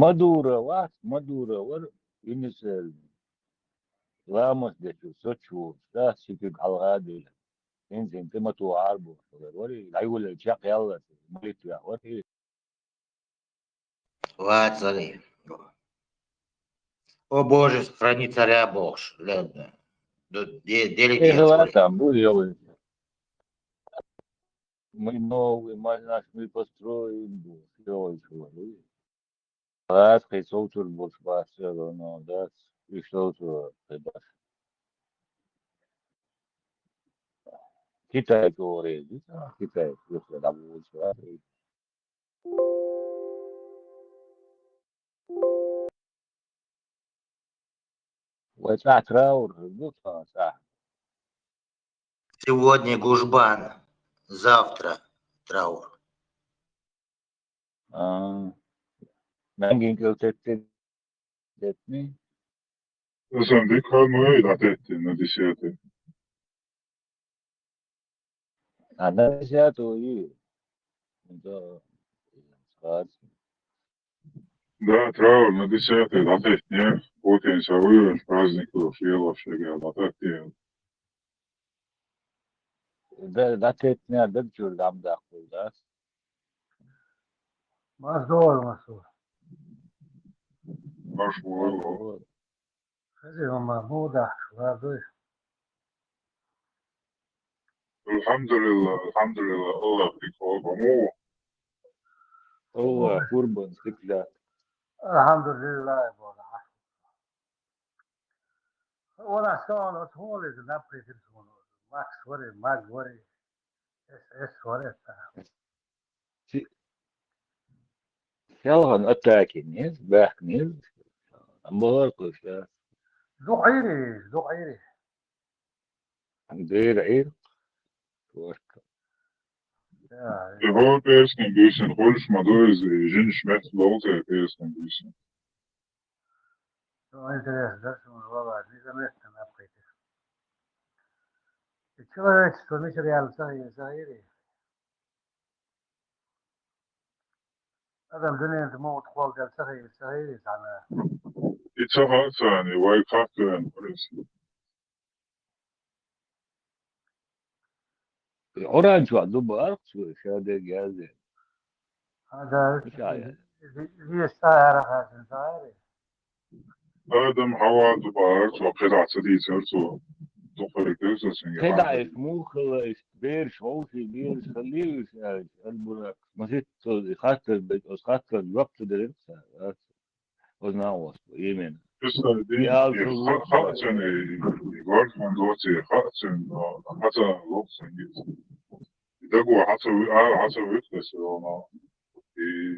Madura var. Inisel. Lamas de şu soçu. Da sikik algadi. Insin tematu arbo. Ori. Ayul çak yalla. Malit ya. Ori. Вот, смотри. О Боже, сохрани царя Бог. Делите Egla отсюда. там был я. Мы новый, мы построим. Все, Las que soltur boş Barcelona, das işlevsel kadar. Kitay oraydı. Kitay yoksa da bu var. وساعة تراور بوطة ساعة. Сегодня Гужбан, завтра траур. Nangin tetni. Sen de kalmaya ilat ettin, ne diyecekti. Ana ya to iyi. Da saat. Да, траур, не десятый, иlat ettin. Путин совыш, праздников, елов, шагал, ilat ettin. Da tetni da çur damda koydas. Mazor. Baş boyu. Hadi ama Buda, vardı. Elhamdülillah, Allah bir kolbamu. Allah kurban istikrar. Alhamdulillah Buda. Ona sağ tole de napredin sonu. Max vore. Es vore. Yalhan atakiniz, bakniz. Ambar kuşa. Zuhairi. Amdir ayr. De hoor persken büyüsün, hoş madoz, jin schmet lolte persken büyüsün. So interesant valla. Nizamettin napredin. Çöre sonuç real sahiri. Adam dünyanın mut kol sahiri sana. İçaha sani, vay kapten, orası. Orange var, dubar, şöyle geldi. هذا Hikaye. هي الساهرة هذا ساهرة. Adam hava dubar, so keda sadisar, so تخرج اساسا كده اسمه بير شوفي بير خليه البراق ما زلت خاطر خاطر الوقت ده لسه قلنا وصل يمين يا خاطر يقول من دوتي خاطر حتى لوكسن دقوا حتى ويتلس انا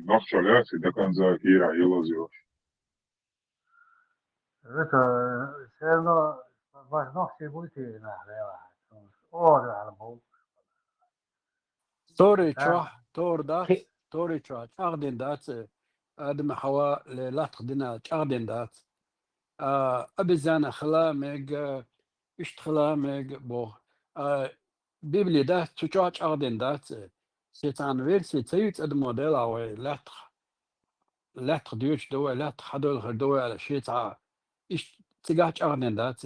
نقش علياتي ده كان زاكير عيلا زيوش سيرنا باش نحكي قلتي نحن واحد أول على بول توري تروح تور دات توري تروح أخدين دات آدم حوا لا تخدنا أخدين دات أبزانا خلا ميج اشتخلا ميج بو بيبلي دات تشوش أخدين دات سيتان ويرسي تيت الموديل أو لا تخديوش دوا لا تخدول خدوا على شيء تاع إيش تجاش أخدين دات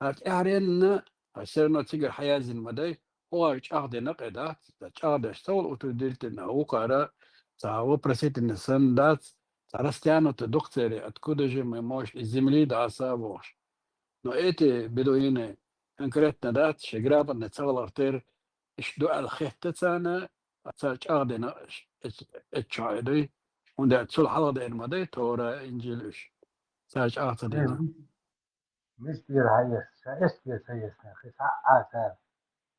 هات أهرين سيرنا تيجي حياة زين مدي هو أخدين قيدات تأخذ شتول وتديرت إنه هو قارا تاع برسيت النسان دات ترستيانو تدكتوري أتكودجي مش الزميلي دا سابوش نو إيتي بدوينة أنكرتنا دات شجراب نتسغل أرتير إيش دو الخيط تسانا أتساج أخدين اتشايدي وندي أتسول حلقة دين مدي تورا إنجيلش تاج أخدين مش بير هيس إسكي سيسنا خي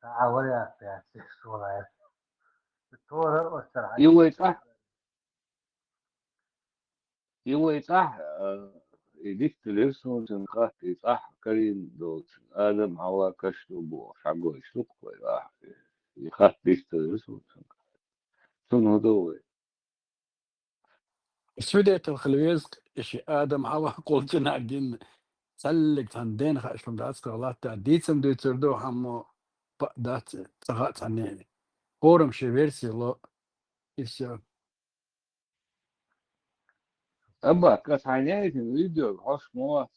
ساعة ولا بيع سورة التورة والسرعة يوي صح ديك تلرسون تنقاتي صح كريم دوت آدم هوا كشتو بو شعبو يشلق ويراح يخاف ديك تلرسون سنو دوي سوديت الخلويزق إشي آدم هوا قلت نعدين سلك تندين خاشم دات قلات ديتم دي تردو همو دات تغات عني قورم شي فيرسي لو إيش أبا كاس عينيك الفيديو حوش مو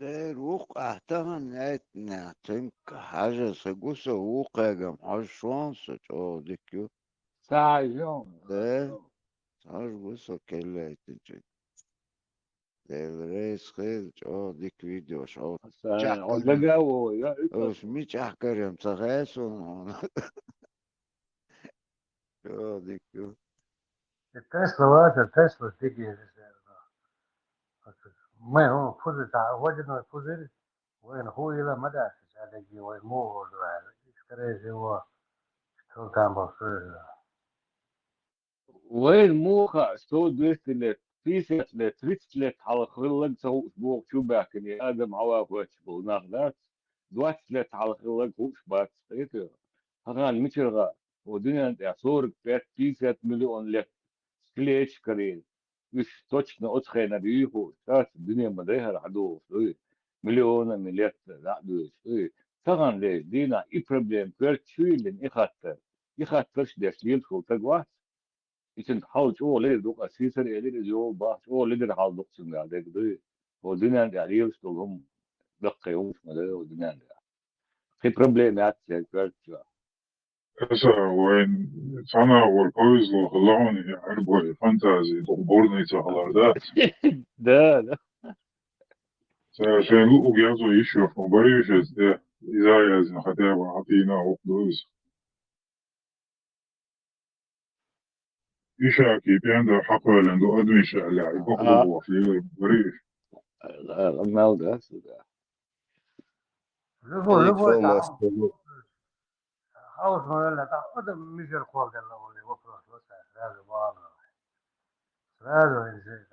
روق احتمال نعتمك حاجة سجوسة وقع جمع شوانس او ديكيو ساعة يوم ده صار جوسة كلا تنجي ده الرئيس خير او ديك فيديو شو تحكر ولا جو يا اوش مي تحكر يا متغاسون او ديكيو التسلا وقت التسلا تيجي ما هو فوز تاع وجدنا فوز وين هو إلى مدى هذا جي وين مو كريزي هو شو كان بصير وين موخة سو دوستلت فيستلت ريستلت على خلق سو اسبوع شو باك يا ادم عواف واتشبو ناخذات دواتلت على خلق وش باك ستيتر هغان مشرغا ودنيا انت صورك بيت فيست مليون لت سليتش كريل مش точно اتخينا بيهو ساس الدنيا مديها عدو مليون مليت عدو هغان ليش دينا اي بروبليم بيرت شويلن يخاطرش داشليل خو تقوات يمكن تحاول شو ليه دوك اسيسر ليه جو با شو ليه حال دوك سن عليك دي ودنا يعني يشتغلهم دقة يوم ما ودنا في بروبليم يا تشكرت هسه وين أنا والبويز لو خلوني يعربوا فانتازي تقبرني تغلردات ده سعشان لقوا جازو يشوف مبريش ده إذا يزن خطاب عطينا وقدوز يشاكي بيان حقا لندو أدمش اللي يبقلوا وفيه مبريش المال ده لفو عليكم تاع السلام. هاوس ما يلا تاع قدم ميجر كور قال له اللي وفرس هذا وانا هذا اللي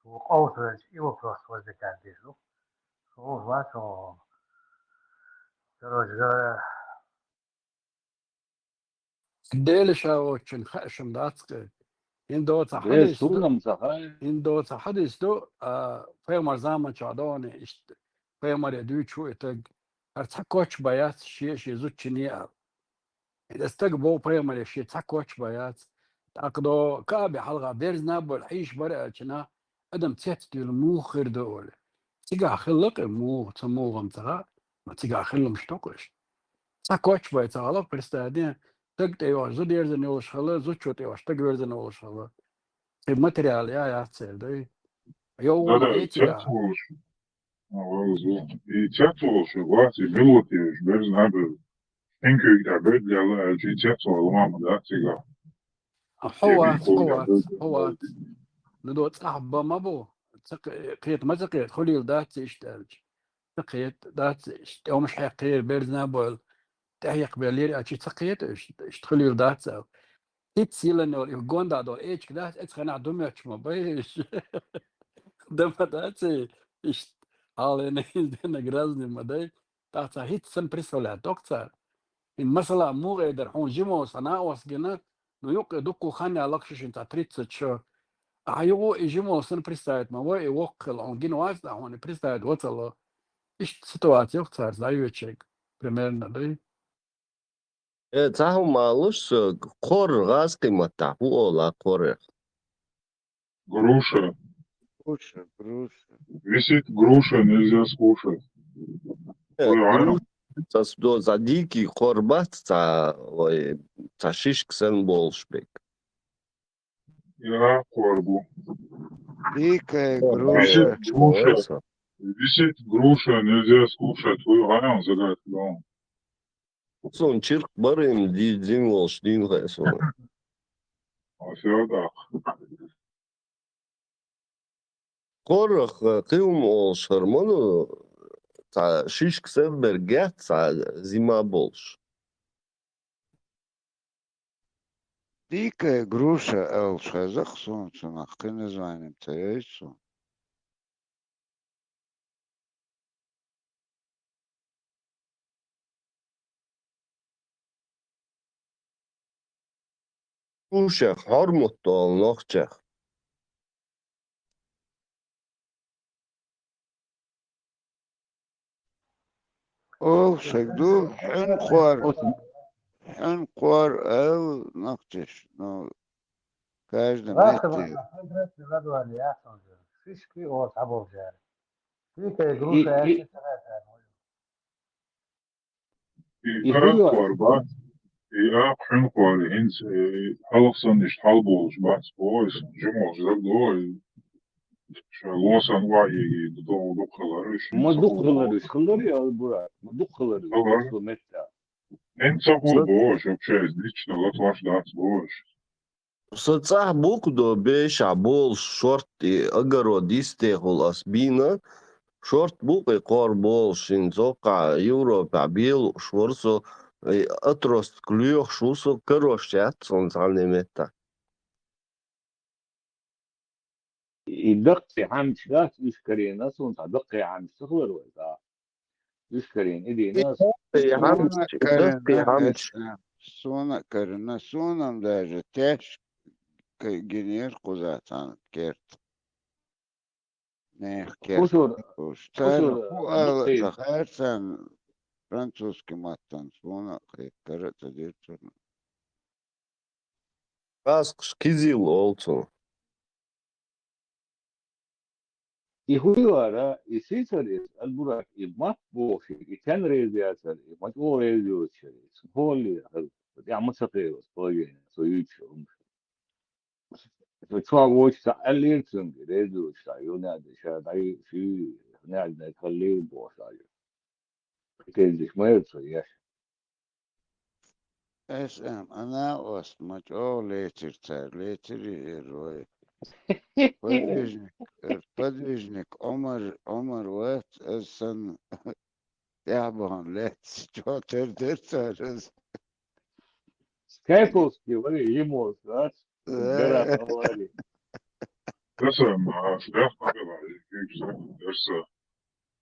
وقوت يوفرس وزكاة ديسو هو واسو تروج ديل شاوتشن خشم داتك إن دوت ده حدث دو سونا مسخاي إن دوت حدث دو فيمر زمان شادون فيمر يدوي شو يتق ارتحكوش بيات شي زوتشني إذا استقبوا فيمر شي تحكوش بيات تقدو كابي حلقة بيرز نابو الحيش برا كنا ادم تيت دي الموخر دول تيجا خلق مو تمو غمتها ما تيجا خلق مشتوكش تحكوش بيات غلط برستادين تقت ايوه زود يرزن يولش خلا زود شوت ايوه تق يرزن يولش خلا الماتريال يا تسير دي يو ده ما ده ايتيغا يتساتوش يتساتوش واسي ملوتيش بيرز نابل إنكو يتعبد لي الله يتساتو الماما ده تيغا يبي حوات كل حوات يعبد حوات ندوت صاحب ما بو قيت ما تقيت خلي ذات يشتالج تقيت ذات يوم مش حقير بيرزنا بول تحيق بيلير اشي تقيت اشتخلي ذات سو تسيل انه يقون دادو ايش كده اتخنا دميش ما بيش دم ذات ايش حالي نيزنا جرازني ما داي تاتا هيت سن بريسولا دكتور إن مثلا مو قادر حون جيمو صناعة وسجنات نيوك دوكو خاني علاقش انت تريد تشو هيو يجيمو سن بريستايت ما هو يوكل عن جين واسدا هون بريستايت وصل ايش سيتواتيو صار زي تشيك примерно دي تاهو معلوش قر غاز قيمة تاعو ولا قر груша. груша Висит груша, нельзя скушать. Ой, груш Аня, تسدو задики قربات تا شيش كسن بولشبيك я корбу. ديك Висит груша груша, висит груша, нельзя скушать. Ой, Аня, загадать, да. سون چirk بریم دين волш دين غيسون А сюда. قرخ قيوم волш هرمونو تا شيش كسن برجات تا زيما بولش ديك груша الشازخسون سنخكن زمان متيسون وشخ هرموتو نوخچخ او شكدو حن قوار اوسم حن قوار او نقتش نو каждый Раха метр. конкретно ладвали ясно же. Фишки от обожаю. Фишка игруша это И аквар бат. И акхен квар инс халсан иш халболш бат. Боис жумолш дагой. Лосан ваи до халарыш. ما دخلرش خلري البراك ما دخلرش Халар. وصل متى Энца хул бош, вообще лично латваш дац бош. صح بوكدو بيشع بول شورت أجرو ديستيغل أسبينا شورت بوقي قور بول شين زوقع يوروبا بيل شورسو أتروست كليوخ شوسو كروش ياتسون زالنمتا يدقي عمش ذات يشكري ناس وانت دقي عمش تخلر وإذا يشكرين إدي ناس Суна دقي Карина, همش Суна Карина, Сунам даже тяж генер кузатан керт. Не керт. خسر Штайна خسر хуал دقي захарцан французский маттан Суна карата дирчурна. باسقش كيزيل أولتو يهويوارا يسيسر البراك يمات بوشي يتن ريزياتر يمات او ريزيوتشر هولي يعمل سقيرو سبوين سويتشو فشوا وش سألين سنجي ريزيوتشا يونادشا داي في ناد نخليه بوشا كيزيش ما يرسو اسم انا وست مچ او ليتر تار ليتر روي подвижник Омар وات اسن تعبان ليت جو تر Скайповский, вари, ему, знаешь, гора аварии. Desem, straf nageladen, ik zeg, dus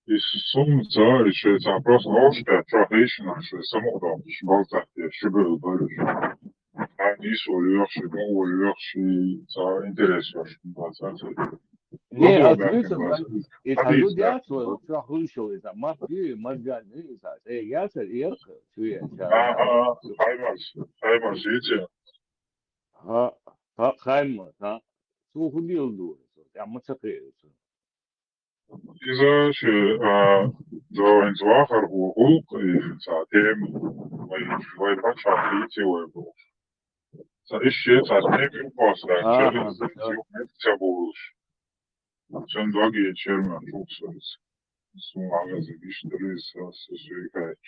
is soms je zou просто afspraak tradition als je samen dan schmalt dat je schubel barış. Yani soruyor, şu oluyor, şu za interes var, bazı. Не, Logo отлично, belki и hadi саду ister. дятел, что хлышал, это мафию, марган, не знаю, я ерка, чуя, Aha, Haymaz hiç. хайма, ha, su худил ду, я мацакы. İza şu zo in zwager hulk zatem, vay baş afiyeti var bu. Sa iş ye sa ne bir pasla, çelin çabuluş. Sen dogi geçirme, çok söz. Su ağzı işleri söyleyecek.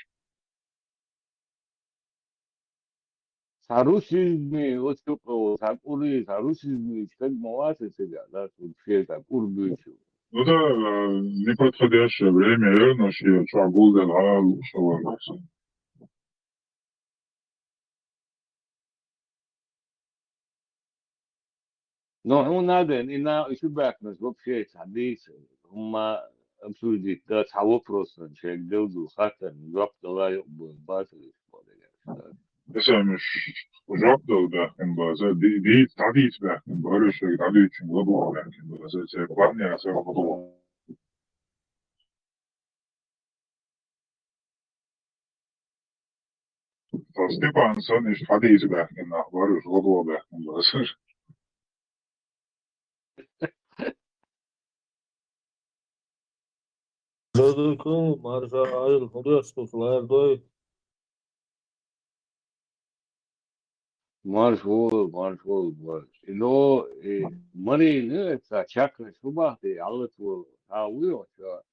Сарусизми, вот что, сакуры, сарусизми, как мавасы себя, да, тут все так урбючу. Ну да, неподходящее время, ночь, чагул дел, что ворвался. Но ну надо, и на еще бэкнес вообще садись, هم обсудить, да, того просто, человек делал хата, двап дала базы, Mesela uzak doğu derken bazen değil tabii hiç derken böyle şey tabii için bu derken bazen var ne yazar bu. Stepanson is tabii hiç derken var bu derken bazen. Задыком, маржа айыл, худашкуслар дой. маршрут, но марин, это чакра, шубахты, аллату, уйо, что.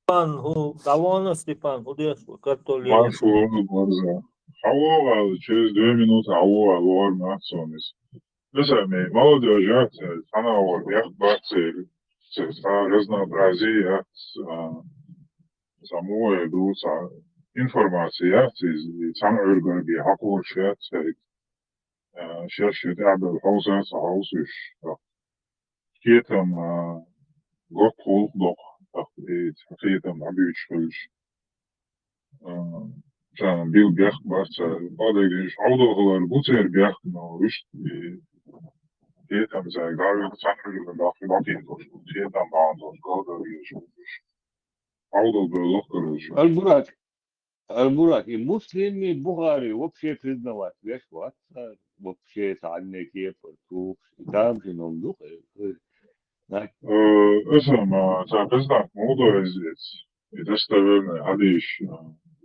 Степан, Давона Степан, худашку, картофель. Marşoğlu barza. Hava var, через 2 минуты hava var мацонис. Mesela молодежь, она вот, я бацель, разнообразие, самое идут, информация, сам örgü haklı şey, şaşırт abel hausa hausüş. Kiyetem gok hulk dok, kiyetem abi üçlüş. Sen bil biyah varsa, badaymış, avdoğular bu sefer biyah üç, kiyetem sen gayet sen örgü bakayım dost, kiyetem bağın dost, gayet bir avdoğu böyle loklarız. Албурак, и муслими Бухари вообще признавать, видишь, вот, вообще сальные кеф, то там же нам дух, اسمع تعبزنا موضوع زيت إذا استغلنا عليش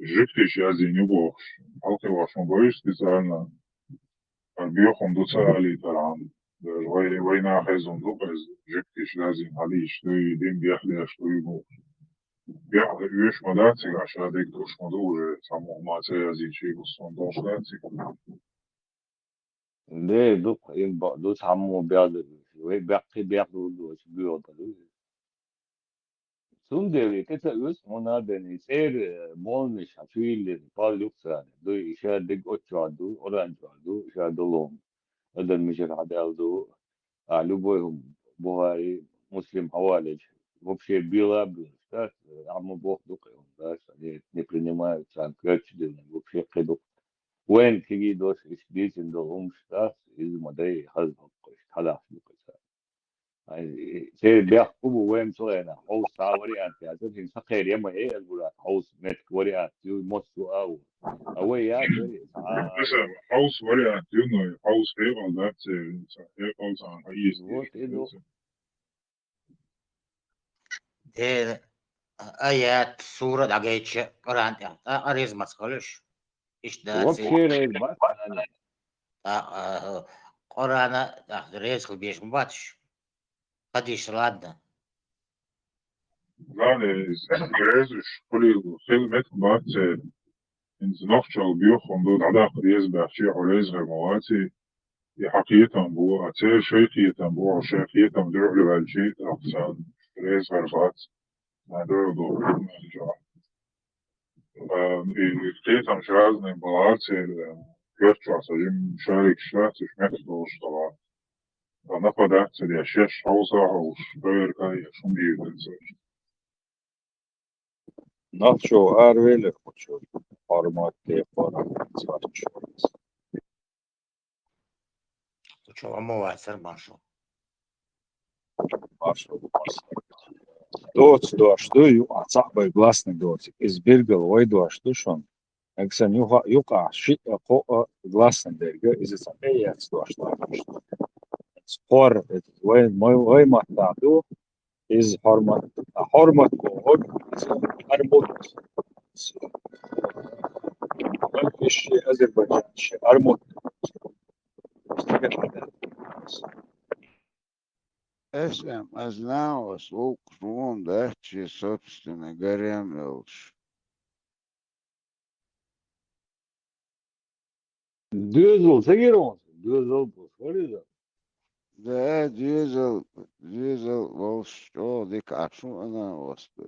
جبتش يازين يبوخ حلقي واشون بويش تسألنا البيوخم دو سألي ترعان وين خيزون دوبز جبتش لازم عليش دين بيحلي أشتو يبوخ بيحلي يوش مداتك عشان ديك دوش مدور سامو ما تيازي شي بصون دوش داتك 네, 너 잠못 배워도 왜 몇개 배워도 배워도 순대리 그때 요스모나데니 세르 몰니 샤추일리 발육사네 너 이샤데 고초도 오란초도 샤돌롬 어떤 미셔 하달도 любой бухари муслим хавалич вообще била да аммо бог дукаем да не принимают санкции вообще кеду وين تجي دوس إسبيت إن دوم شتاس إذا ما ده هذا قش هذا بقصة يعني سير بيحكوا وين سوينا حوس ساوري أنت أصلا سخير يوم إيه البلاد حوس مت كوري أنت يمسوا أو يا ترى اسمع حوس وري أنتيونو حوس هيغل دات هيغل سان هايس وات إيه دي آيات سورة دقيتش قرآن أريز مسخلش إيش داتسي вообще رئيس بس يعني قرآن ريز بيش مباتش قديش رادنا يعني جريزش كل خدمة بات إن زنوخشال بيوخم دود عدا قريز بأخشي حريز غمواتي يحقيتهم بو أتير شيخيتهم بو شيخيتهم درع لبالشيت أقسان قريز غرفات ما درع دو خدمة الجوع قيتهم شازن بلاتي كرتشو عساجم شارك شلاتي شمكتوش طبعا فنقدت دي أشياش حوصة أو شبير كاي شون بيوتنسر ناتشو أرويل خوشو حرمات قرآن ساتشو شو مواسر ماشو маршал доц доашту ацахбай гласный доцик избиргал ой доашту шон эксан юка шит ко гласный дерга из эяц доашту спор ой матаду из حرمت بوغد أرمut ملكش أذربيجان شي أرمut اسم از наос укрун дачи собственно горямелш. düzel segiron düzel bu soruyor Да, дизел волшо, дикашу она воспы.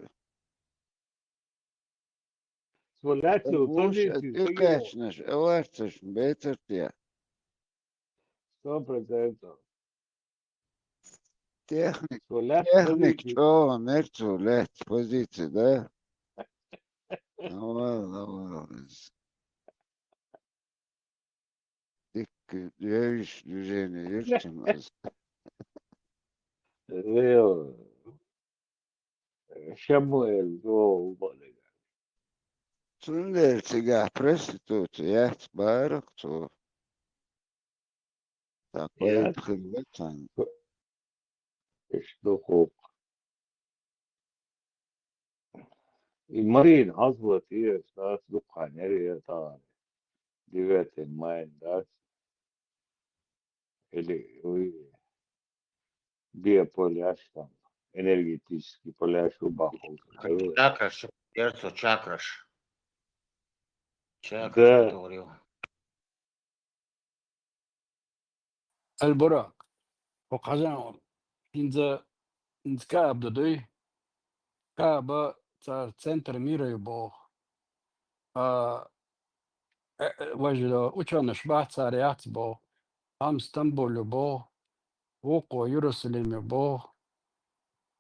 Solatio Буш, позицию ты segiron качнешь, эларцеш, бетер те. 100%. Техник, Solat техник, позицию чё, мерцу, лет, позиции, да? Ну ладно. Дик, движешь движение, ешьте нас. Шамуэль о более Сундер, цыга, проституция, барок, то. Такой я пхилветан. что хоп и Марин حصلت هي استاذ دقان هي طبعا دلوقتي الماين ده اللي هو биополяш там энергетический поляш убахал чакраш сердцу чакраш да говорил البراق وقجان إنز كاب ددوي كابا تار центр мира يبو وجد وچان شبات ساريات بو هم اسطنبول بو وقو يروسلم بو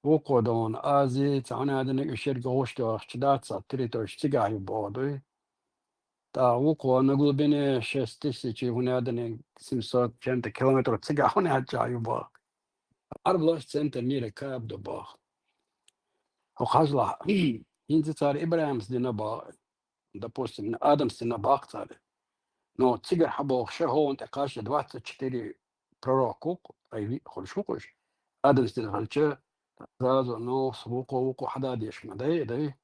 وقو دون آزي تعنا عدنك الشرق غوشتو اشتدات ساتريتو اشتقاعي بو دوي تا وقو نقول بين 6000 هنا عدنك 700 كيلومتر تسقع هنا هجاي بو أربعة سنت ميرا كاب دو بو وخزلا انت صار إبراهيم سدنا با допустим آدم سدنا باق صار Но цигар хабох шахо он такаш 24 пророку, ай хольшукуш. Адам стилхалча сразу но свуку حداديش ما ده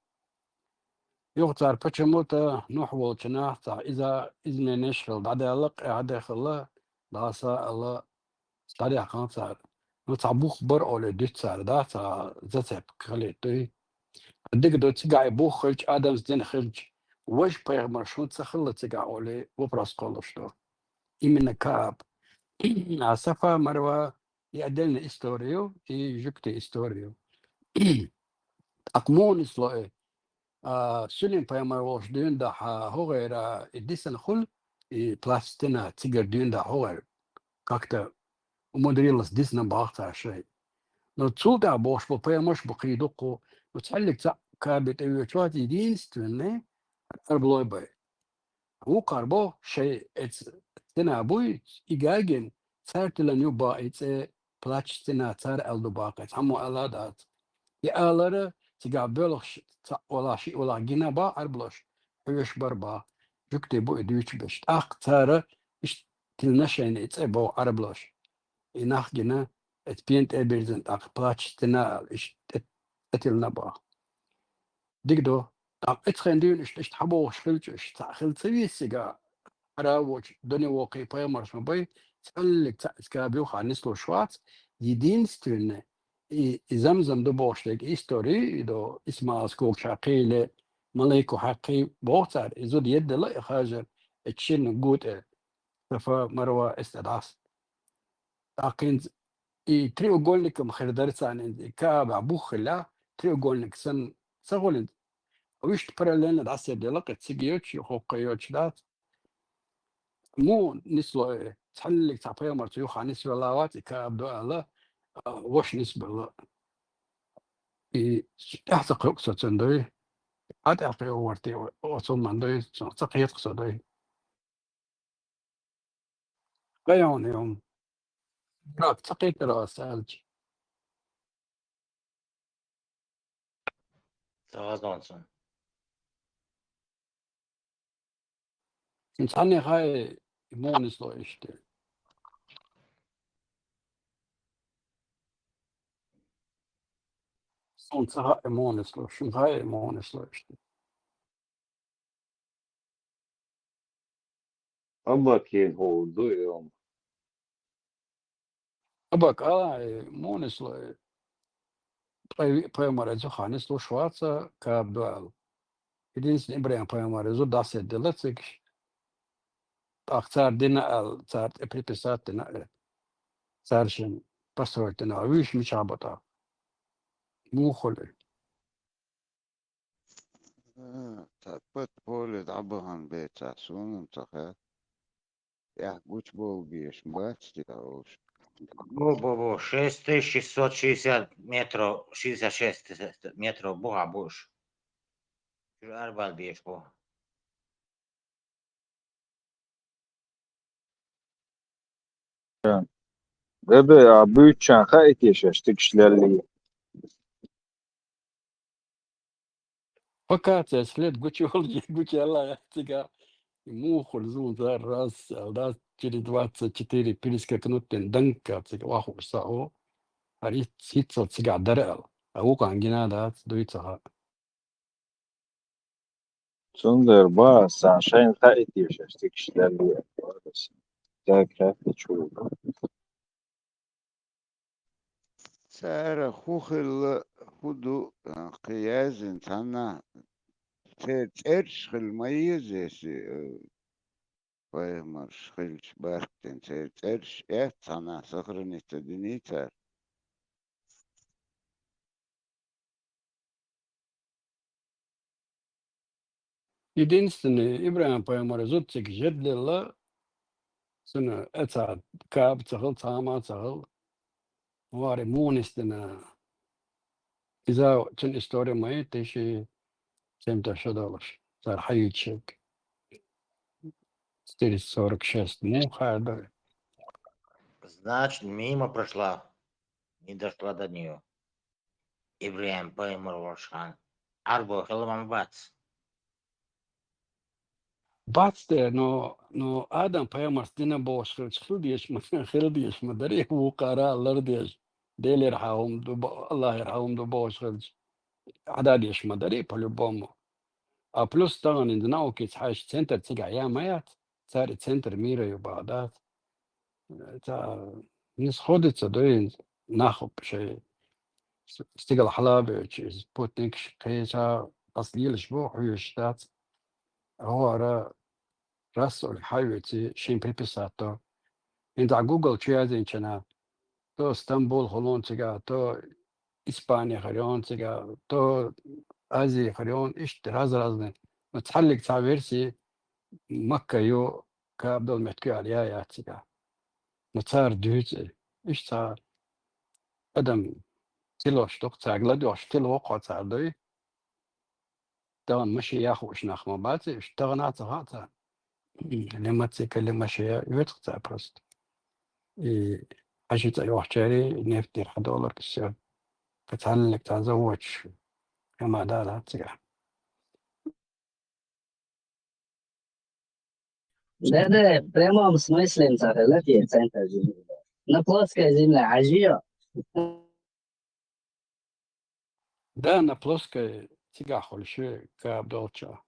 يختار почему-то نحو جناح إذا إذن نشل بعد لق عدا خلا داسا الله طريق كان صار نصعبوخ بر أول ديت صار داسا زتب خليتي ديك دو تيجا بوخ خلج آدم زين خلج وش بيغمر شو تسخلت تيجا أولي وبراس قولشتو إمنا كاب عصفة مروة يعدلنا إستوريو يجكتي إستوريو أقمون إسلوئي سلم بيامر وش دين دا هو غير إديسن خل بلاستينا تيجر دين دا هو غير كاكتا ومدريلس ديسنا باقتا شيء لو تسودا بوش بيامرش بقيدوكو وتحلك تا كابت أيوتوات يدينستوني أربلوي باي هو قربو شيء اتس تنا بوي إيجاجن صارت لنيوبا اتس بلاستينا صار ألدو باقت همو ألادات يا ألارا تقابلش ولا شيء ولا جينا با أربلش ويش بربا جكتي بو إدويش بش أختار إش تلنشين إتس أبو أربلش إناخ جنا إتبينت أبيرزن أخ بلاتش تنا إش أتلنا با ديكدو طب إتخندين إش تحبو شخلش إش تخل سويسيغا أراوش دوني وقي بايمرش مباي تسألك تسكابيو خانسلو شوات يدينستون زمزم دو بوشتك إستوري دو اسمها سكوك شاقيلة ملايكو حقي بوتر إزود يد لا إخاجر تشين قوت تفا مروة استدعاس لكن تريو قولك مخردرت عن كابع بوخلا تريو قولك سن سغولن ويش تبرلين دعس يد لك تسيجيوتش يخوقيوتش دات مو نسلو تحلك تعطيه مرتيو خانس ولاوات كابدو الله وش نسبة الله تحت قصة تندوي عاد أقي ورتي وصل من دوي تقيت قصة دوي قيون يوم راك تقيت راس ألج Sağazonsın. إنساني هاي مونس لو إشتي صون صها مونس لو شو هاي مونس لو إشتي أما كين هو دو يوم أباك مونس لو باي مرزو خانس لو شوارца كابدو единственный брем поэмарезу дасе делецик цар дина цар приписать на царшин построить на виш мичабота мухоле تبت بولد عبهم بيت ساسون انتخاب يحكوش بوجيش مباتش تقاوش Бу-бу-бу, 6660 метров, 66 метров буга буш. Arbal biyeş bu. ده büyütçen ha yaşaştık işlerle. فكات سليت قوتشي والله قوتشي الله يحتيقا мухоль зун за раз через 24 пилиска кнуттен данка цика ваху сао арит ситса цика дарел аука ангина да дуица Sonra sen şeyin ha yaşaştık işlerle. Tekrar çoğu. سعر خوخل خدو قياس انتنا ترش خل ميزيسي فاهمر خلش بارتن ترش اتنا سخرني تدنيتر единственный ибрahim поймар зутцик жедлила сына эца каб цахал цама цахал варе мунистина إذا كان история моей тысячи $700 صار حي تشيك 446 му хада Значит, мимо прошла, не дошла до нее. Ибраим Паймар Варшан. Арбо Хеламан Бац. Бацте, но Адам поймар стена бош خلديش خلديش مدري هو قرا لرديش ديل يرحمهم الله يرحمهم دو бош خلديش عداديش مدري по-любому. А плюс там не знаю, китайский центр цигая маят, царь центр мира и Багдад. Это не сходится, да и нахуй شيء стигал حلبة через спутник كيسا أصلي الأسبوع ويشتات هو رأس الحيوتي شين بيبساتو إنت على جوجل شيء هذا إنشنا تو اسطنبول هولون تيجا تو إسبانيا خريون تيجا تو آسيا خريون إيش تراز رازن متحلق تعبيرسي مكة يو كابدول محكي عليها يا تيجا متصار دوت إيش صار أدم تلوش توك تعقلدوش تلو وقع تعدي طبعا مشي ياخو إيش نخمة باتي إيش تغنى تغاتا لما تكلم مشي يتقطع بروست عشت أي واحد شاري نفتي $1 كسر فتعلق تزوج كما دار تيجا Да, в прямом смысле центр центр Земли. На плоская Земля, а жия. ده أنا بلوسكا تيجا خل شيء كابدولشا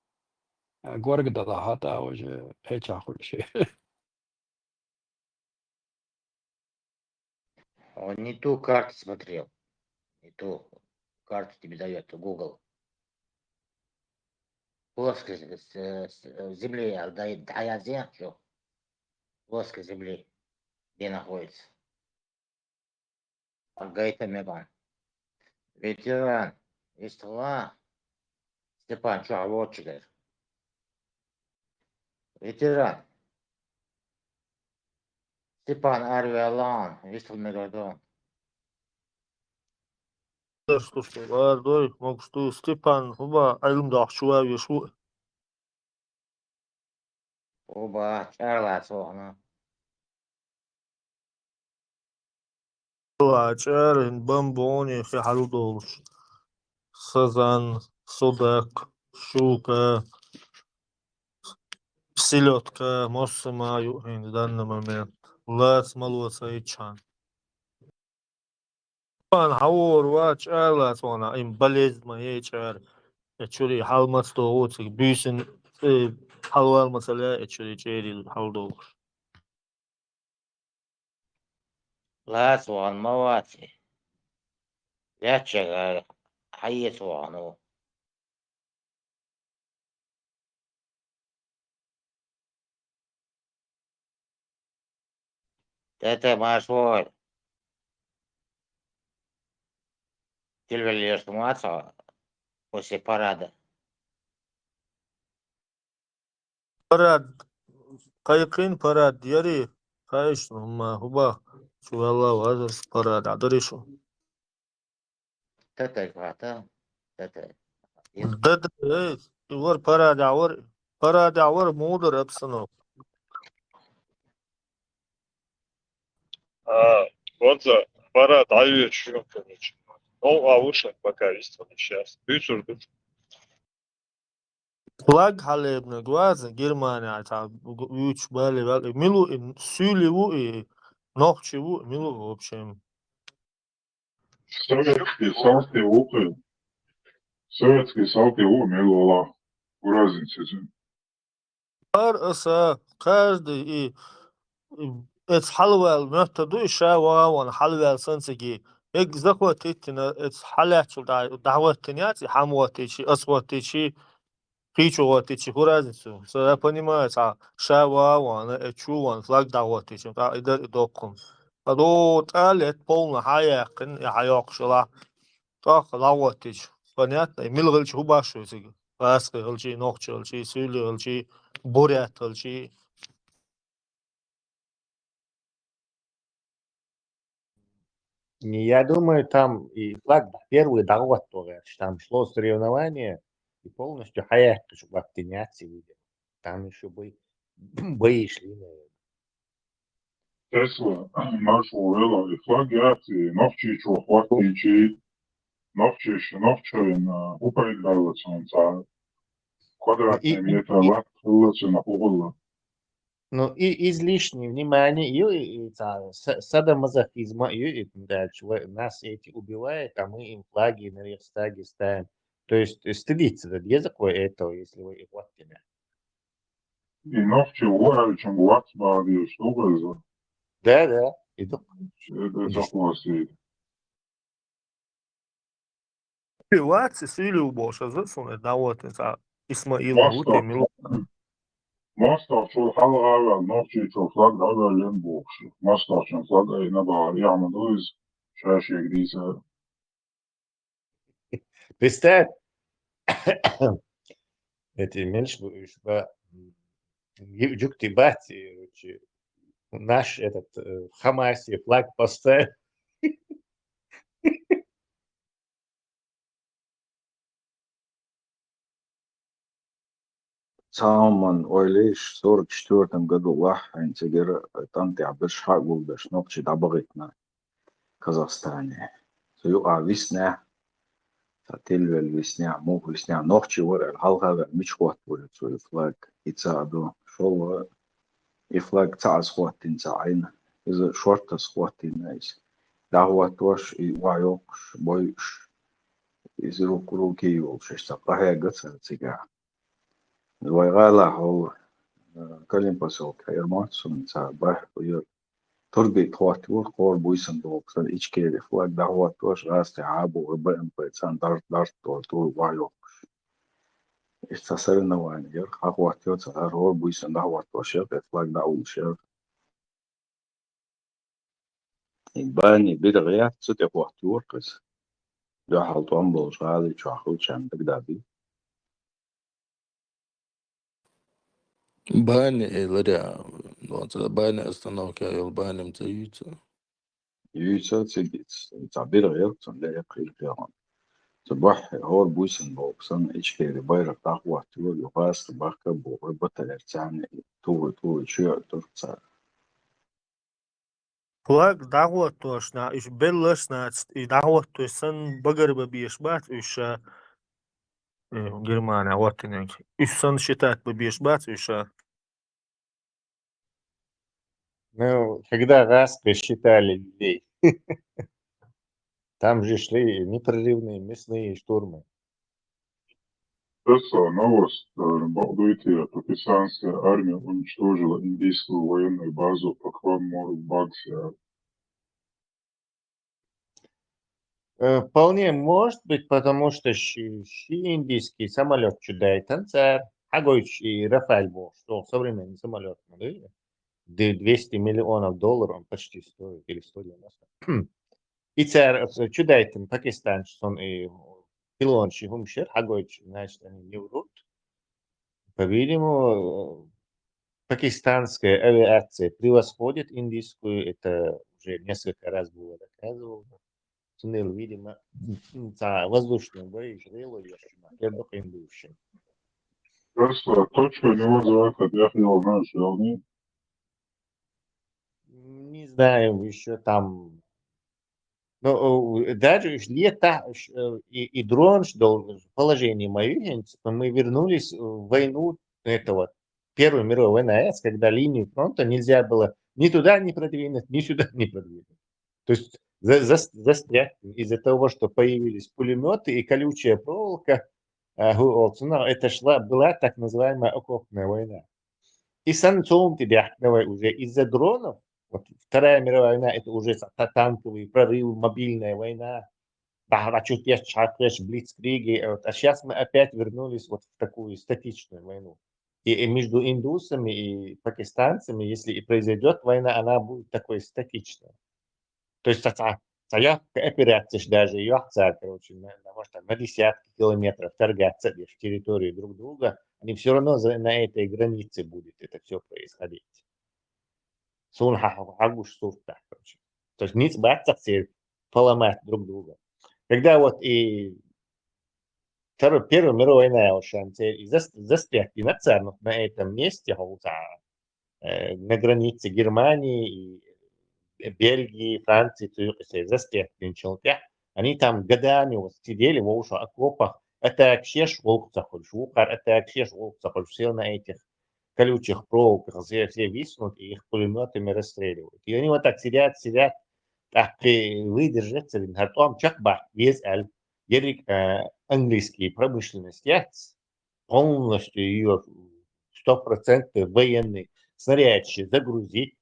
غورج ده هذا وجه هيك خل شيء Он не ту карту смотрел. Не ту карту тебе дает Google. Плоскость земли, дает Аязия, что? Плоскость земли, где находится. Агайта Меган. Ветеран. Истла. Степан, что, вот что. Ветеран. Степан Арвиалан. Вистл Мегадон. Слушай, молодой, мог что Степан, оба, айлымдақ шуа шо. Оба, Чарла, соғына. Чар, бомбони, хихалу долш. Сазан, содак, щука, селедка, моссама, в данный момент. Лац, малоца и чан. Степан, хаур, вач, айлац, вона, им болезнь моей чар. Actually, halmat doğutik, büyüsün, halval mesela, actually, çeyri, hal doğuş. لا صوان مواتي. لا تشغل حي صوانو. Тете машвой. Тильвель естуматься после парада. Parad, kayıkın parad, yeri, kayış, ama huba, şu Allah var, parad, adarışo. Тете хвата. Тете. Dede, var parad, var, mudur hepsini. Вот за парад авиачу, короче. Ну, а лучше пока есть вот сейчас. Ты sürdür. Flag halebne, guazın, Germania, ta, üç, böyle, milu, süli bu, nokçu bu, milu, в общем. Советский салки лукы. Советский салки лукы мелола. Разница. Var ısa, каждый, ets halvel, möhtedu işe vavan halvel sensigi. Ek zakvat ettina, ets halatçul davettiniyati, hamwatici, aswatici, Хичуватичи, разницу. Я понимаю, шава, чуван, флаг даватичи, ида докум. А до талет полно хаяқин, хаяқ шла. Так даватич. Понятно? Милгылч хубашу сиг. Раски гылчи, нохчи гылчи, сюли гылчи, бурят гылчи. Я думаю, там и флаг первый дорог, там шло соревнование, и полностью хаяк, чтобы активняться видел. Там еще бои шли, наверное. Tesla, нашу вела и флагиации, новчичу, хватичи, новчиш, новчин, упаидгалацом, квадратные метры ватт, лучше на угол. Ну и излишнее внимание и садомазохизма, и дальше нас эти убивают, а мы им флаги на Рейхстаге ставим. То есть стыдиться, да, где такое этого, если вы их ваттили? И ногти ворали, чем ватт бади, что было? Да, иду. Это заплатили. Вацы сили убоша, засуне, да вот это Исмаил Гуты, ماستر شو الحلقة نوتشي شو فلاج هذا لين بوكس ماستر شو فلاج نبغى يعمل دوز شاشة جديدة. Представь, эти меньше Джук Тибат, наш этот Хамаси флаг поставил. Цауман ойлиш в 44 году лах антигер танти абеш хагул беш ногчи дабагитна Казахстане. Сюа висня تلوي висня мог висня ногчи ور الحلقة مش وقت ور سوي فلاج يتساعدوا شو يفلاج تاع سخواتين تاعين إذا شورت سخواتين نايس دعوة توش وايوش بويش إذا كروكي وش تقهي قصة تيجا الويغالا هو كلم بسوك يرماتسون تاع بح وير تربي تواتور قور بويسن دوك سن إيش كيري فلاج دعوة توش غاز تعابو وبقن بيتسان دارت تواتور وايوش استسرنا وين ير خاقوا تيوت هو بويسن دعوة توش فلاج دعوة شير باني بدغيات ستة وقتور قس جو حلطان بوش غالي شو أخوت شام تقدابي Бани ларя, вот бани остановки, а бани мтаются. يوسا تيجيتس تعبير غير لا يقيل كلام تبح هو بويسن بوكسن إيش كيري بايرة تقوى تو يغاس تبقى بو بطل ارتعني تو شو ترتسا флаг дагуатошна, иш беллашнац, и дагуатосан багарба биешбат, иш Германия, вот и ишсан считает бы биешбат, иш Ну, когда раз посчитали людей, там же шли непрерывные мясные штурмы. Новость. Багдуйте, пакистанская армия уничтожила индийскую военную базу по Квам-Мору в Багсе. Вполне может быть, потому что индийский самолет чудает, Хагойчи Рафаль был, что современный самолет, 200 миллионов долларов он почти стоит, или 190. И царь чудает Пакистан, что он и пилончи Хумшир, Хагойчи, значит, они не врут. По-видимому, пакистанская авиация превосходит индийскую, это уже несколько раз было доказано. Туннель, видимо, воздушные бои, жрело я только индующим. Просто точка не вызывает отъехал, знаешь, волны. Не знаю, еще там... Но даже лето и дрон, что положение мое, мы вернулись в войну этого, Первую мировую войну, когда линию фронта нельзя было ни туда не продвинуть, ни сюда не продвинуть. То есть застрять из-за того, что появились пулеметы и колючая проволока, это была так называемая окопная война. И санкционы уже из-за дронов, вот Вторая мировая война, это уже танковый прорыв, мобильная война, блицкриги, а сейчас мы опять вернулись вот в такую статичную войну. И между индусами и пакистанцами, если и произойдет война, она будет такой статичной. То есть операция даже короче, может, на десятки километров торгаться в территории друг друга, они все равно на этой границе будет это все происходить. Короче. То есть не сбаться все поломать друг друга. Когда вот и Первая мировая война и застрять и на этом месте, на границе Германии и Бельгии, Франции, застрять, они там годами вот сидели в окопах, атакшеш волк захож, вукар атакшеш волк захож, все на этих колючих проволоках, все виснут, и их пулеметами расстреливают. И они вот так сидят, так выдержаться, потом чакбах, есть Ерик английский промышленность, полностью ее 100% военный снарядчик загрузить,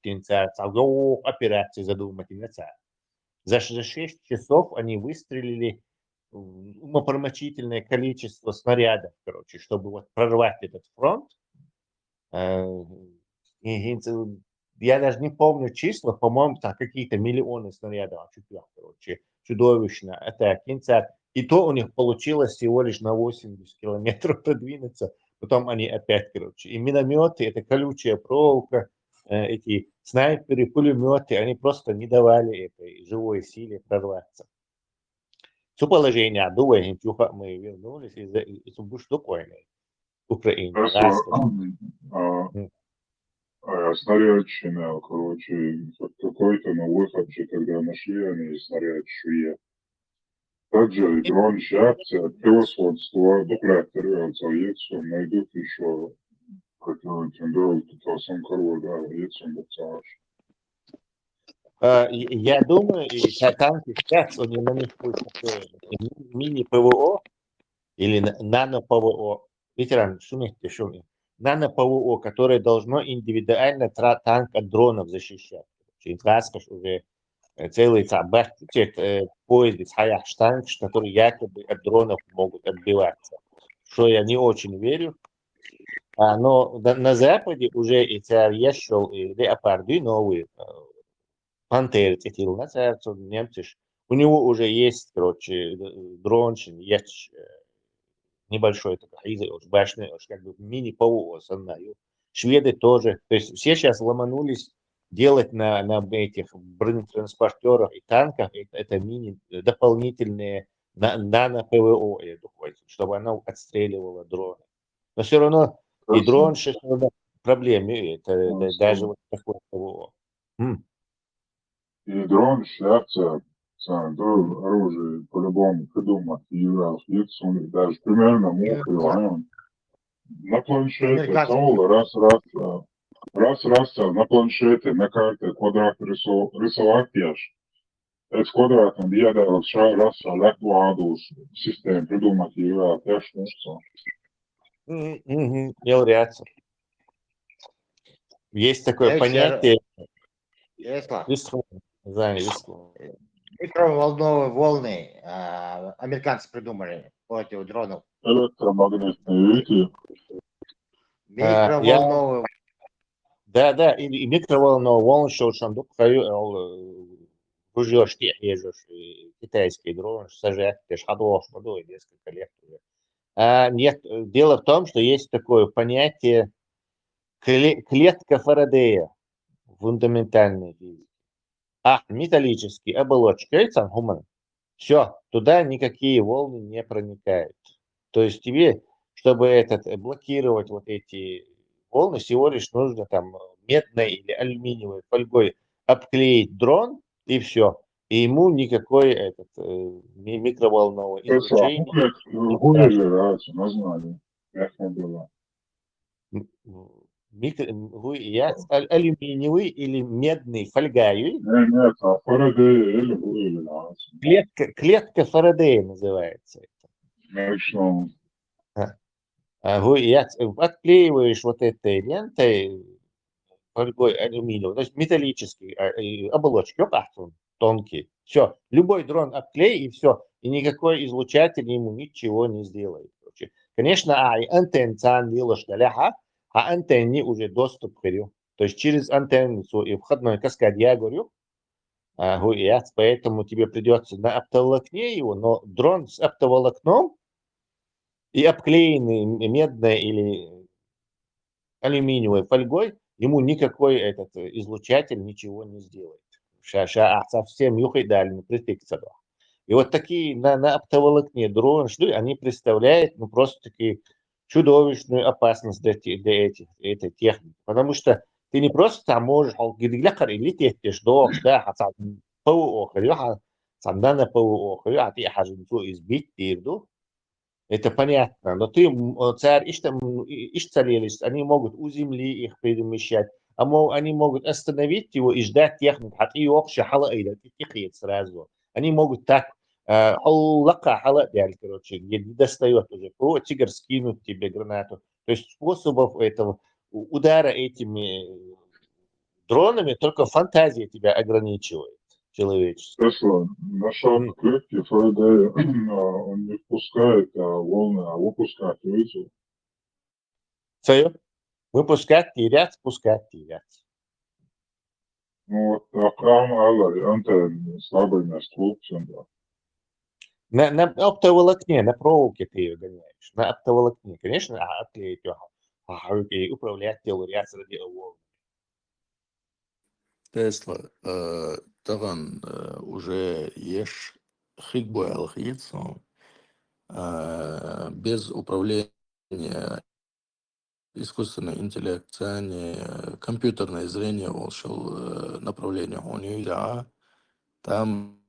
операции задумать. За 6 часов они выстрелили умопромочительное количество снарядов, короче, чтобы вот прорвать этот фронт. Я даже не помню числа, по-моему, там какие-то миллионы снарядов, короче, чудовищно. Это кинцар. И то у них получилось всего лишь на 80 километров продвинуться. Потом они опять, короче, и минометы, это колючая проволока, эти снайперы, пулеметы, они просто не давали этой живой силе прорваться. Все положение, думаю, мы вернулись из спокойной Украины. Снарядчина, короче, какой-то на выходе, когда нашли они снаряд шве. Также дрон шапся, превосходство, дублятор, яйцо, найдут еще какой-нибудь дрон, кто сам король, да, яйцо, бацаш. Я думаю, и танки сейчас, у них на них будет мини-ПВО или нано-ПВО. Ветеран, шумите. Нано-ПВО, которое должно индивидуально танк от дронов защищать. Через раскош уже целый поезд из Хаяштанг, который якобы от дронов могут отбиваться. Что я не очень верю. Но на Западе уже эти леопарды новые, пантеры, эти немцы, у него уже есть, короче, дрончин, есть небольшой такой, башня, как бы мини-ПВО. Шведы тоже. То есть все сейчас ломанулись делать на этих бронетранспортерах и танках это мини дополнительные нано-ПВО, чтобы она отстреливала дроны. Но все равно и дрон проблемы, это даже вот такое ПВО. И дрон шляпца, оружие по-любому придумать, и даже примерно район. На планшете, раз, на планшете, на карте квадрат рисовать ешь. Это квадратом диадал раз, легко систему придумать, и ешь Является. Есть такое понятие. Микроволновые волны американцы придумали против дронов. Электромагнитные эти. Микроволновые. Да, и микроволновые волны, что шандук выжжешь, ежешь китайские дроны, сажать, шадош, несколько лет уже. Нет, дело в том, что есть такое понятие клетка Фарадея в фундаментальной физике. Металлический оболочка, все, туда никакие волны не проникают. То есть тебе, чтобы блокировать вот эти волны, всего лишь нужно там медной или алюминиевой фольгой обклеить дрон, и все. И ему никакой микроволнового излучения. Алюминиевый или медный фольгой. Нет, Фарадей. Клетка Фарадея называется это. Отклеиваешь вот этой лентой фольгой алюминиевой, то есть металлический оболочки, тонкий. Все, любой дрон обклей и все, и никакой излучатель ему ничего не сделает. Конечно, антенна делаешь а антенне уже доступ говорю. То есть через антенну и входной каскад я говорю, поэтому тебе придется на оптоволокне его, но дрон с оптоволокном и обклеенный медной или алюминиевой фольгой, ему никакой этот излучатель ничего не сделает. Совсем юхайдально притыкся. И вот такие на оптоволокне дроны, они представляют просто-таки чудовищную опасность для этой техники. Потому что ты не просто там можешь лететь, ПВО, на ПВО, избить тирду, Это понятно, но ты, царь, ишь целились, они могут у земли их перемещать, они могут остановить его и ждать технику, и вообще хала ида, сразу. Они могут так, аллака хала делать, короче, где не достает уже, тигр скинуть тебе гранату. То есть способов этого удара этими дронами только фантазия тебя ограничивает, человеческая. Тесла на шаг клетки Фарадея, он не впускает волны, а выпускает ветер. Все? Выпускать терять, спускать терять. Ну вот Акрам Аллах, он-то слабый на ствол, да. На оптоволокне, на проволоке ты ее гоняешь. На оптоволокне, конечно, отклеить и управлять теорией среди волн. Тесла, طبعا уже ешь хигбой алхицу без управления искусственный интеллект, компьютерное зрение волшил направление у нее, там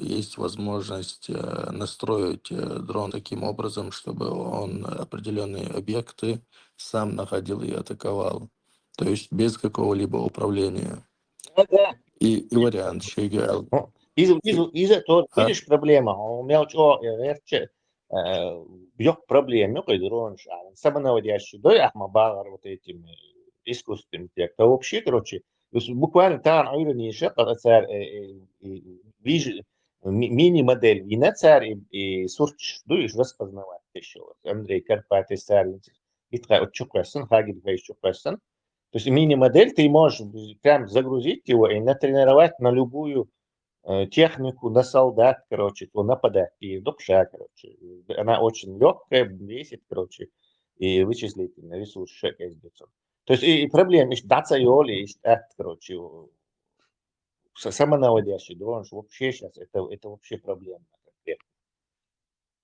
есть возможность настроить дрон таким образом, чтобы он определенные объекты сам находил и атаковал. То есть без какого-либо управления. Да. И вариант Шейгал. Из этого, видишь, проблема. У меня yok проблем, yok дрон, самонаводящий, да, ахмабагар вот этим искусственным интеллектом. А вообще, короче, буквально там айрон шаг, мини-модель, и на царь, и сурч, дуешь распознавать еще. Андрей Карпатый царь, и от чукасын, хагид гайс чукасын. То есть мини-модель ты можешь прям загрузить его и натренировать на любую технику, на солдат, короче, то нападать. И дупша, короче. Она очень легкая, весит, короче, и вычислительный ресурс шека издется. То есть и проблема, есть даться йоли, есть короче, самонаводящий дрон, вообще сейчас это вообще проблема.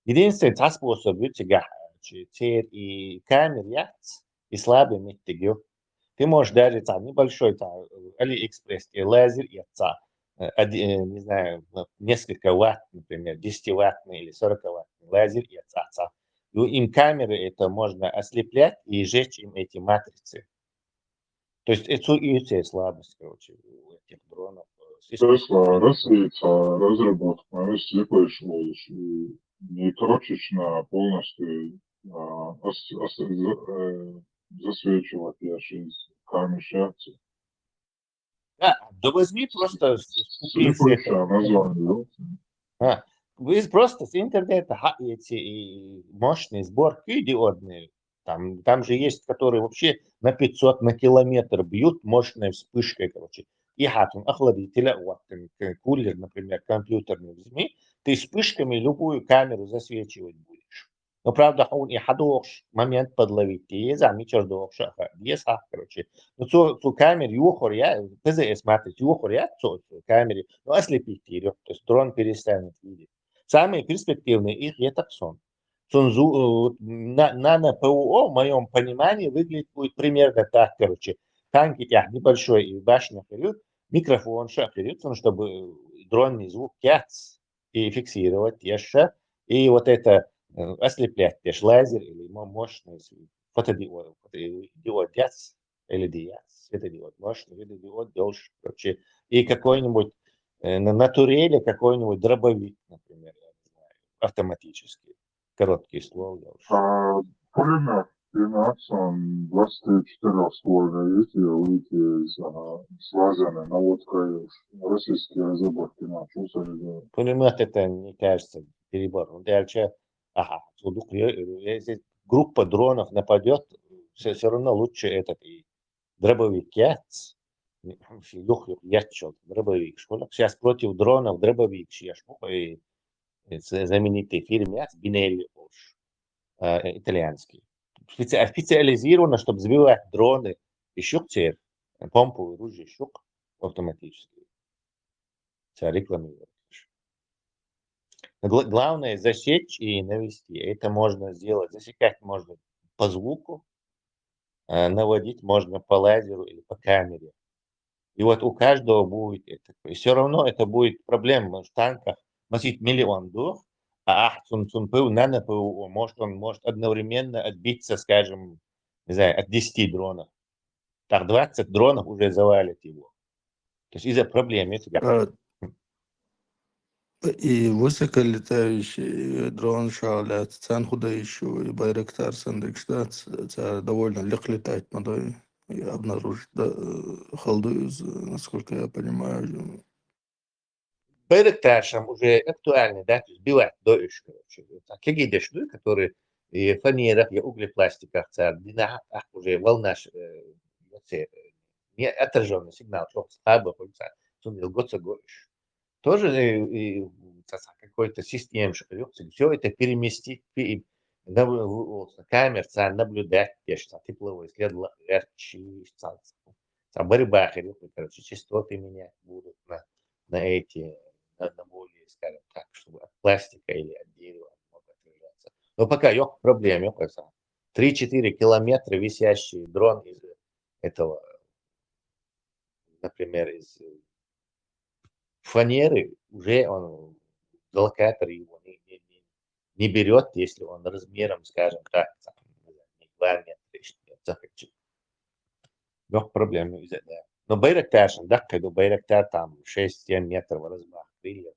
Единственный способ, видите, и камер яхт, и слабый миттигю. Ты можешь даже там небольшой там Алиэкспресс и лазер и не знаю, несколько ватт, например, 10-ваттный или 40-ваттный лазер и отца. Им камеры это можно ослеплять и сжечь им эти матрицы. То есть это и слабость, короче, у этих дронов. Тесла развится разработка, слепаешь волос, и не точечно полностью засвечивать яшись камень шахте. Да возьми просто Слепающая название. Вы просто с интернета эти мощные сборки диодные. Там же есть, которые вообще на 500 на километр бьют мощной вспышкой, короче. И хатун охладителя, вот, кулер, например, компьютерный возьми, ты вспышками любую камеру засвечивать будешь. Но правда, он и хадош момент подловить, и замечаешь дош, есть, короче. Ну, цу камеру юхор я, ПЗС смотреть, юхор я, цу камере, ну, ослепить ее, то есть дрон перестанет видеть. Самые перспективные их это сон. На ПО, в моем понимании, выглядит будет примерно так, короче. Танки небольшой и башня вперед, микрофон вперед, чтобы дронный звук и фиксировать еще. И вот это ослеплять, лазер или мощный фотодиод, или диод, светодиод, мощный светодиод, делаешь, короче, и какой-нибудь на турели какой-нибудь дробовик, например, я не знаю, автоматический, короткий ствол. Пулемет 24 ствольный, видите, выйти с лазерной наводкой российские разработки начался. Пулемет это, мне кажется, перебор. Дальше, если группа дронов нападет, все равно лучше этот и дробовик дробовик. Сейчас против дронов дробовик и знаменитый фильм Бинелли итальянский. Специализировано, чтобы сбивать дроны и щук помповые ружья щук автоматически. Рекламировать. Главное засечь и навести. Это можно сделать. Засекать можно по звуку, наводить можно по лазеру или по камере. И вот у каждого будет это. И все равно это будет проблема в танках носить миллион дух, Сунпыл, нанопыл, он может одновременно отбиться, скажем, не знаю, от 10 дронов. Так 20 дронов уже завалит его. То есть из-за проблем. И высоколетающий дрон шагает, цен худа еще, и Байрактар Сандекштат, это довольно легко летать, надо обнаружить Халдуз, насколько я понимаю. Байрактаршам уже актуальны, да, то есть бивать дойш, короче. Какие дешны, которые и в фанерах, и углепластиках, дина, уже волна, не отраженный сигнал, что слабо, сумел гоца гоиш. Тоже какой-то систем, все это переместить, камер, наблюдать, тепловой след, борьба, короче, частоты менять будут на эти, на более, скажем так, чтобы от пластика или от дерева мог отражаться. Но пока есть проблема, 3-4 километра висящий дрон из этого, например, из фанеры, уже он, локатор его не берет, если он размером, скажем так, не 2 метра, yok проблем из этого. Но Байрактар, да, когда Байрактар там 6-7 метров размах крыльев,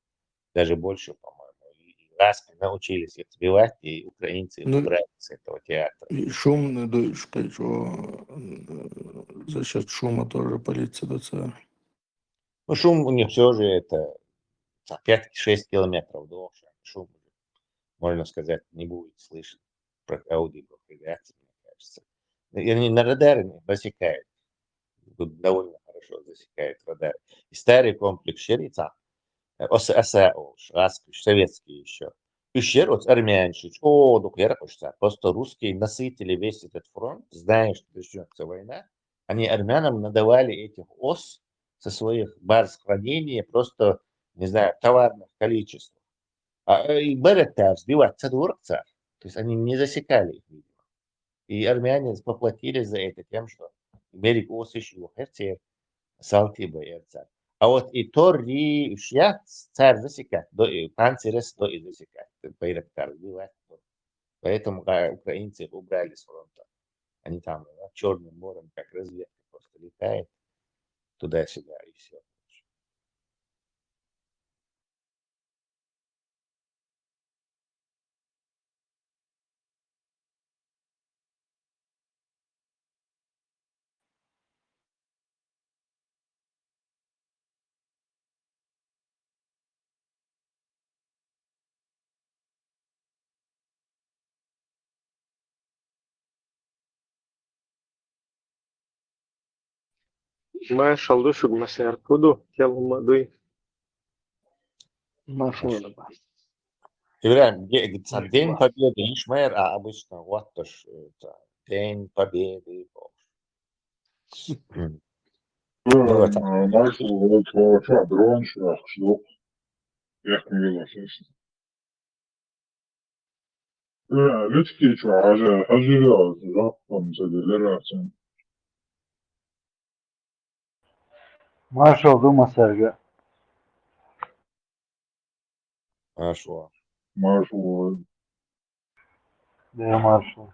даже больше, по-моему, и раз научились их сбивать, и украинцы убрали с этого театра. И шум, что за счет шума тоже полиция доцела. Ну, шум у них все же это 5-6 километров до шум, можно сказать, не будет слышен про аудиопропагацию, мне кажется. И они на радаре засекают. Тут довольно хорошо засекает радар. И старый комплекс Шерица, советский еще. Пещерот армянщик, просто русские насытили весь этот фронт, зная, что начнется война. Они армянам надавали этих со своих баз хранения просто, не знаю, товарных количеств. И Байрактар сбивать дворца, то есть они не засекали их, видимо. И армяне поплатились за это тем, что Берег еще херцер, Салтиба и царь. А вот и Тори, Шья, царь засекает, панцирес до и засекает, Байрактар сбивать. Поэтому украинцы убрали с фронта. Они там Черным морем, как разведка, просто летает туда-сюда и все. ما شالله شو مسير كودو يلا ما دوي ما شو ولا بس День Победы, не шмер, а обычно вот тоже День Победы. Marshall šo dronu šo يحمي أساسا. لتكي شو حاجة رقم سجلها عشان Marş oldu masarga. Marshall. Marshall. De marşal.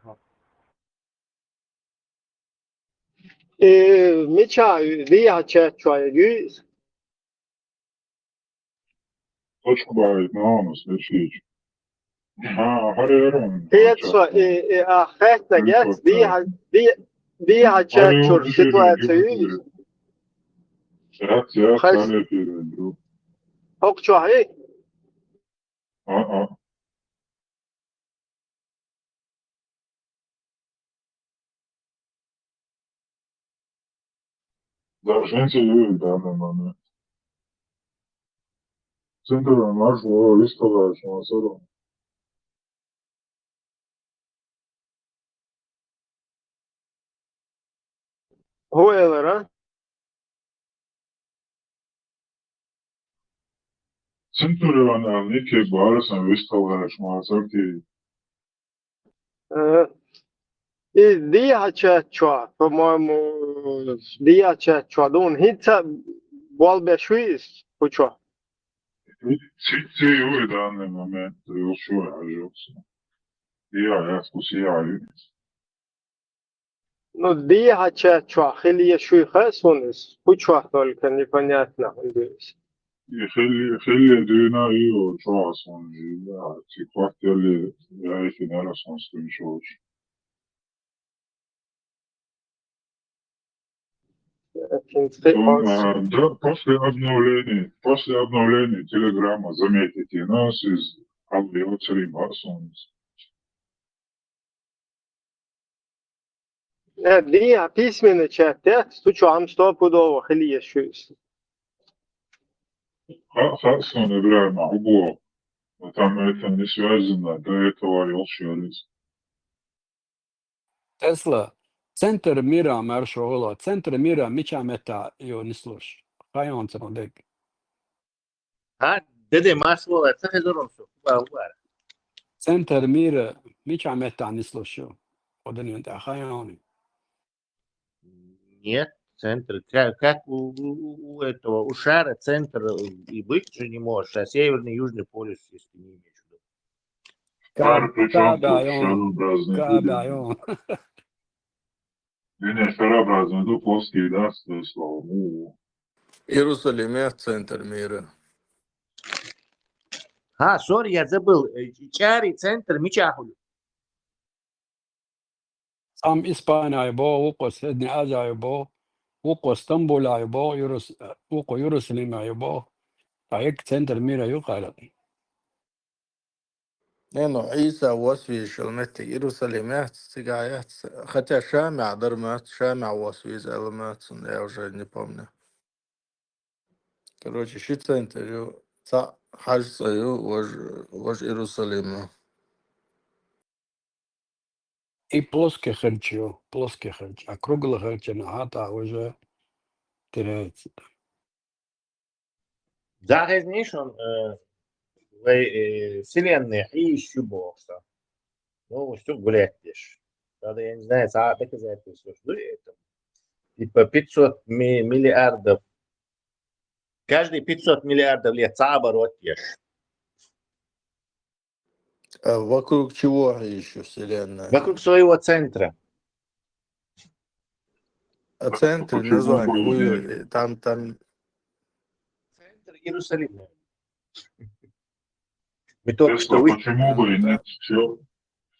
Micha via chat try Точку бавить на нас, лечить. Харерон. Петсо ахетна гет via chat чур ситуацию. Я стали перейду. Хок чуахи. Долженцы в данный момент. Центр нашего выставочного салона. Whoever, Центуриона Ники Барса выставочного салона. И via chat чуа, по-моему, via chat чуа, дон хитса болбешвис, почуа. Цитирую в данный момент шоу عجوز. Я вкусил. Ну, дыхача чуахили шуй хасунис. Пучуах только непонятно. خلي دونا ايو شو اصلا تيك وقت اللي يعيش نالا سانسكرين شوش после обновления телеграмма заметите нас из аудиоцери Барсонс. Дыха письменный чат, стучу амстопудово хили шуй. خاصة نبرع معبوع وتم это не связано до этого يوشياليس. Tesla, centar mira maršolo, centar mira mičameta jo nisloš. Kaj on se modek? ها ددي ماسو اتخذ سو باوار Centar mira mičameta nislošo. Odan je da kaj oni. Нет, центр, как у этого, у шара центр и быть же не можешь, а северный и южный полюс, если не имеешь в виду. Kādā. Viņa šarabrazna do polski dastă slavu. Иерусалиме центр мира. Сори, я забыл, Чари центр Мичахулю. Sam Ispānijā bo, uko Srednjā Azijā bo, uko Stambulā bo, uko Jerusalimā bo. Paik centar mira yuqala. لأنه عيسى وسويش المت إيروساليمات سجايات хотя شامع درمات شامع وسويز علامات я уже не помню. Короче, شي центр يو تا حاجة يو وج إيروساليم. И плоский хрч, а круглый хрч это уже теряется. Загаз нишон вселенная и еще бокса. Ну, все гулять лишь. Правда, я не знаю, доказать все, что это. Типа 500 миллиардов. Каждые 500 миллиардов лет оборот ешь. А вокруг чего еще Вселенная? Вокруг своего центра. А центр название, там... Центр Иерусалима. Мы только что Почему бы и нет? Все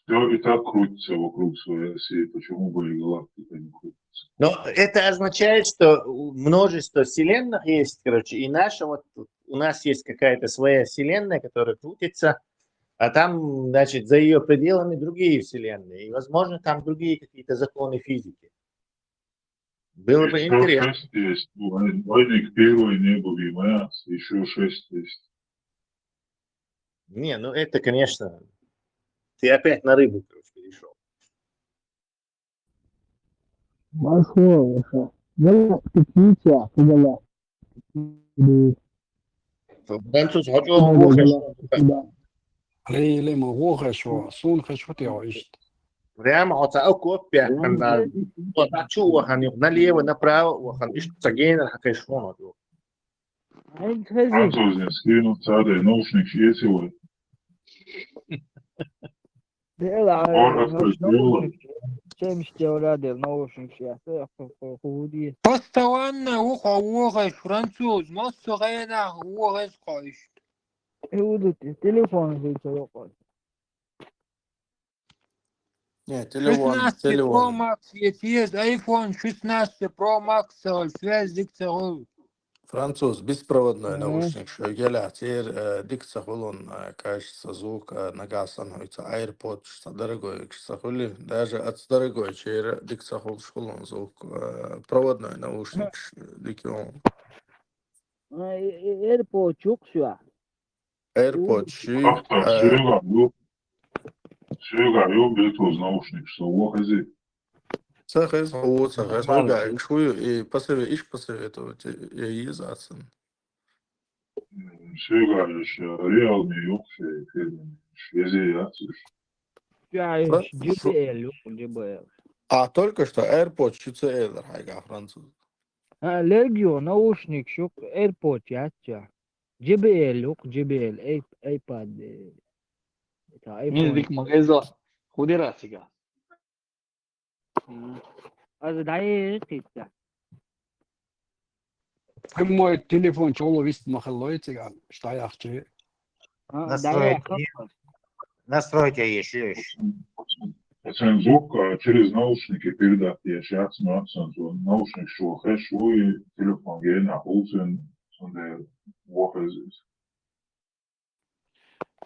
и так крутится вокруг своей оси. Почему бы и галактика не крутится? Но это означает, что множество вселенных есть, короче, и наша вот у нас есть какая-то своя вселенная, которая крутится, а там, значит, за ее пределами другие вселенные. И, возможно, там другие какие-то законы физики. Было бы интересно. 6 есть. Войник первый, небо Вимаяц, еще 6 есть. Не, ну это, конечно, ты опять на рыбу, короче, перешел. Француз, ليه ما هو خشوا صون خشوتي عشت. Прямо от окопия, когда хочу, وخان налево, направо, وخان ищут сагейна, хакайшон. Француз не скинул царь, наушник светил. Постоянно ухо француз, мост غينا ухо скаешь. Нет, 16 Pro телефон. Max есть iPhone 16 Pro Max связь дикция. Француз, беспроводной наушник, что геля, теперь дикция холон, качество звука, нагасан, это AirPods, что дорогой, что хули, даже от дорогой, теперь дикция холон звук, проводной наушник, дикион. AirPods çok şu an. AirPods, Сюга, я Bluetooth наушник, что ухази. Сахар, сахар, шую, и посоветовать, и езаться. Сюга, еще Realme, Юкфе, везде яцишь. JBL yok JBL. А только что AirPods QCL, хайга, француз. Legio наушник yok AirPods yaçça. JBL لوك JBL ايباد بتاع مين ايفون ذيك مغيظة خدي راسك قال. هذا دعاية تيتا مو التليفون شغله висит ما خلويتي قال что я хочу دعاية Настройки есть, Леш. Sen звук через наушники передать yaşayacaksın sonra наушник şu telefon gelin akılsın sonra вохез.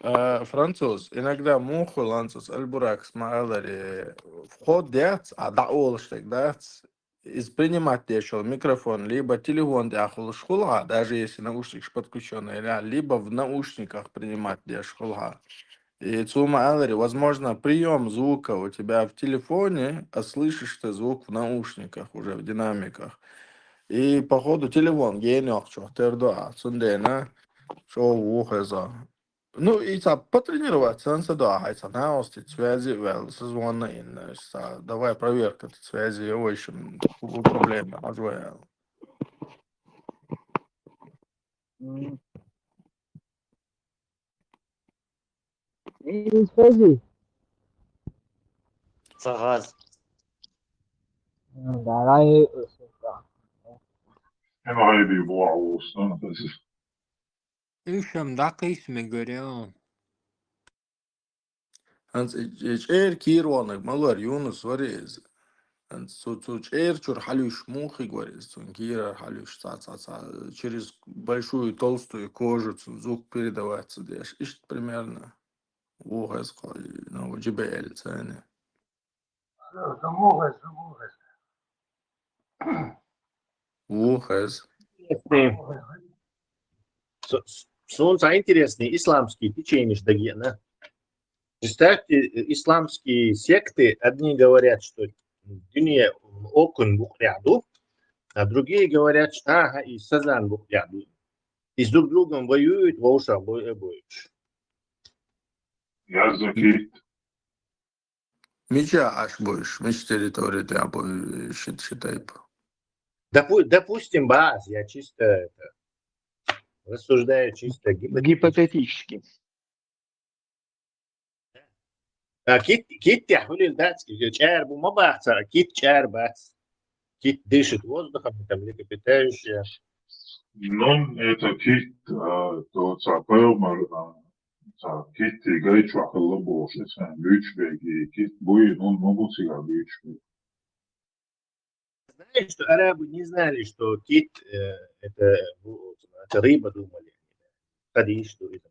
Француз, иногда муху ланцус, альбуракс, маалари, вход дец, а даулштик дец, из принимать дешел микрофон, либо телефон дяхул шхулга, даже если наушник подключенный, либо в наушниках принимать дешхулга. И цумаалари, возможно, прием звука у тебя в телефоне, а слышишь ты звук в наушниках, уже в динамиках. И походу телефон генек, что тердуа, цундена, что ухеза. Ну, и потренироваться, это наустить связи, созвонные, давай проверка связи, очень проблема, ажуя. ايه فازي Сагаз. دعاية Hem haydi bu olsun. Ишем дакис мегорел. Hans, ich Kironig, malor, Yunus, варез. Hans, чур халюш мухи, говорит, Кира халюш, через большую толстую кожу звук передаваться, дешь, примерно. وهز no جبال ثاني زموغس وهز Солнце интересный, исламские течения да. Представьте, исламские секты, одни говорят, что дюния окон бухряду, а другие говорят, что ага, и сазан бухряду. И с друг другом воюют, во ушах обоих. Я закит. Меча аж будешь, меч территории ты обои считай. Допустим, баз, я чисто рассуждаю чисто Гипотетически. Кит тяхулил датский, чайр бу мабахца, кит чайр бац. Кит дышит воздухом, это млекопитающее. Non это кит, то цапелмар, кит гайчу акылlı boş, sen büyüçbeki, kit буй, ну буцига büyüçbeki. Знаешь, что арабы не знали, что кит это рыба, думали. Ходи, что это.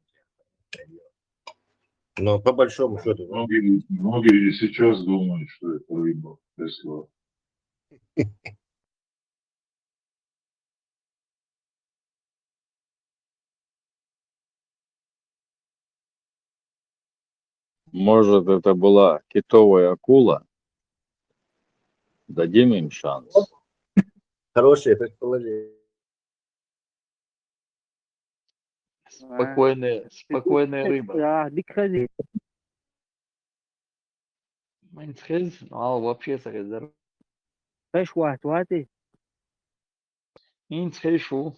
Но по большому счету... Многие и сейчас думают, что это рыба. Если... Может, это была китовая акула? Дадим им шанс. Хорошее предположение. Спокойная рыба. ديك ما نتخز вообще сахазар. فاش واتي Мин тхешу.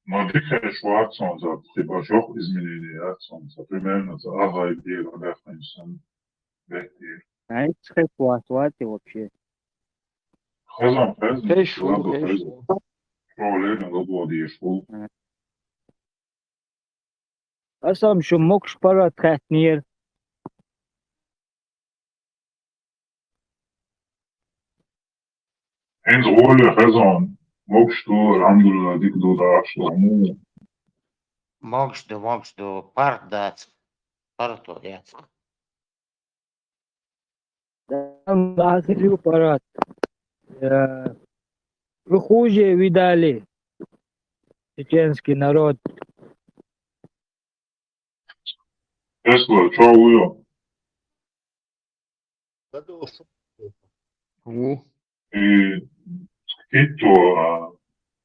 Но дикая шварцон за прибажок изменения, за примерно за ага и бир, инсан бехтир. تخيف واتي вообще Хазан, Тхешу. Проблема лободи ешкул. أصلا شو موكش برا تخاتنير Eens rolle Hezan, mokstu, alhamdulillah, dik do da afslamu. Мокшду, пардат, партоят. آخر برات вы хуже видали чеченский народ Esla, čau, и скито,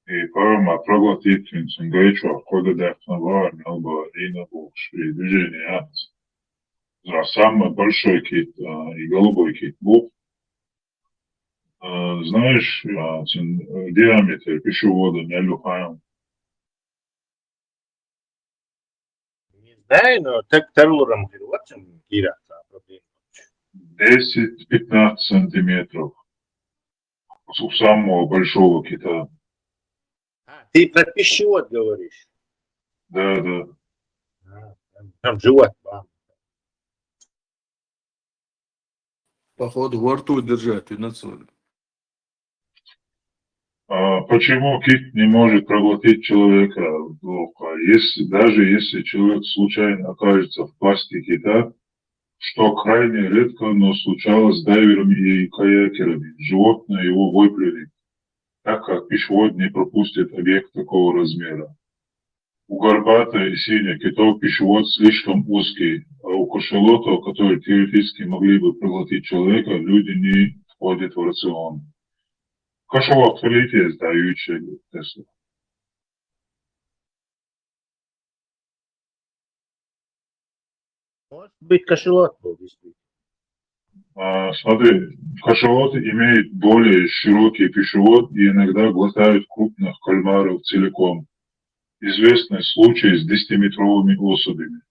и парма проглотить, сингайчу, хода дехна вар, мелба, рина бокш, и движение от. За самый большой кит и голубой кит бух. Знаешь, диаметр пищевода не люхаем. знаю, но так тарурам гирватым гирата проблема. 10-15 сантиметров у самого большого кита. Ты про пищевод говоришь. Да, да. Там живот. Походу, во рту держать и на цель. Почему кит не может проглотить человека плохо? Даже если человек случайно окажется в пасти кита, что крайне редко, но случалось с дайверами и каякерами, животное его выплюнет, так как пищевод не пропустит объект такого размера. У горбата и синих китов пищевод слишком узкий, а у кашалотов, которые теоретически могли бы проглотить человека, люди не входят в рацион. Кашалот полетит, сдаючий Теслу. Может быть, кошелот был действительно. Смотри, кашалоты имеют более широкий пищевод и иногда глотают крупных кальмаров целиком. Известны случаи с 10-метровыми особями.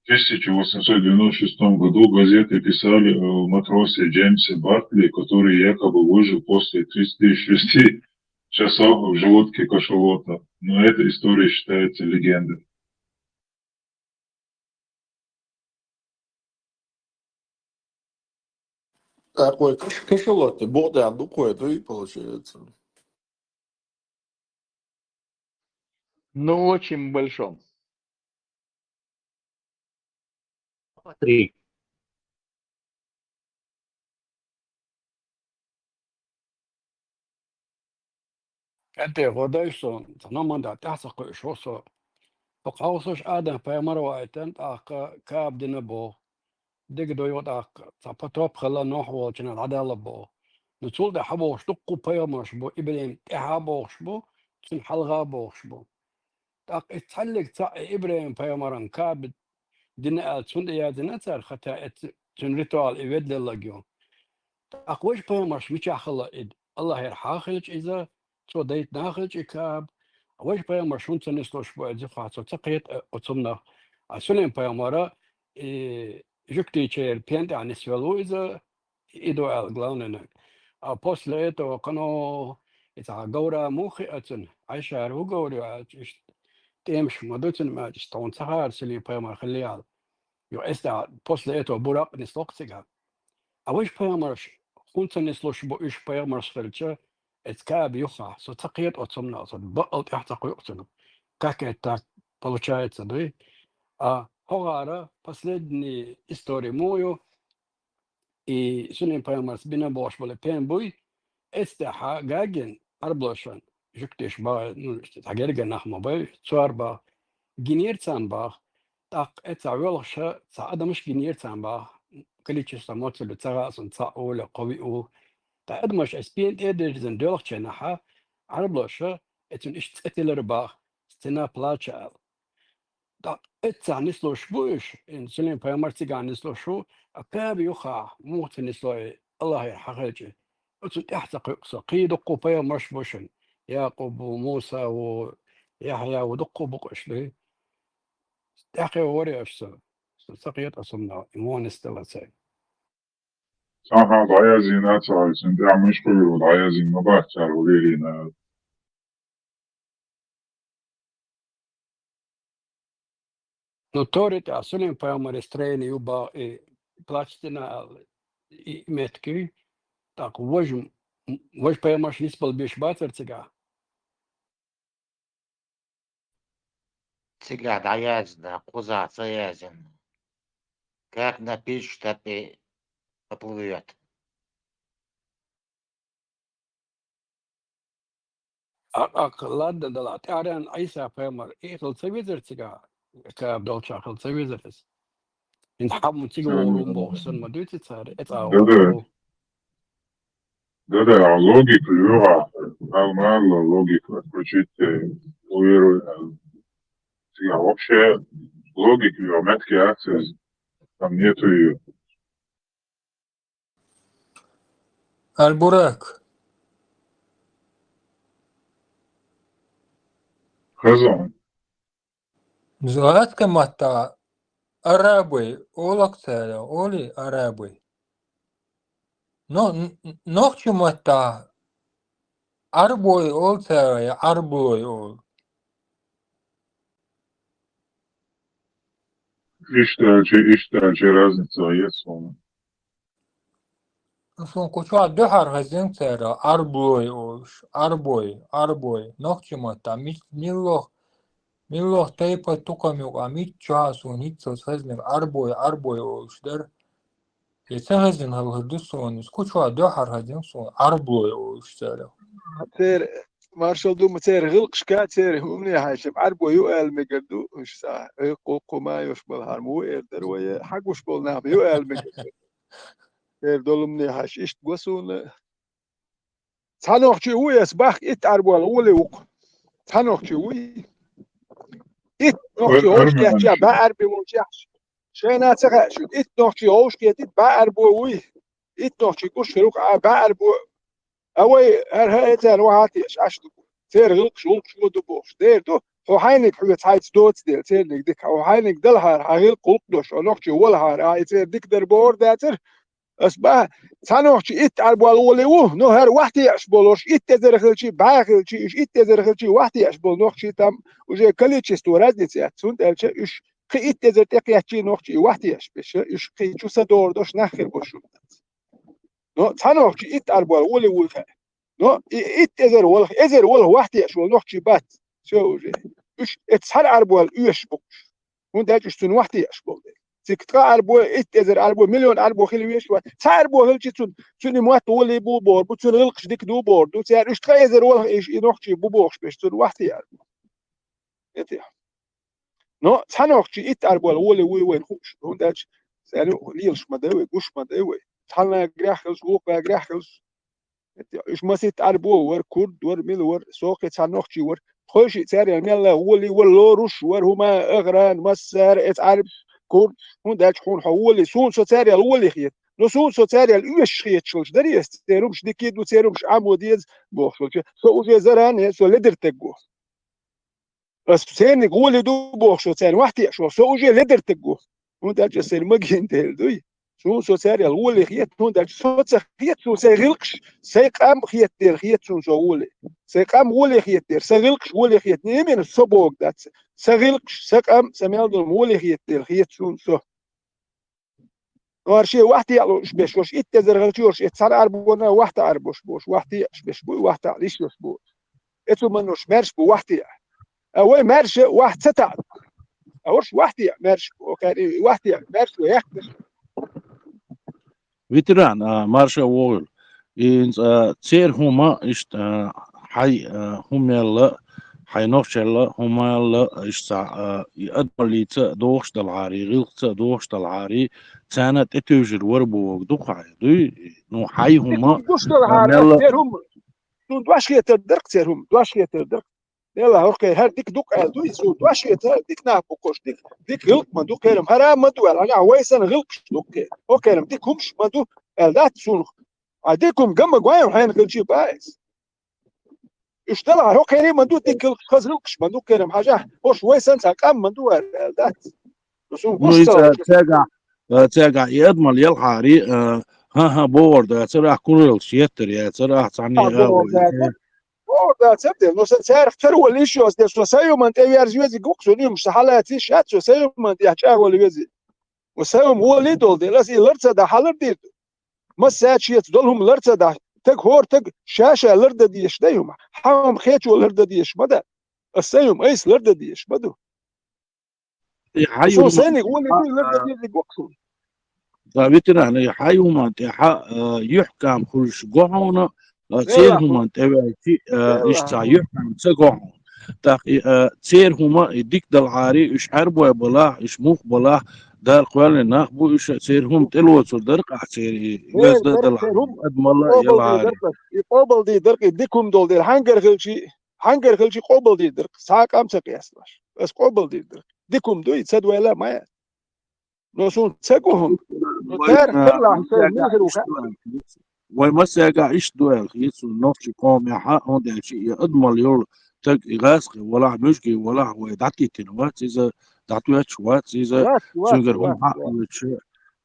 В 1896 году газеты писали о матросе Джеймсе Бартли, который якобы выжил после 36 часов в желудке кашалота. Но эта история считается легендой. Такой кашалот, бода, дукой, это и получается. Ну, очень большом. Три. Это годайso, наманда тасако шосо. Покаусош ада паймарвайтен ака кабдина бо. دق دويوت أك تبطوب خلا نحو كنا العدالة بو نتول ده حبوش دقو بيامش بو إبراهيم إحابوش بو تن حلغا بوش بو تاق اتحلق تا إبراهيم بيامران كاب دنا تون يا دنتر ختا تن ريتوال إبد للجيو تاق وش بيامش مش خلا إد الله يرحاخج إذا تو ديت ناخج إكاب وش بيامش شون تنستوش بو إدفع تقيت أتمنا أسلم بيامرا جوكتي تشير بيانت عن سوالويزا إدو الغلاونن أبوس لقيتو كانوا إذا جورا موخي أتن عشر وجورا تيمش مدوتن ما تستون سهار سلي بيامر خليال يو إستا بوس لقيتو براق نسلوكسيجا أوش بيامرش خونت نسلوش بو إيش بيامرش خلتشا إتكاب يخا سو تقيت أتمنا سو بقلت إحتقي أتنا كاكيت تاك получается, да? Hogara, последний история мою, и сунем поймар сбина бош боле пен буй, استحا جاجن أربلاشان جكتش با تاجرجا نحما باي صار با جنيرتان با تاق اتعوالشا تعدا مش جنيرتان با كليتش سموت اللي تغاصن تعول قوي او تعد مش اسبين ادر زن دولخ نحا أربلاشا اتن اشت اتلر با ستنا بلاتشال da etta nislo shbuish in Sulim Payamartiga nislo shu akabi yucha mut nislo Allah يرحمه قلت تحت قيد قبيا مشبوشن يعقوب وموسى ويحيى ودقوا بقش لي تحقي وري أفسر سقيت أصمنا إيمان استلسي Aha, bayağı zina çağırsın. Demiş koyuyor. Bayağı zina bahçer. O verine. Notorite a Sulim Payamaristreni juba plaćtina i metki tak вож Payamash nispal biš bacerciga Цыган аязна, кузаца аязен. Как напишешь, так и поплывет. ak ladda dalat aren Isa Payamar إخل تبيزرتيga كاب دوتشا خل تبيزرتس إن حمو تيجي ورون بوخسن ما دوتي تار Dede, dede, a logiku ljuva, ali malo logika, pročite, uvjerujem. Сега, вообще, логики, метки акции, там нету ее. البراك خزان زوات كمتا عربي أولك سالا أولي عربي نوخش متا عربوي أول سالا عربوي أول İştelçi raznica jest ona. Son kuchua döhar hazin sera arboy oş arboy nokchi mata milloh teipa tukam yok amit chasun hitsos hazin arboy oş der yesa hazin hal hudus kuchua döhar hazin son arboy oş sera تير مارشال دوم تير غلق شكا تير همني حاشم عربو يؤال مقردو وش ساعة قوقو ما يشبل هارمو إردر ويا حق وشبل نعم يؤال مقردو تير دولمني حاش إشت قوسون تانوخشي وي أسباح إت عربو الأولي وق تانوخشي وي إت نوخشي هوش كيحشي با عربي ونشيحش شينا تغاشو إت نوخشي هوش كيحشي با عربو وي إت نوخشي كوش فروق با عربو أوي هرهايتان وهاتيش عشتو تير غلق شو دبوش تير دو هو حينك حويت هايت دوت ديل تير نك ديك هو حينك دلهار هغلق قلق دوش ونوخشي والهار هاي تير ديك در بور داتر أسبا تانوخشي إت عربو الولي وه نو هر وحتي أشبولوش إت تزرخلشي باخلشي إش إت تزرخلشي وحتي أشبول نوخشي تام وجي كليتشي ستورازنيتي سوند ألشي إش خي إت تزرتق يحشي نوخشي وحتي أشبش إش خي شو دور دوش نخر بوشو نو تانوخشي إت عربو الولي وه نو إت إزر ولا وحدي أشوال نوخشي بات شو جي إيش إتسحر عربوال إيش بوش هون ده إيش وحدي أشوال تكتقى عربو إت إزر عربو مليون عربو خلي إيش وات تعربو هلشي تون موات ولي بو بور بتون غلقش ديك دو بور دو تعر إيش تقى إزر ولا إيش نوخشي بو بوش بيش تون وحدي عربو إتيا نو تانوخشي إت عربوال ولي وين خوش هون ده يعني ليلش ما دوي قوش ما دوي تحلنا جراخلس وقع جراخلس إيش مسيت عربو ور كرد ور ميل ور سوق تانوخشي ور خوش تاري الميلا ولي ولوروش ور هما أغران مسار عرب كرد هون داش حون حولي سون سو تاري الولي خيط نو سون سو تاري الأيش خيط شلش دري يستيرومش ديكيد وتيرومش عموديز بوخشلش سو وجه زران سو لدر تجو بس سين قولي دو بوخشل تاني وحدي شو سو وجه لدر تجو هون داش سين مجين تهلدوي شو سوساري الولي خيط هون داك صوت خيط سو سيغلقش سيقام خيط دير خيط شو ولي سيقام ولي خيط دير سيغلقش ولي خيط نيمين الصبوك دات سيغلقش سيقام سميال دون ولي خيط دير خيط شو وارشي واحد يعلوش بيش وش إتزرغلتي وش إتصار عربونا واحد عربوش بوش واحد بيش بو واحد عليش بوش بو إتو منوش مرش بو واحد أول مرش واحد ستع أورش واحد مرش وكان واحد مرش ويحدث ветеран марша вогл ин цер хума ишт хай хумела حينوفشل هما إشتا أدمليت دوخش دلعاري غلقت دوخش دلعاري كانت اتوجر وربو دوخ دوي نو حي هما دوش دلعاري تيرهم دوش يتدرك تيرهم دوش يتدرك يلا هوكي هر ديك دوك دوي سو دوش يتدرك نابو كوش ديك غلق ما دوك كلام هرام ما دو انا عويسن غلقش دوك اوكي لم ديكهمش ما دو الدات سو عديكم جنب جوايا حين كل شيء بايس اشتغل هو كريم من دو ديك خزلقش من دو كلام حاجه هوش ويسن ساقام من دو الدات تاقع يضمن يلحاري ها بورد ترى كل شيتر يا ترى تعني بورد تبدل نو تعرف ترول ايشوز دي سو سايو من تي ارجوزي قوقسوني مش حالاتي شات سو سايو من دي حاجه ولا وسايو هو اللي دول دي لازم لرته ده حلر دي ما ساتشيت دولهم لرته ده تك هور تك شاشه لرده ديش ديهم حوم خيتو لرده ديش مدى السيوم ايس لرده ديش بدو يحيو سيني هو اللي لرده ديش قوقسون tabitira ne hayuma te yuhkam khulsh gohona tsir huma tawati ishta yuhkam tsagoh taqi tsir huma dik dal ari ish arbo bala ish mukh bala دار قوالنا بو إيش سيرهم تلو صدر قاعد بس دار أدملا يلا قبل دي درك ديكم دول دير هانجر خلشي قبل دي درك ساق أم سقياسلاش بس قبل دي درك ديكم دوي تصد ولا ما نوصون تسقوهم تار كلا ومساقع إيش دوال خيس ونوتش قوم يا حق هون ده شيء أضمن يور تك إغاسق ولا مشكي ولا ودعتي تنوات إذا دعتوات شوات إذا سنجر هم حق وش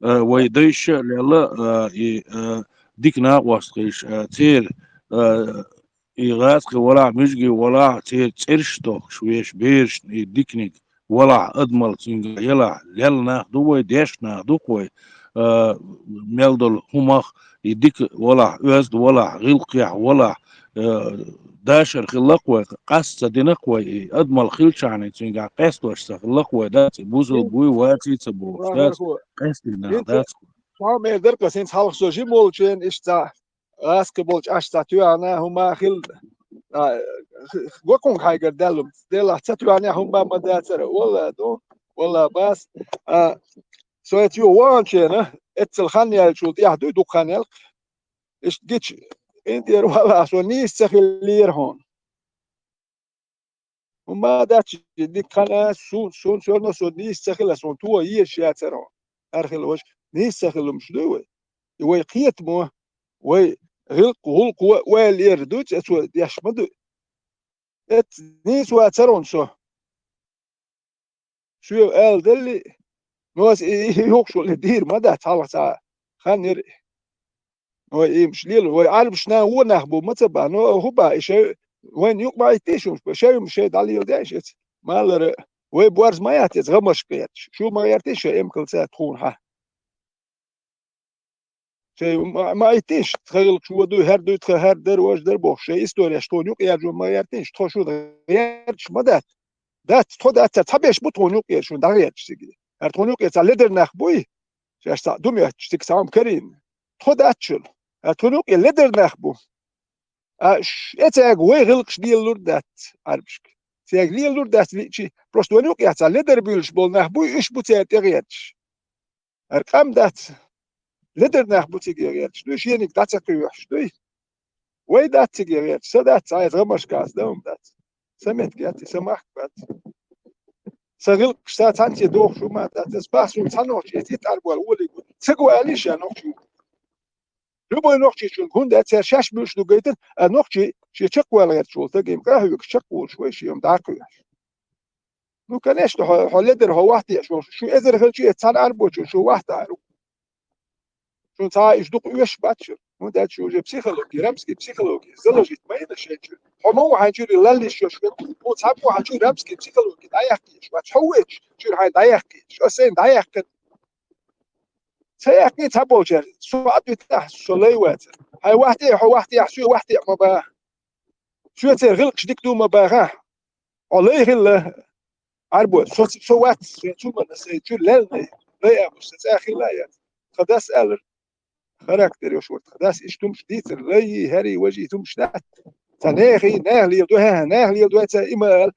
ويديش للا ديكنا واسقيش تير إغاسق ولا مشكي ولا تير تيرشتو شويش بيرش ديكنيك ولا أضمن سنجر يلا لنا دوي ديش ناخدو قوي ميلدل همخ يديك ولا أزد ولا غلقيع ولا داشر خلقوي قصة دينقوي أدمل خيلش يعني تنجع قصة وشتا خلقوي دات بوزل بوي واتي تبوش دات قصة دينا دات شو ما يقدر كسين حلق سوجي مولشين إيش تا غاسك بولش أشتا تيوانا هما خل وكون حاجة دلهم دل تيوانا هما ما داتر ولا دو ولا بس سويت يو وانشينا اتل خانيال شو تيحدو دو خانيال إيش ديتش انت ولا شو نيس تخلير هون وما داتش ديك خانا سون سو نيس تخل سون تو يش ياترون ارخل وش نيس تخل مش دوي وي قيت مو وي غلق ويل يردوت اسو يشمد ات نيس واترون شو ال دلي نوس يوكشو الدير ما دات على ساعه خانير هو مش ليل هو عارف شنا هو نخبو متبع نو هو بقى شيء وين يقبع يتيشون شيء مش دالي يداش مالر وي بوارز ما ياتيز غمش قيت شو ما ياتيش يمكن تكون ها شيء ما يتيش تخيل شو دو هر دو هر در واش در بوش شيء استوري شتون يق يرجو ما ياتيش تو شو يرش ما دات تو دات تبيش بتون يق شو داريتش سيجي هر تون يق يتال لدر نخبوي شاش دوم ياتش سام كريم تو داتشل تونوك الليدر نخبو اتاق وي غلقش ديال لوردات عربشك تاق ديال لوردات ليشي بروستونوك ياتا ليدر بيلش بول نخبو ايش بو تيغياتش ارقام دات ليدر نخبو تيغياتش دوش ينك دات كيوحش دوي وي دات تيغياتش سدات عايز غمش كاس دوم دات سمعت كاتي سمحك بات سغلقش دات انتي دوخ شو ما دات اسباسو تانوش يتعربوا الاولي تسقوا عليش يا نوخشو любой ночи чун гунда цер шаш бүш дугайтын ночи ши чаквалгат шул тагим кахюк чаквул швей шием дакуя ну конечно холедер هو واحد شو ازر خلشي اتسان اربو شو واحد ارو شو تا يشدق ويش باتشر مو دا شو جي بسيكولوجي رامسكي بسيكولوجي زلوجيت ما يدا شيء هو مو حاجوري لالي شو مو تابو حاجوري رامسكي بسيكولوجي دايحكي شو تحوج شو هاي دايحكي شو سين دايحكي سيحكي تابوجر شو أدوته شو ليوات هاي واحد شو واحد ما با شو تصير غلق شديك دو ما باغا عليه ال عربو شو وات شو ما نسي شو لا مش تاخي لا يا خداس ال خراكتر شو خداس ايش توم شديت لي هري وجهي توم شدات تناخي ناهلي دوها ناهلي دوها اما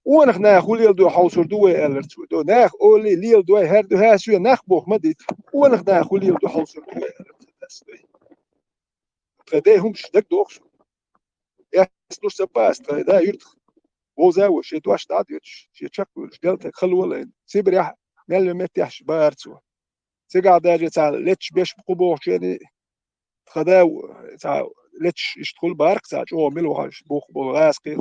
ونخ ناخ وليل دو حوصر دو الرت دو ناخ اولي ليل دو هر دو ها سو ناخ بوخ مدي ونخ ناخ وليل دو حوصر دو الرت فداهم شدك دوخ يا سنوش سباس دا يرد وزاو شي تواش داديتش شي تشكل دلتا خلولا سيبريح مال متيحش بارتو سيقعد داجي تاع لتش بيش بقبوخ شيني خداو تاع لتش يشتغل بارك تاع جو ملوحش بوخ بولغاس قيل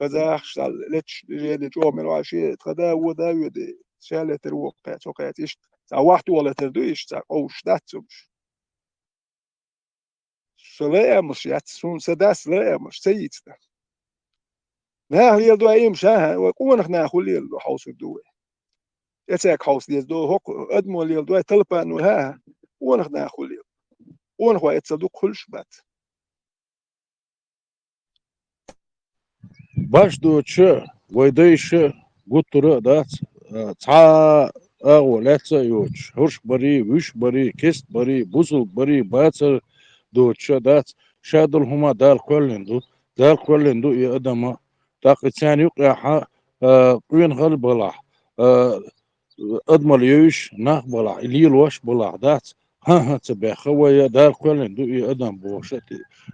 فزاخش لتش جيني جو ملوحش خداو داو دي شالة الوقت توقعت إيش تاع واحد ولا تردويش تاع أوش داتسومش سلايا مش ياتسون سداس لايا مش سيتنا ناه يلدو أيام شاه وكون إحنا خلي يلدو حوس الدوي يتاك حوس يلدو هوك أدمو يلدو تلبا نوها ونحنا خلي ونخوا يتصدق كل شبات باش دو تشا ويديش قلت رأدات تع أغولات يوش هرش بري وش بري كست بري بوزل بري باتر دو تشا دات شادل هما دار كلندو يا أدم تاق ثاني يقع قوين غل بلح أدمل يوش ناق بلح ليل وش بلح دات ها تبخ ويا دار قلن دو ادم بوشت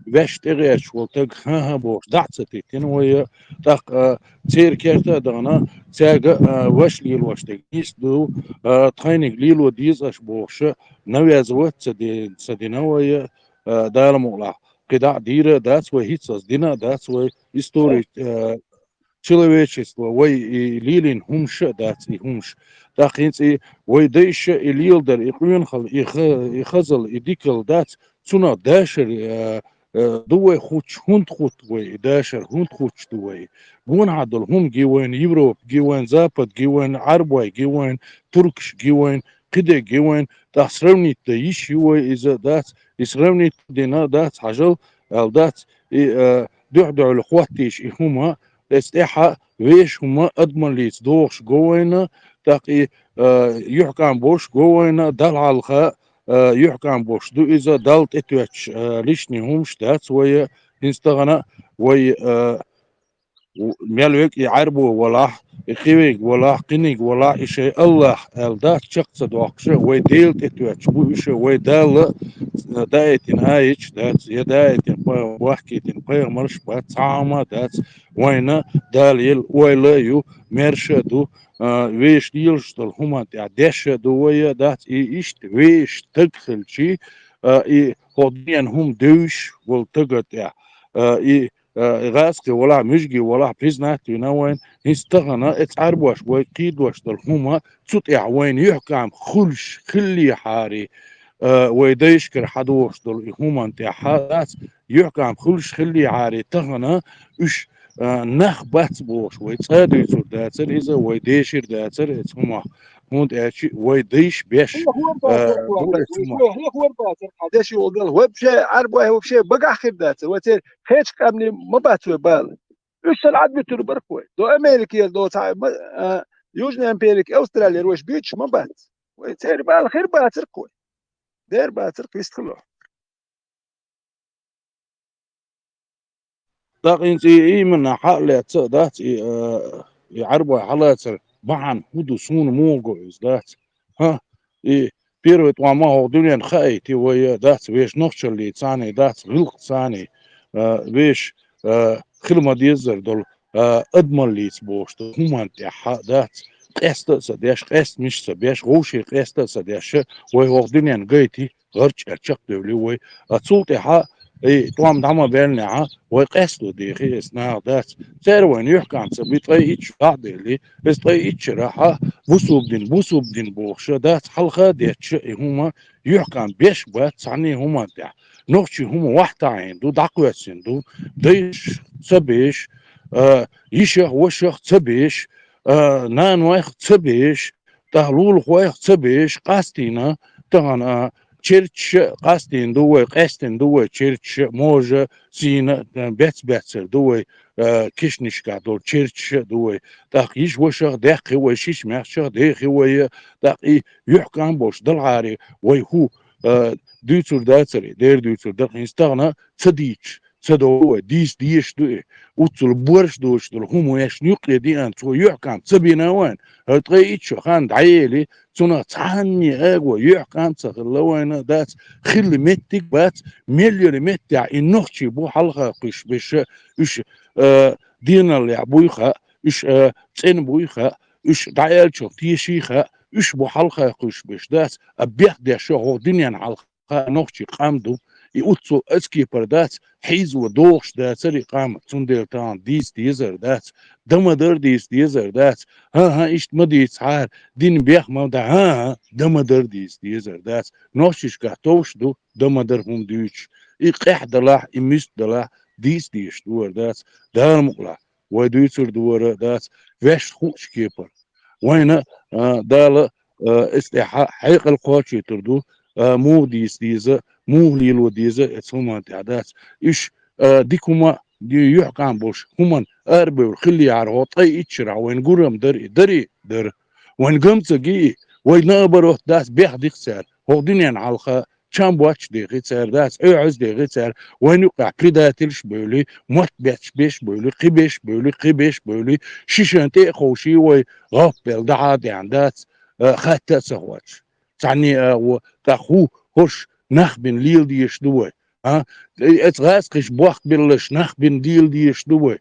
باش تغيش ولتق ها بوش دعتي تن ويا تق تير كيرتا دغنا تاق واش ليل واش تقيس دو تخينك ليل وديز اش بوش نويا زوت سدينا ويا دار مغلا قدع ديره داتس وهيتس دينا داتس وهيستوري человечество, вой и лилин хумш, дats и хумш. Так инци вой дейш и лилдер и хунхал и хазал и дикл дats цуна дашер دوي خوش هند خوت وي داشر هند خوش دوي بون عدل هم جيوين يوروب جيوين زابط جيوين عربوي جيوين تركش جيوين قدة جيوين تحسروني تيش يوي إذا دات يسروني دينا دات حجل أو دات دعدع الخواتيش هما استحا ويش هما أضمن ليس دوغش جوينا تاقي يحكم بوش جوينا دل على الخاء يحكم بوش دو إذا دلت اتواتش ليشني همش دات ويا نستغنى وي ميلوك يعربو ولا يخيوك ولا قنيك ولا إشي الله الدات شخص دوغش وي ديلت اتواتش بو إشي وي دال دايتين هايش دات يا دايتين واحكيتين مرش بات عامة دات وين داليل ويلايو مرشدو ويش ديلشتل هما تاع دشدو ويا دات إيشت ويش تدخل شي إي هودين هم دوش والتقط يا إي غاسقي ولا مشجي ولا بيزنات ينوين يستغنى اتعربوش ويقيدوش دل هما تطيع وين يحكم خلش خلي حاري ويديشكر حدوش دل هما انتاع حالات يحكم خلش خلي عاري تغنى اش نخ بات بوش ويتصادو يصور داتر إذا ويديشر داتر هما هوند اتشي ويديش بيش هو باتر حداش يقول هو بشي عربوه هو بشي بقى خير داتر وتر خيش قبل ما باتوا بال ايش العد بتر بركوي دو امريكا دو يوجنا امريكا استراليا روش بيتش ما بات وتر بال خير باتر كوي دير باتر كيستخلو داقين إيه من حالة دات يعربوا حالات معن هدو سون موجو دات ها إيه بيروت وما هو دنيا خايتي ويا دات ويش نخش اللي ثاني دات غلق ثاني ويش خلما ديزر دول أضمن لي تبوش هم أنت دات قست سداش قست مش سبيش غوشي قست سداش وهو دنيا قايتي غرش أشق دولي وي أتصوتي حق اي طوام دعما بيرنعا ويقصدوا ديخي اسنا دات تاروين يحكم سبيت اي اتش بعد اللي بس اي اتش راحة بوسوب دين بوخشة دات حلقة ديتش هما يحكم بيش بات عني هما دع نوخشي هما واحدة عندو دعقوة سندو ديش تبيش يشيخ وشيخ تبيش نان وايخ تبيش تهلول وايخ تبيش قاستينا تغن چرچ قاستين دوي قاستين دوي چرچ موجة سينا بيتسر دوي كشنشكا دول چرچ دوي تاقيش وشغ داقي وشيش مخشغ داقي وي تاقي يحكم بوش دلعاري وي هو دوتر داتري دير دوتر داقي استغنى تديش تدوي ديش دوي وتل بورش دوش دل هم ويش نيقلي دي أنت ويحكم تبينا وين هتغيتش خان دعيلي تنا تعني أقوى يحكم تغلوين دات خلي متك بات مليون متع إنوختي بو حلقة قش بش إش دينا اللي عبويخة إش تين بويخة إش دعيل شو تيشيخة إش بو حلقة قش بش دات أبيح ده شو دنيا حلقة نوختي قامدو يقصو اسكي بردات حيز ودوخش دات سري قام تندير تان ديزر دات دمدر ديزر دات ها اشت مديت عار دين بيخ ما دا ها دمدر ديزر دات نوشش كاتوش دو دمدر هم ديوش اقح دلاح امست دلاح ديش دور دات دار مقلا وديتر دور دات وش خوش كيبر وين دال استحا حيق القواتي تردو مو ديزة مو ليلو ديزة اتسوما تعدات إيش ديكوما دي يحكم بوش همان أربع خلي عرو طي إتشرع وين قرم در وين قمت جي وين نابرو داس بيح ديخسر هو دنيا عالخا كم بواتش ديخسر داس اعز ديخسر وين يقع بريداتلش بولي موت بيش بولي قبيش بولي شيشان تيخوشي وي غفل دعادي عندات خاتة سهواتش تعني تاخو hoş nach bin lil die stue et raskisch bocht billish nach bin deal die stue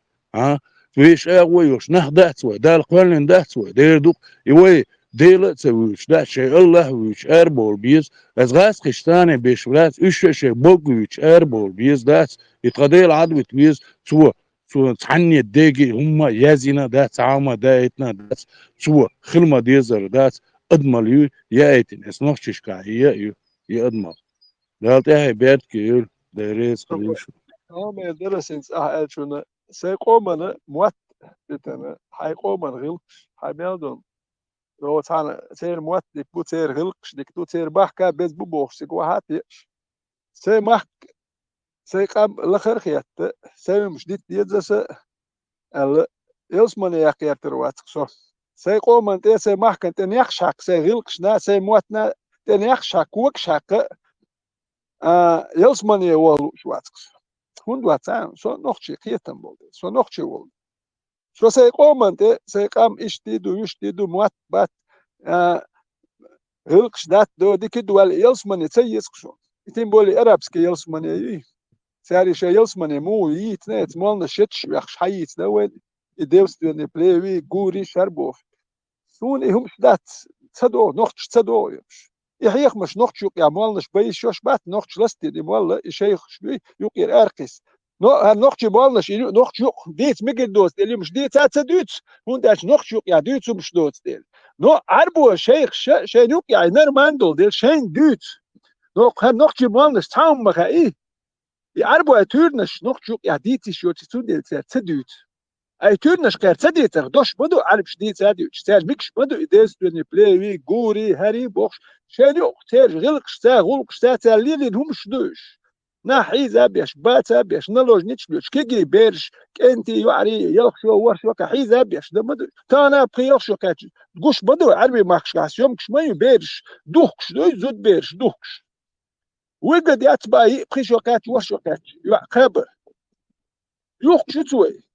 ويش ويش نه داتسوي دال قلن داتسوي ديردو يوي ديلا تسويش دا شيء الله ويش اربول بيز از غاس خشتانه بيشولات ايش شيء بوق ويش اربول بيز دات يتقديل عدوة بيز سو تحني الدقي هم يازينا دات عاما دايتنا دات سو خلما ديزر دات ادمل يو يايتن اس نوخش كاهيه يو ادمل دالت اهي بيت كيول ديريز قليوش ما درسنس شنو سيقومنا موت بتنا حيقومن غلقش حيميلدون لو تانا سير موت ديك بو سير غلقش ديك تو سير بحكا بيز بو بوخش ديك وهاتي سي محك سي قام لخر خيات سي مش ديت يدزس ال يلسمن يقيتر واتقصو سي قومن تي سي محكن تن يخشاك سي غلقش نا سي موتنا تن يخشاك وكشاك يلسمن يولو شواتقصو هون دواتان سو نوخشي خيتن بولد سو نوخشي ولد شو سيقوم سيقام يشتيدو موات بات غلقش دات دو ديك دوال يلسمني تسيسقشو يتين بولي ارابسكي يلسمني ساري شي يلسمني مو يتنيت مولنا شتش يخش حيت دوال يدوستني بلاوي غوري شربوف سون هم دات تصدو نوخش تصدو يحيخ مش نوخش يا مولنا شبيش يوش بات نوخش لستي دي مولا يشيخ شبي يقير ارقس نوخش بالنش نوخش ديت ميجل دوست اللي مش ديت تدوت هون داش نوخش يا دوت مش دوت ديل نو عربو شيخ شي نوك يا نرماندو ديل شين دوت نوخش بالنش تاوم مخا ايه عربو تورنش نوخش يا ديت شو تسو ديل تدوت اي تورنش كار تديت دوش بدو عرب شديت تدوت تاج ميكش بدو ديس بني بلاوي غوري هاري بوخش شي نوك تاج غلقش تا غلقش تا ليلين هم شدوش ناحي زابيش بات زابيش نلوج نتشلوش كيجي بيرش كنتي يعري يلخشو ورشو كحي زابيش دمدو تانا بخيلشو كاتش تقوش بدو عربي ماكش كاسيوم كش ما يبيرش دوخش دوي زود بيرش دوخش وقد ياتباي بخيشو كاتش ورشو كاتش خبر يوخش توي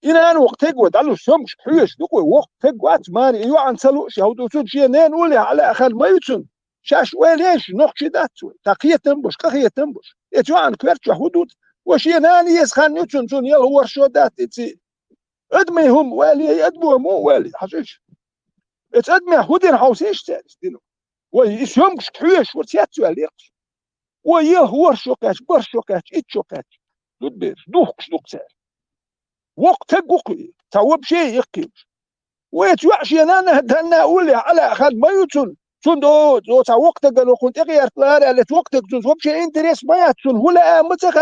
إنا أنا وقت تقوى دالو سمش حيش دوكوي وقت تقوى أتماني يو عن سلوش هودو سود شي نين ولي على أخل ما يتسن شاش ويليش نقش داتسوي تقية تنبش قخية تنبش يتو عن كبرت حدود وشي ناني يسخن يتسن سن يل هو شو دات يتسي ادمي هم والي ادمو مو والي حشيش ادمي هودين حوسيش تالس دينو ويش يمكش حيش ورسياتسو عليقش ويل هو شو كاش بر شو كاش اتشو كاش دود بيش دوخش دوكسال وقت تقوقي توب شيء يقيمش ويتوعش ينانا هدنا أولي على أخذ ما يتسن سن دو تا وقت قالوا كنت غير طلع على وقت سن وب شيء انتريس ما يتسن ولا متخ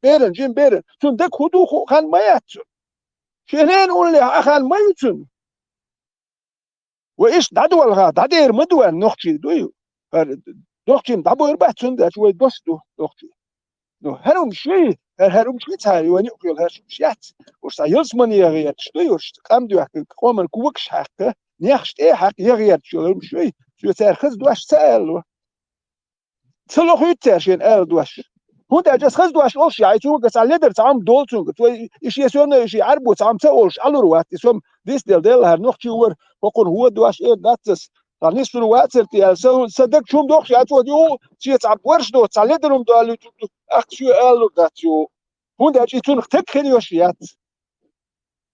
بيرن جيم بيرن سن دك خدو خان ما يتسن شنين أولي أخذ ما يتسن وإيش دعوا الغا دعير مدوى نختي دويو نختي دعوا ربع سن ده شوي دوستو نختي هرم شيء هرم شيء تاعي وني أقول هرم شيء وش يلزمني يغير شوي وش قام دوح قام الكوكش حقه نيخشت إيه حق يغير شو شوي شو تأخذ دوش سأله تلو يتاشين دوش هون تأجس خذ دوش أوش يعني شو قص على لدر تعم دولتون توي إيش يسون إيش يعربو تعم تأولش على روات يسوم ديس ديل هرنوختي ور فقول هو دوش إيه داتس رانيس في الوقت سرتي صدق شو دوخش يعني تو ديو شيء تعب ورش دو على لدرهم دالو أخ شو قالوا داتيو هون تأجي تون ختك خلي وشيات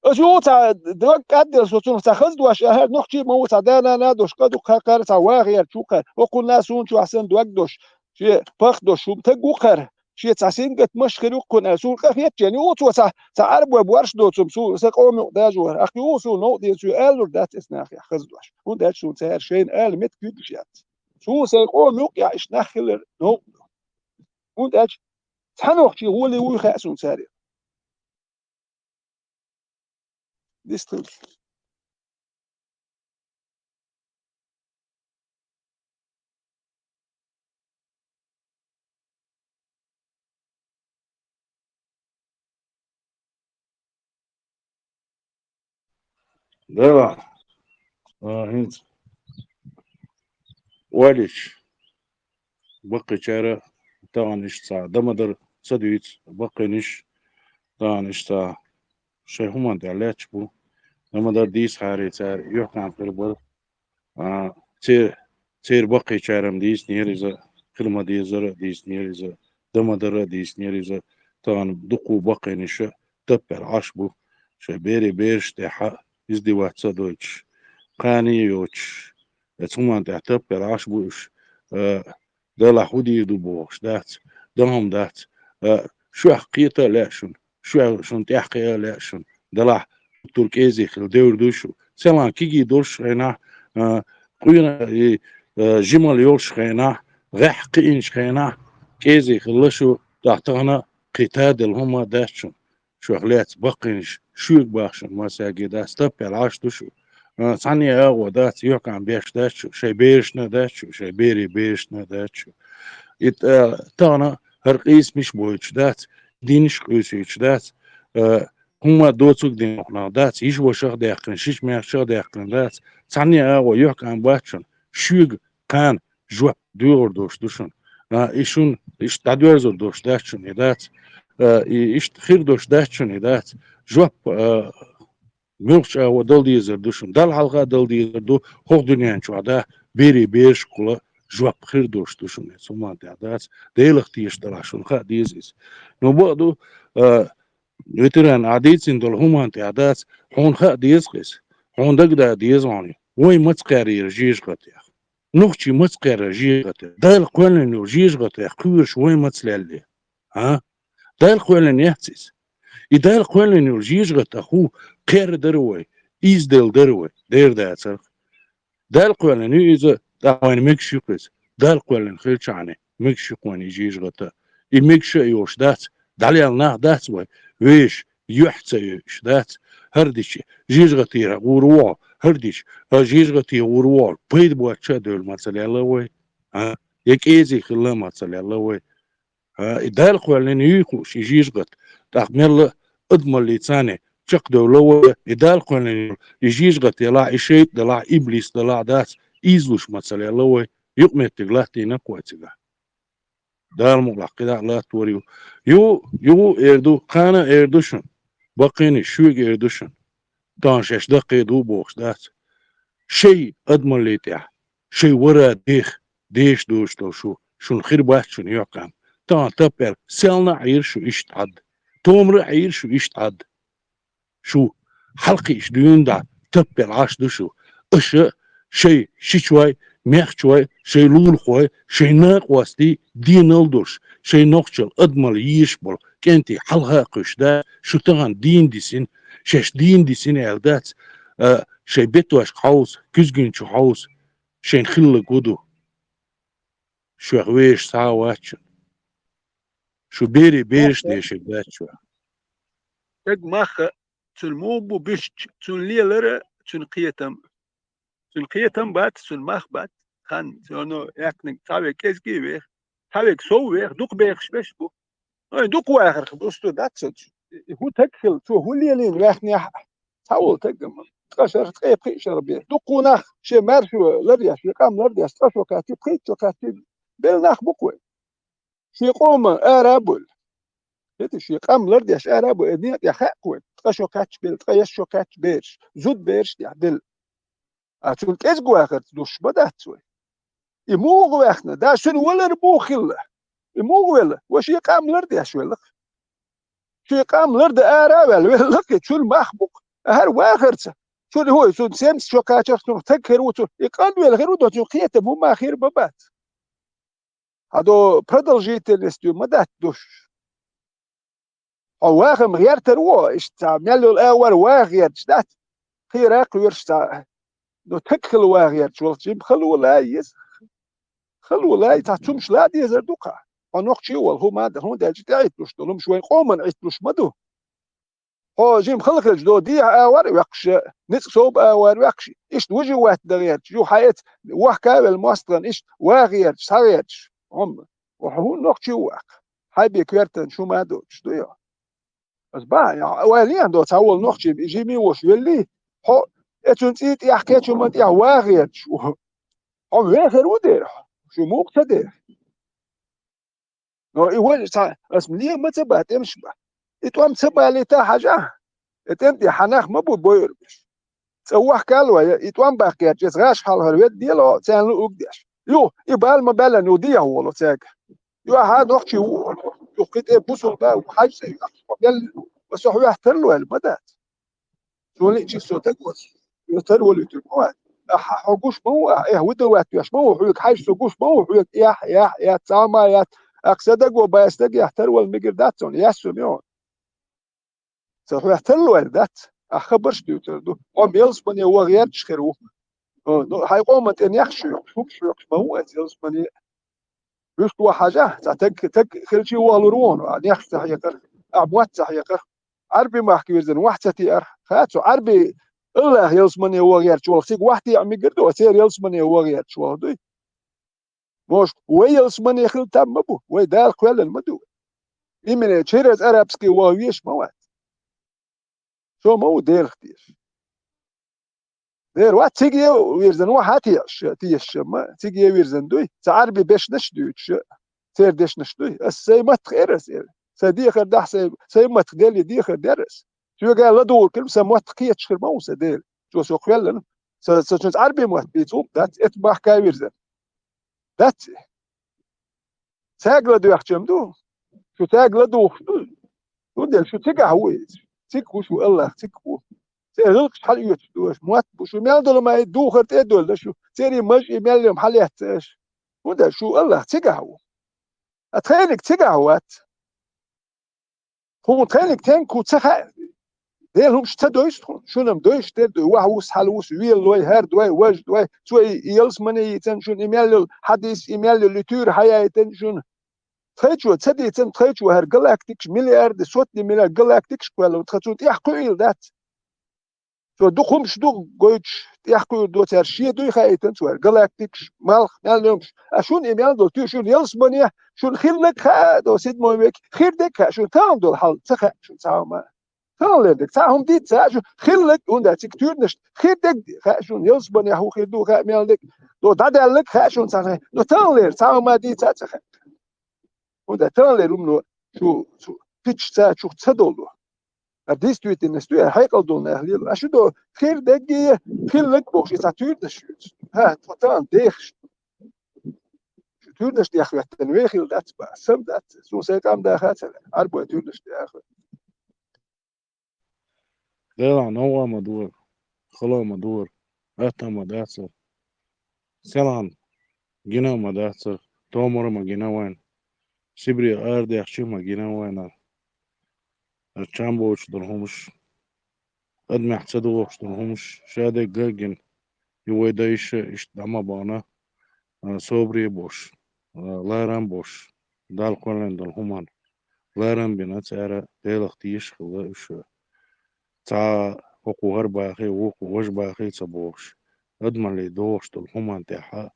أشوف تا دوك قدر سوتون تاخذ دوش هاد نختي مو تدانا نادوش قدو قار تواغير شوكر وقلنا سون شو أحسن دوك دوش شيء فخ دوش شو تقوقر شيء تحسين قد مش خلو كنا سون قفيت يعني وتو تعرب وبورش دو تمسو سقوم داجور أخي وسو نو دي سو قالوا دات اسنا أخي أخذ دوش هون دات شو تهر شين قال مت كيدشيات شو سقوم يوقع إيش نخل نو هون دات تحنوختي هو اللي هو خاسون ساري ديستل ده هنت وليش بقي شارع تانيش تا دمدر صديت بقي نش تانيش تا شيء هم عند علاج بو دمدر ديس حاري تار يحكم في البر تير سير بقي شارم ديس نيريزا خلما ديزر ديس نيريزا دمدر ديس نيريزا طان دقو بقي نشا تبر عشبو شبيري بيرش تحا يزدي واتسا دوتش قاني يوتش اتسومان تحتبر عشبوش دلا خودي دوبوش دات دهم دات شو حقيقة لا شو تحقيقة لا شو دلا تركيزي خل دور دوشو سلام كيجي دورش هنا قينا جمال يولش خينا غح قينش خينا كيزي خلشو تحتنا قتاد الهما داشون شو خلات بقينش شو باخشن ما ساقي داس تبع عاش دوشو ثانية أغوى دات يوك عم بيش داشو شي بيشنا داشو شي بيري بيشنا داشو تانا هرقيس مش بويتش دات دينش قيسيتش دات هما دوتسوك دين احنا دات يش وشغ داخلن شيش ما شغ داخلن دات ثانية أغوى يوك عم باتشن شوق كان جواب دور دوش دوشن إيشون إيش تعدور زور دوش داشون يدات إيش خير دوش داشون يدات جواب ملش ودل ديزر دوشن دل حلقة دل ديزر دو خوخ دنيان شو عدا بيري بيرش كلا جواب خير دوش دوشن سومان تعدات ديلخ تيش دلاشون خا ديزيز نو بعدو ويتران عديد دل همان تعدات هون خا ديزقس هون دقدا ديزاني وي متقاري رجيج قطيا نوختي متقاري رجيج قطيا دل قولن رجيج قطيا كورش وي متسلالي ها دل قولن يحتس إذا قولن رجيج قطيا خو قير دروي إيز دل دروي دير داتر دل قولن إذا داوين مكشوكس دل قولن خلش عني مكشوك واني جيج قطيا المكشو يوش دات دالي الناه دات وي ويش يحتس يوش دات هرديش جيج قطيا وروا هرديش جيج قطيا وروا بيد بواتشا دول مثلا الله وي ها يك ايزي خلا مثلا الله وي ها دال قولن يخوش جيج قط تخمل ادمل لسانه شق دولة إدال قولن يجيج قط يلا إشيت دلا إبليس دلا دات إيزلوش مثلا الله وي يقمت تغلاتي نقواتيغا دال ملاقدا لا توريو يو إردو قانا إردوشن بقيني شوق إردوشن تانشش دقي دو بوخش دات شيء أدمن ليتيح شيء ورا ديش دوش لو شون خير بات شون يقام تان تبر سالنا عير شو اشتعد تومر عير شو اشتعد شو حلقي اش دون دا تبر عاش دوشو شيء شوي ميخ شوي شيء لول خوي شيء ناق واستي دين الدوش شيء نقشل أدمل يشبل كنتي حلها قش دا شو تغن دين ديسين شش دين ديسين الدات شيء بيتواش حوس كزجن شو حوس شين خل قدو شو غويش ساواتشن شو بيري بيرش ديش باتشو تق مخ تلموبو بيش تليلر تلقيتم بات تلمخ بات خان زونو يكنك تاوي كيزكي بيخ تاوي سو بيخ دوق بيخ شبش بو دوق واخر خبصتو داتسج هو تكفل تو هو ليلين واخني تاول تقم تقشر تقيب قيشر بيخ دوقو ناخ شي مارشو لرياش يقام لرياش تقشو كاتي قيتو كاتي بيل ناخ بقوي شي قوم ارابل شي قام لرياش ارابو ادني يا خاقوي تقشو كاتش بيل تقيشو كاتش بيرش زود بيرش يا بيل أتقول إيش جواخر دوش بدأت سوي يموج واخنا ده شنو ولا ربو خله يموج ولا وش يقام لرد يا شو لك شو يقام لرد أرابل ولا لك شو المحبوك هر واخرته شو اللي هو شو سيمس شو كاتر شو تكر وشو يقام ولا غير ودو شو قيته مو ما خير ببات هذا بدل جيت الاستيو مدات دوش أو واخم غير تروى إيش تعمل له الأول واغير جدات خير أقل يرشتا لو تكل واغير شو تجيب خلو لا تعتمش لا دي زردوقة ونوق شيء هو ما ده هو ده جتاعي تلوش دلهم شوي قوما عيتلوش مدو هو جيم خلق الجدو دي أور ويقش نسق صوب أور ويقش إيش وجه واحد دغير جو حياة وحكا بالمصدر إيش واغير صغير هم وهو نوق شيء واق حبي كيرتن شو ما دوش دويا بس بقى يعني واليان دو تاول نوق شيء جيمي وش يلي هو اتنسيت يحكي شو ما تيا واغير شو هم واغير ودير شو مقتدر نو يقول اسم ليه ما تبع تمشي بقى اتوام تبع لي تا حاجه اتمتي حناخ ما بو بوير بش تسوح كالوا اتوام باقي جس غاش حال هرويت ديالو تان لو قداش يو يبال ما بلن وديه هو تاج يو هاد وقتي يو كده بوصل بقى وحاجه يل بس هو يحتلوا المدات سولي تشي صوتك يترول يتركوات حقوش مو ايه ودوات ياش مو حيك حاج سقوش مو حيك يا تاما يا اقصدك وباستك يحتروا المقرداتون ياسون يون سو يحتلوا الذات اخبرش دو ام يلس من هو غير تشخرو هيقوم ان يخشوا شو ما هو يلس من يشتوا حاجه تك كل شيء والرون يعني يخسح يقر اموات يقر عربي ما احكي وزن واحد تيار خاتو عربي الله يلسمني هو غير شو سيق واحد يعمل قردو سير يلسمني هو غير شو دوي موش وي يلسمني خل تام مبو وي دار كل المدو يمين تشيرز ارابسكي ويش مواد شو مو دير اختير دير وات تيجي ويرزن واحد تيش ما تيجي ويرزن دوي عربي باش نشدوش سير ديش نشدوي السي ما تخير سير سدي خر ده سي ما تقدر دي خر درس شو قال لا دور كل سموات تقيت شخر ما وسديل شو سو خلنا سو عربي موت بيتوب دات اتباح كايرزن دات ساقلا دو يحجم دو شو ساقلا دو شو دل شو تيجا هويز تيكو شو الله تيكو سيرلك حل يوتش موت شو مال دول ما يدو خرت ادول شو سيري مش يمال يوم حل يحتاج وده شو الله تيجا هو اتخيلك تيجا هوات هو تخيلك تنكو تخا ديلهم شتدويستون شونم دويش دو وحوس حلوس ويل لوي هر دوي وج دوي سوي يلس مني يتنشون ايميل حديث ايميل لتور حياة يتنشون تخيجو تسدي تن تخيجو هر جلاكتيكش مليارد صوت مليار جلاكتيكش ولا تخيجو يحكوا إيل ذات شو دو خمش دو جويتش يحكوا دو ترشيه دو يخايتن سو هر جلاكتيكش مال نمش اشون ايميل دو تو شون يلس مني شون خير لك دو سيد مويك خير دك شون تام دو الحل تخا شون ساما تالك تاهم دي تاجو خلك وندا تكتور نشت خيدك خاشون يلسبن يا هو خيدو خا مالك دو دادلك خاشون صح دو تالر تاهم دي تاخ وندا تالر منو شو بيتش تا شو تصدلو اديس تويت نستو هيقل دون اهلي اشو دو خير دقي خلك بوش تاتور نشت ها تطان ديخ تور نشت يا اخي تنويخ دات سم دات سو سيقام دا خاتل اربو تور نشت يا اخي دلع نوع مدور خلا مدور أتا مداتر سلام جنا مداتر تومر ما جنا وين سبري أرد يحشي ما جنا وين الشامبوش درهمش قد ما يحسدوش درهمش شادق جاجن يويدايش دما بانا صبري بوش لارن بوش دال قرن درهمان لارن بنا تارا ديلخ تيش خلا إيش تا وقو هرباخي وقو وجباخي تبوش أدمن لي دوش درهمان تاحا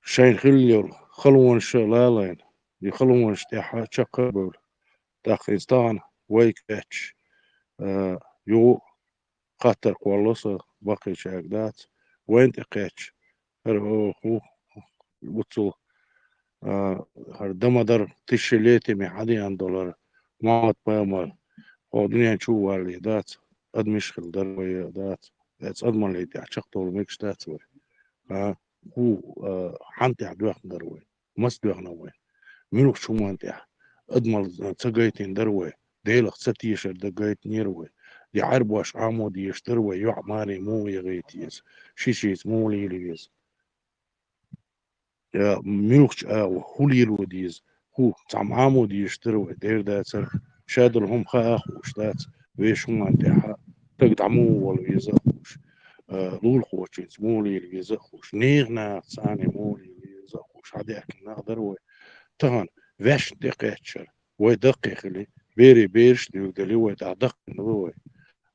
شين خليور خلون شلالين يخلون شتاحا تشقبول داخستان ويكاتش يو خاطر قولصة باقي شاكدات وين تقاتش هو وصل هر دمدر تشليتي من حدي عن دولار ما تبامل او دنيا شو والي دات ادمش خل دروي دات أضمن لي تعشق طول ميكش دات هو حنتي عدوخ دروي مس دوخ نوي منو شو مانتي أضمن تسقيتين دروي ديلك ستيشر دقيت نيروي دي عربوش عمو دي يشتروي يعماري مو يغيتيز شيشيز مو ليليز يا منوخش هوليلو ديز هو تعم عمو دي يشتروي دير داتر شادرهم خاخ وشتات ويش هم انتحا تقدعمو ولا يزخوش لول خوشيز مولي يزخوش نيغنا ثاني مولي يزخوش عديك نقدر تهان وش دقيقشر ودقيق لي بيري بيرش دي وي دق نوي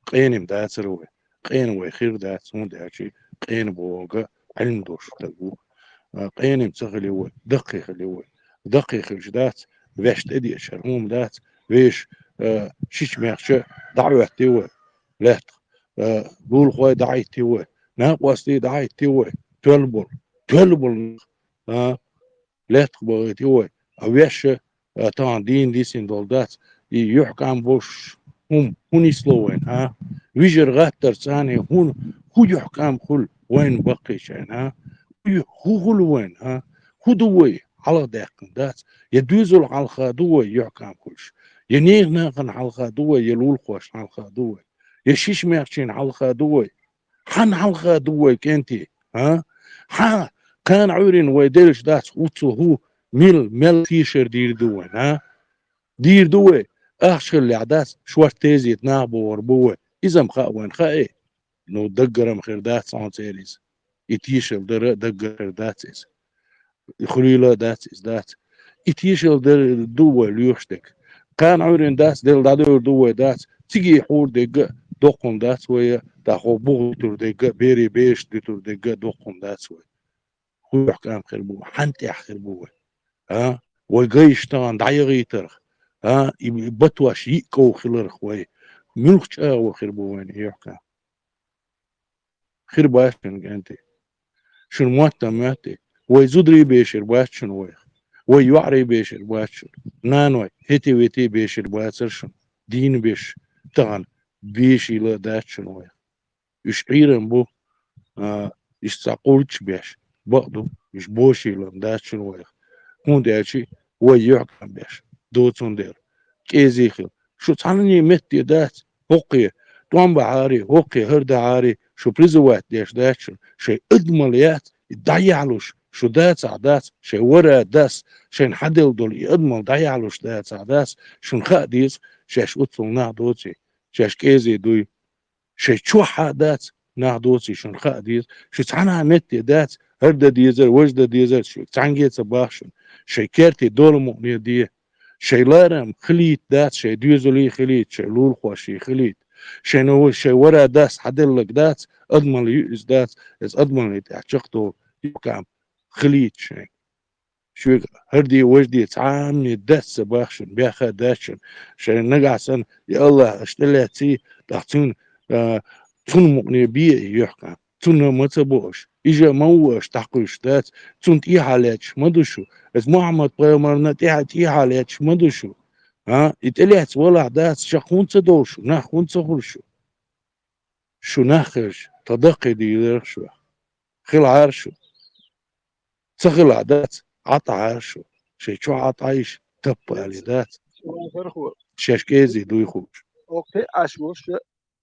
قينم داتر وي قين وي خير دات سون داتشي قين بوغا علم دوش تقو قينم تغلي وي دقيق لي وي دقيق الجدات وش تدي شرهم دات ويش شيش ميخش دعوتي وي لات بول خوي دعيتي وي ناقوستي دعيتي وي تلبل لات بغيتي وي اويش طبعا دين ديسين دولدات يحكم بوش هم يسلوين ويجر غاتر ثاني هو يحكم كل وين بقي شان هو وين ها هو دوي على داقن دات يدوزل على الخادوي يحكم كلش ينيغ ناقن على الخادوي يلول خوش على الخادوي يشيش ميرشين على الخادوي حن على الخادوي كنتي ها ها كان عورين ويدلش دات هو ميل تيشر دير دوين ها دير دوي اخشل اللي عداس شوار تيزي يتنابو وربوه اذا مخا وين خا ايه نو دقرم خير دات سان سيريز يتيشل در دقر داتس خليلا داتس دات يتيشل در دوه ليوشتك كان عورين داس دل دادور دوه دات تيجي حور دق دوقم دات ويا تاخو بوغتور دق بيري بيش دتور دق دوقم دات ويا هو يحكام خير بوه حنتي اخر بوه ها وجايش طبعا دعيغي ترخ ها بتواش يكو خلر خوي ملك وخير بوين يحكى خير باشن انت شنو موتا ماتي ويزودري بيشر باشن ويعري بيشر باشن نانوي هتي ويتي بيشر باشرشن دين بيش طبعا بيشي لا داتشن وي يشعيرن بو يستقولش بيش بقدو مش بوشي لا داتشن وي هون داشي ويحكم بيش دوتون دير كيزيخل شو تعني متي دات هوقي توم بعاري هوقي هرد عاري شو بريزوات ديش داتشن شي ادمليات يضيعلوش شو دات عدات شي ورا داس شي نحدل دول يضمل ضيعلوش دات عداس شو نخاديس شاش اتل نعدوتي شاش كيزي دوي شي تشوحا دات نعدوتي شو نخاديس شو تعنى متي دات هرد ديزر وجد ديزر شو تعنجي تباخشن شي كيرتي دول مؤنية دي شي لارم خليت دات شي ديزولي خليت شي لول خوشي خليت شي نو شي ورا داس حدلك دات اضمن يؤس دات از اضمن يتعشقتو يقام خليت شي شو هردي وجدي تعامني دات سباخشن بياخا داشن شي نقعسن يا الله اشتلاتي تحتون تون مؤنية بيه يحكم تون ما تبوش إجا موش تحقيش دات تون تي حالاتش مدوشو از محمد بيامرنا تي حالاتش مدوشو ها يتقلعت ولا دات شخون تدوشو نخون تخرشو شو نخرش تدقي دي يرشو خل عرشو تخل عدات عطا عرشو شي شو عطايش تبالي دات شاش كيزي دو يخوش اوكي اشوش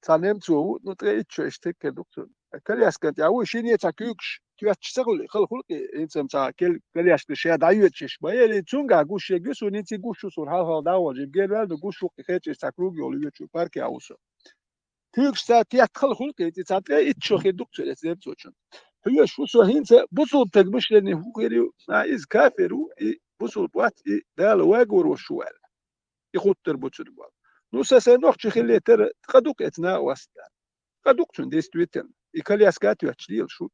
تانم تو نتري تشتك دكتور كل يسكت يا شين يتاكيكش تشتغل خلقي انت متاع كل يسكت شي دايوتش باي لي تونغا غوش يغسو نيتي غوشو سور ها داو جيب جيل دو غوشو خيتش تاكروغ يولو يوتيوب باركي اوسو كيكستا تياتخل خلقي تاتري تشوخي دكتور تزيتوچن هي شو سو هينت بوصل تغمش لني هو غيري از كافرو بوصل بوات دال واغور وشوال يخطر بوتشر بوال نو ساسا نوخ خلي تر قدوك اتنا واستا قدوك تون ديستويتن يكلياسكات ياتشليل شو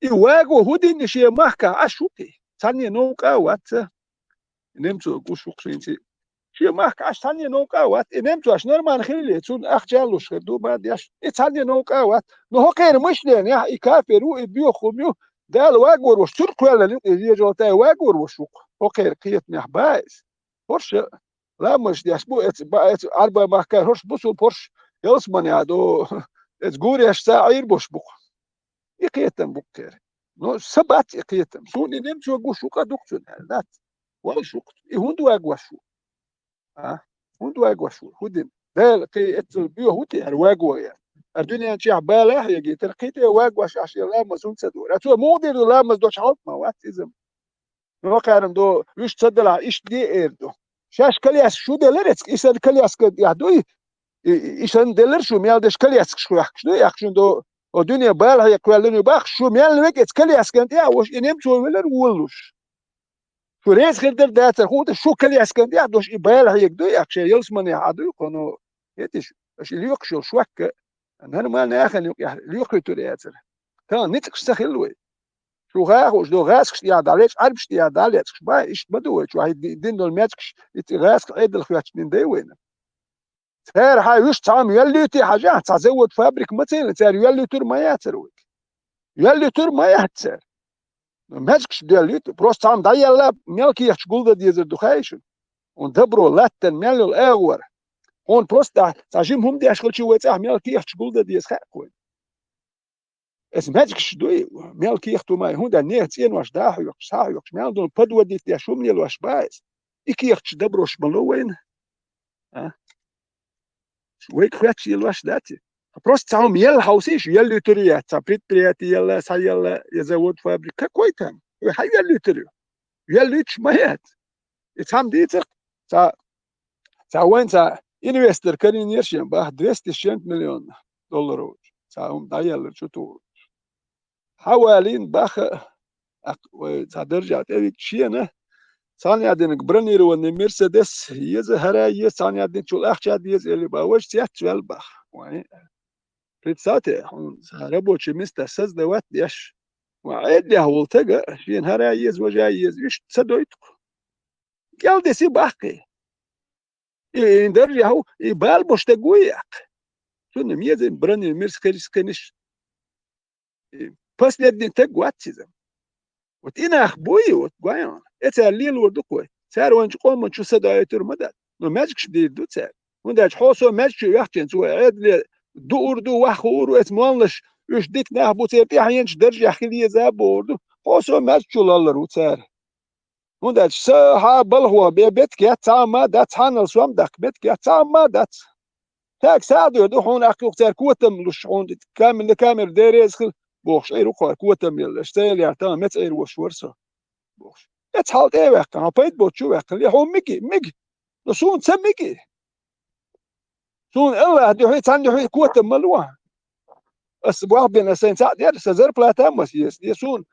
يواغو هودين شي ماكا اشوتي ثاني نوكا وات نمتو غوشوق سينتي شي ماكا اش ثاني نوكا وات نمتو اش نورمان خلي تون اخجالوش خدو ما دياش ثاني نوكا وات نو هو غير مشلين يا يكافرو بيو خميو دال واغور وش ترك ولا يجو تاي واغور وشوق هو غير قيت نحبايس هرش لا مش دي اسبوع اربع ماكا هرش بوسو بورش يلسمن يا دو تقول يا ساعير بوش بوق يقيتم بوكير نو سبات يقيتم سوني نمشي وقوشو قدوكتون ذات والشوق يهندو اغوشو هندو اغوشو هدم دال قي اتل بيو هوتي الواغو يا الدنيا انت عباله يجي تلقيت واغوش عشان لا مسون تدور اتو مودير لا مزدوش حط ما واتيزم نو قارن دو وش تصدل ايش دي ايردو شاش كلياس شو دلرت إيشان كلياس كد يهدوي إيشان دلر شو ميال دش كلياس شو يحكشوا يحكشون دو الدنيا بالها يقولون باخ شو ميال نوقت كلياس كنت يا وش إنهم شو ولا نقولوش شو ريس غير در دات خود شو كلياس كنت يا دوش بالها يقدو يحكش يلسمن يحدو يكونوا يتش اش اللي يقشوا شوك أنا ما ناخن يقتل ياتر كان نتك استخلوي شو غاخ وش دو غاسكش يا داليش عربش يا داليش با ايش بدو شو هاي دين دول ماتكش غاسك عيد الخيات من دي وين تار هاي وش تعم يلي تي حاجه تزود فابريك مثلا تار يلي تور ما ياتروك يلي تور ما ياتر ماتكش ديالي بروست تعم دايلا ملكي يشغل ديزر دخايش وندبروا لاتن ملو الاغور هون بروست تاجيم هم دي اشغل شو وتاع ملكي يشغل ديز خاكوين Es mezgš doi, melki ichtu mai, hunda nechts ien was dahujoks, sahujoks, meldon padodīt tie šumnielos bājas. Ik iechts dabroš maloin. Вейк хватит елваш дати. Просто сам ел хаусиш, ел лютерия, ца предприятие ел, са ел, завод, фабрика. Какой там? Хай ел лютерию. Ел люч маят. И сам дитер, ца وين ца инвестор карин ершен, бах 260 مليون دولار. ца دايل شتو. حوالين бах ца درجة تبيك شيء ثاني عدنك برنير وني مرسيدس هراي ثاني عدن شو الأخشاد اللي باوش سيات شوال بخ وين ريتساتي ربوش مستر سز دوات ديش وعيد له ولتجا شين هراي وجاي إيش تصدقت قال دي سي باقي إن درجة هو يبال مشتاقويك شو نميزين برنير مرسيدس كنش بس ندي تقوات تزم وتينا أخبوي وتقايون الليل ودقوي سار وانش قوم شو سدايتر مدد نو ماجكش دي دو سار ونداش حوسو ماجكش يحتين سو عيد لي دور دو وخور واسمونلش يش ديك نهبو تيرتي حينش درجة خليه زابوردو حوسو ماجكش لالر وسار ونداش سا بلهوا بيتك يا تاما دات حانل سوام داك بيتك يا تاما دات تاك سادو دو حون اخو تار كوتم لش حون كامل كامل ديريز بوخش ايرو قار كوتم يلشتيل يا تاما مت ايرو وشورسو بوخش اتحال ايه وقت ها بيت بوتشو وقت اللي هو ميجي نسون سميجي سون الله دي حيت عندي حيت كوت ملوه اسبوع بين سين ساعه دير سزر بلاتا مس يسون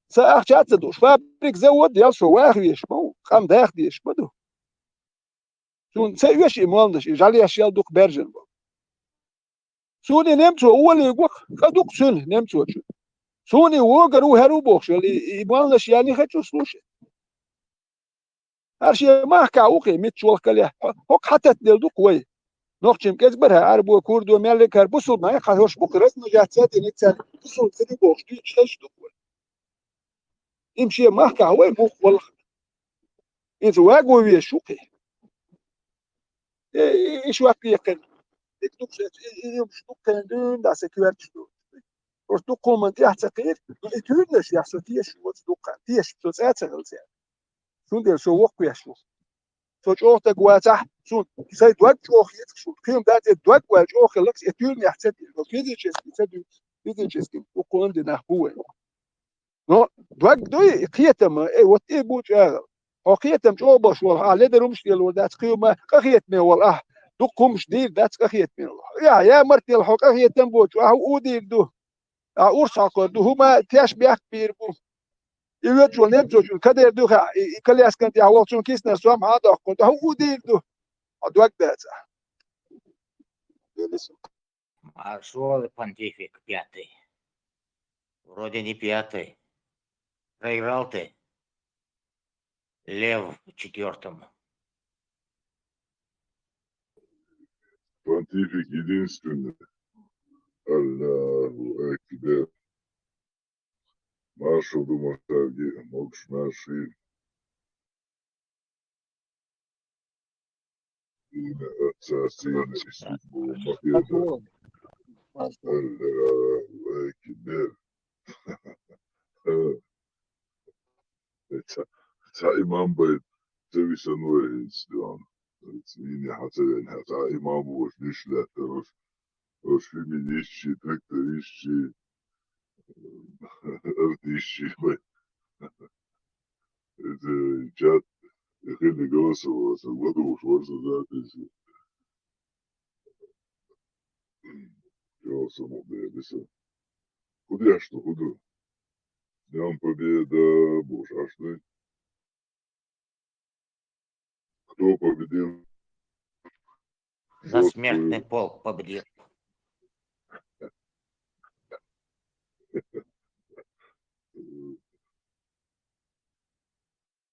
ساعه شات دوش فابريك زود يال شو واخ يشمو خم داخ ديش بدو سون سيوش يمالدش جالي اشياء دوك برجن سوني نمتو هو اللي يقول خدوك سن نمتو سوني وقرو هرو بوخش اللي يمالدش يعني خدشو سلوش هرشي ما كاوكي متشول كله هوك حتى تدلدو كوي نوخشم كزبرها عربو كوردو مالك هربوسو ما يخاوش بكرس نجاتات نتسال بوسو تدي بوخش دي تشش دو يمشي ما كاوي مو والله انت واقو ويا شوكي ايش وقت يكن ديك مش كان دون دا سكيورت دو وشتو كومنت يحتقير يتونش يحسوتيش وتدوقا تيش تسات غلسان سوندل شو وقو يشوف فجوه تقواتح سون سيد وقت جوه يتكشون كيم دات الدوق وجوه لكس يتون يحتد وكذا شيء يتد كذا شيء وقوم دنا هو نو دوق دوي قيتم اي وات اي بوج او قيتم جو باش والله لا درومش ديال ولدات قيوم قيتم والله دقهمش دير دات قيتم يا مرتي الحق قيتم بوج او دير دو اورساق دو هما تاش بيخ بيربو يوجو نمجو كدر دو كلي اسكنتي هوچون كيسنا سوام هذا كنت هو دير دو ادوك دات Маршал понтифик пятый. Вроде не пятый. Проиграл ты. Лев четвертому. Понтифик единственный. Аллаху Акбар. Маршал думал, что можешь наши имя отца, сына и святого Махеда. Аллаху Акбар. تا إمام بيت تبي سنوي استوان سنين حتى حتى إمام وش ليش لا وش في مينيش شيء تكتريش شيء أرديش شيء إذا جات يخلي جواسه وسوده وشوارسه ذات شيء جواسه مبدأ بس خدي أشتو خدو Днем Победы, боже, а что? Кто победил? За смертный полк победил.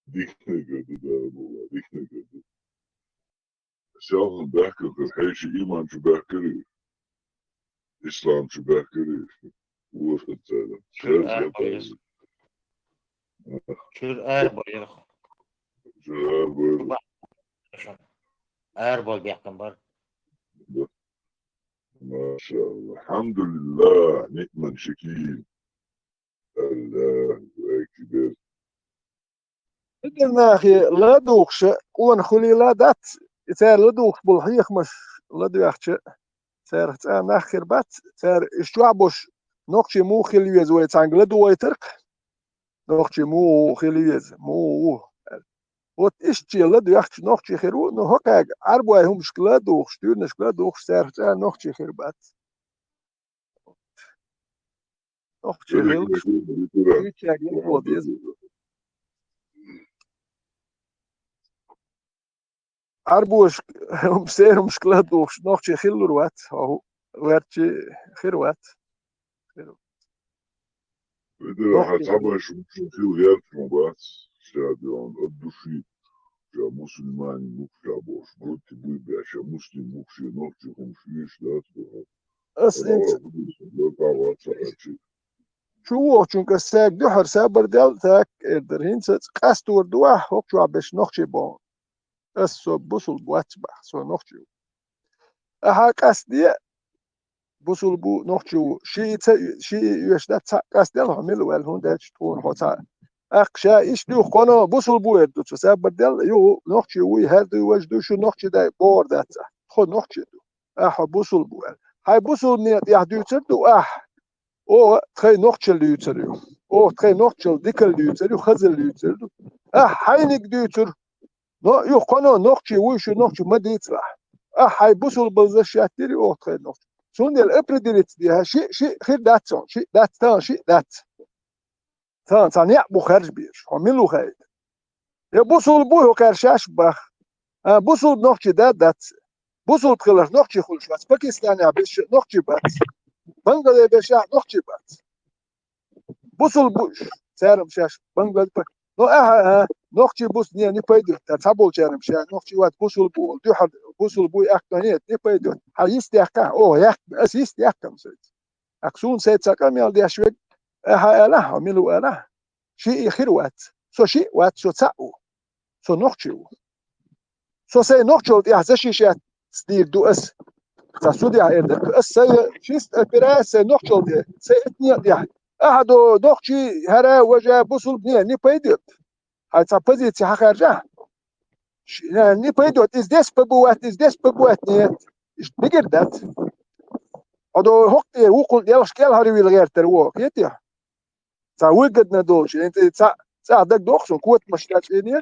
Дихнай годы, да, была, дихнай годы. Сялхан бахкал, как хайши иман чубахкали. Ислам чубахкали. Вот это. Чур әрбір әрбір бияқтан бар. ما شاء الله الحمد لله نعم شكيل الله أكبر قلنا أخي لا دوخش قوان خلي لا دات تار لا دوخ بالحيخ مش لا دوخش تار تار ناخر بات تار اشتوعبوش نوخشي مو خليوز ولا تانج لا دوي ترك نوخشي مو خليوز مو وات اشتي لا دوخش نوخشي خيرو نو هكا عربوا هم مشكلة دوخش تير مشكلة دوخش تار تار نوخشي خير بات نوخشي خير يتشاقين بوديز عربوش هم سير مشكلة دوخش نوخشي خير الوات أو وارتشي خير وات بدر حتى شو خير مبات شادون الدشي شا مسلمان مكشا بوش قلت بي باشا مسلم مكشي نوخشي خمشيش لا تبغى أس انت شو چونك ساق دحر سابر دل تاك ادر هين قاستور دواه هوك شو عبش نوخشي بون أسو بوصل بواتبح سو نوخشي أها قاستي بوصل بو نوخشي شي يشدت قاستي الله ملو الهون داش تون هوتا أقشا إيش دو خانو بوصل بو ادو تو سابر دل يو نوخشي وي هردو وجدو شو نوخشي داي بور داتا خود نوخشي دو أها بوصل بو هاي بوصل نيت يحدو تردو او تخي نوخشل ليوتريو او تخي نوخشل ديكل ليوتريو خزل ليوتريو هاينك ديوتر نو يو قانو نوخشي ويشو نوخشي ما ديتلا هاي بوصل بالزشاتيري او تخي نوخشي سون ديال ابريديريت ديها شي خير داتون شي دات تان شي دات تان يعبو خارج بيش عملو خايد يا بوصل بوه كارشاش بخ بوصل نوخشي دات بوصل تخلش نوخشي خلش بس باكستان عبش نوخشي بات بنغلاديش نوخشي بات بوصل بوش سارم شاش بنغلاديش نو نوخشي بوس ني بايدو تابول شارم شا نوخشي وات بوصل بو دو حد بوصل بو اكتونيت ني بايدو حيست يحكا او يحك اسيست يحكم سيت اكسون سيت ساكام يال دي شوي الا ميلو الا شي خير وات سو شي وات سو تاو سو نوخشي سو سي نوخشو دي حزشي شات ستير دو اس تسودي عيردك السي شيست براس نوخشو دي سي اتني دي احدو نوخشي هرا وجا بوصل بني ني بايدو هاي تابزي تي حخرجا ني بايدو از ديس ببوات ني بيجر دات ادو هوكتي وقل يلاش كيل هاري ويل غير تروك يتي تا وجدنا دوش انت تا دك دوخسون كوت مشتاش ني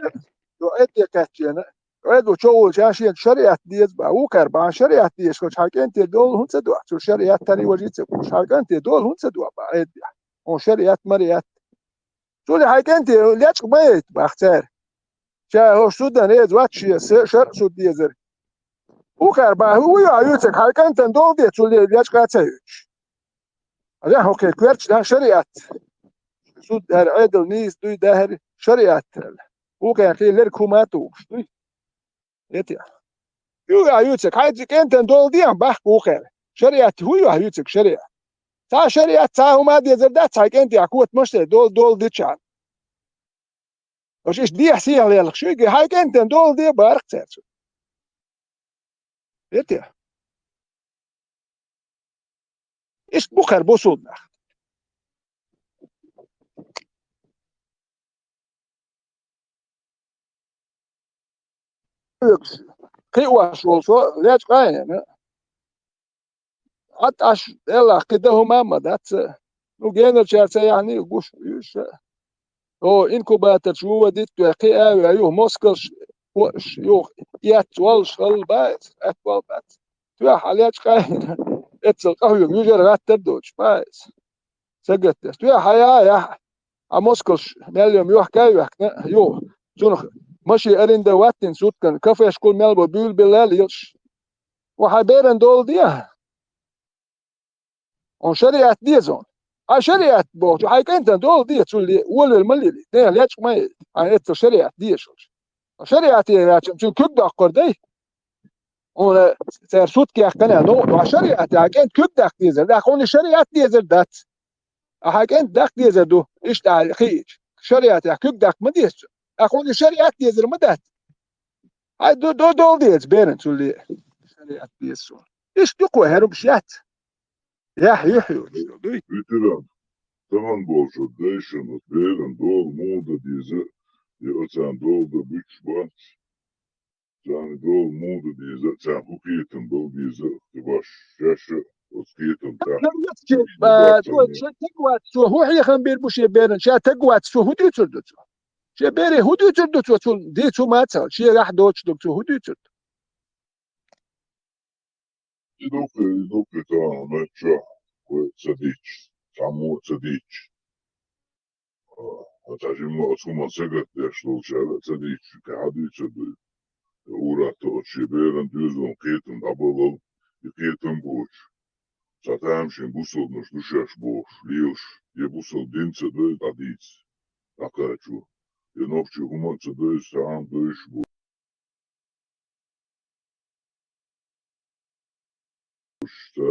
دو اتي كاتشينا ادو شو شاشين شريعه ديز با وكربا شريعه ديز كو حاجنت دول هون تدو شريعه تاني وجيت حاجنت دول هون تدو با ادي اون شريعه مريات تقول حاجنت ليش ما باختار شا هو سودان از واتشي شر سود ديزر وكربا هو يعيوتك حاجنت دول دي تقول ليش قاتش هذا هو كيرتش ده شريعه سود در عدل نيس دوي ده شريعه وكان كي لركوماتو يتي يو عيوتك حاجك انت دول دي بحق وخير شريعه هو عيوتك شريعه تا شريعه تا وما دي زردات حاجك انت عقوت مش دول دي تشان وش ايش دي حسيه على شو حاجك انت دول دي بارك تاعك يتي ايش بخر بوصلنا قيواش والصو ليش قاين عطش يلا كده هما مدات وجينا شارسة يعني وش هو إنكوباتر شو وديت قيا وياه موسكش وش يو ياتولش البيت أتول بيت تو حاليات قاين اتسل قهوة يوجر غات تبدوش بايت سجت تو حياة يا موسكش مليون يوح كايوح يو شنو ماشي أرين دواتين سوت كان كافي شكون ملبو بيول بالله يلش وحبيرن دول ديها on شريعة ديزون شريعة بوت حاجة أنت دول دي تقولي ولا المللي ده ليش ما أنت شريعة ديش شريعة دي شو كده قردي ولا ترسوت كي أحكنا نو شريعة حاجة أنت كده ديزل ده خوني شريعة ديزل دات حاجة أنت داك ديزل دو إيش تعال خيج شريعة كده ما ديش أخوني شريعة ديزل ما دات هاي دول ديز بيرن تقولي شريعة ديزون إيش تقوى هرب شات يحيو Veteran, tavan bolşo değişen veren dol moda diye sen dol da büyük baş. Yani dol moda diye sen hukuyetin dol diye baş. Şaşı hukuyetin ta. تقوى شو هو هي خنبير بوش بيرن شا تقوى شو هو دي تردو شا بيري هو دي تردو شو دي شو ما تصل شي راح دوتش دو شو هو دي تردو İdok ta meça ve sadiç. Samu sadiç. Atacım asuma segat yaşlı şara sadiç. Kadi çadı. Ura to şeberen düzün kıytın abalal. Kıytın boş. Zaten şimdi bu sormuş düşeş boş. Liyoş. Ye bu sor dinse de adiç. Akaçu. Ye nokçu humança da sağım dövüş boş. İşte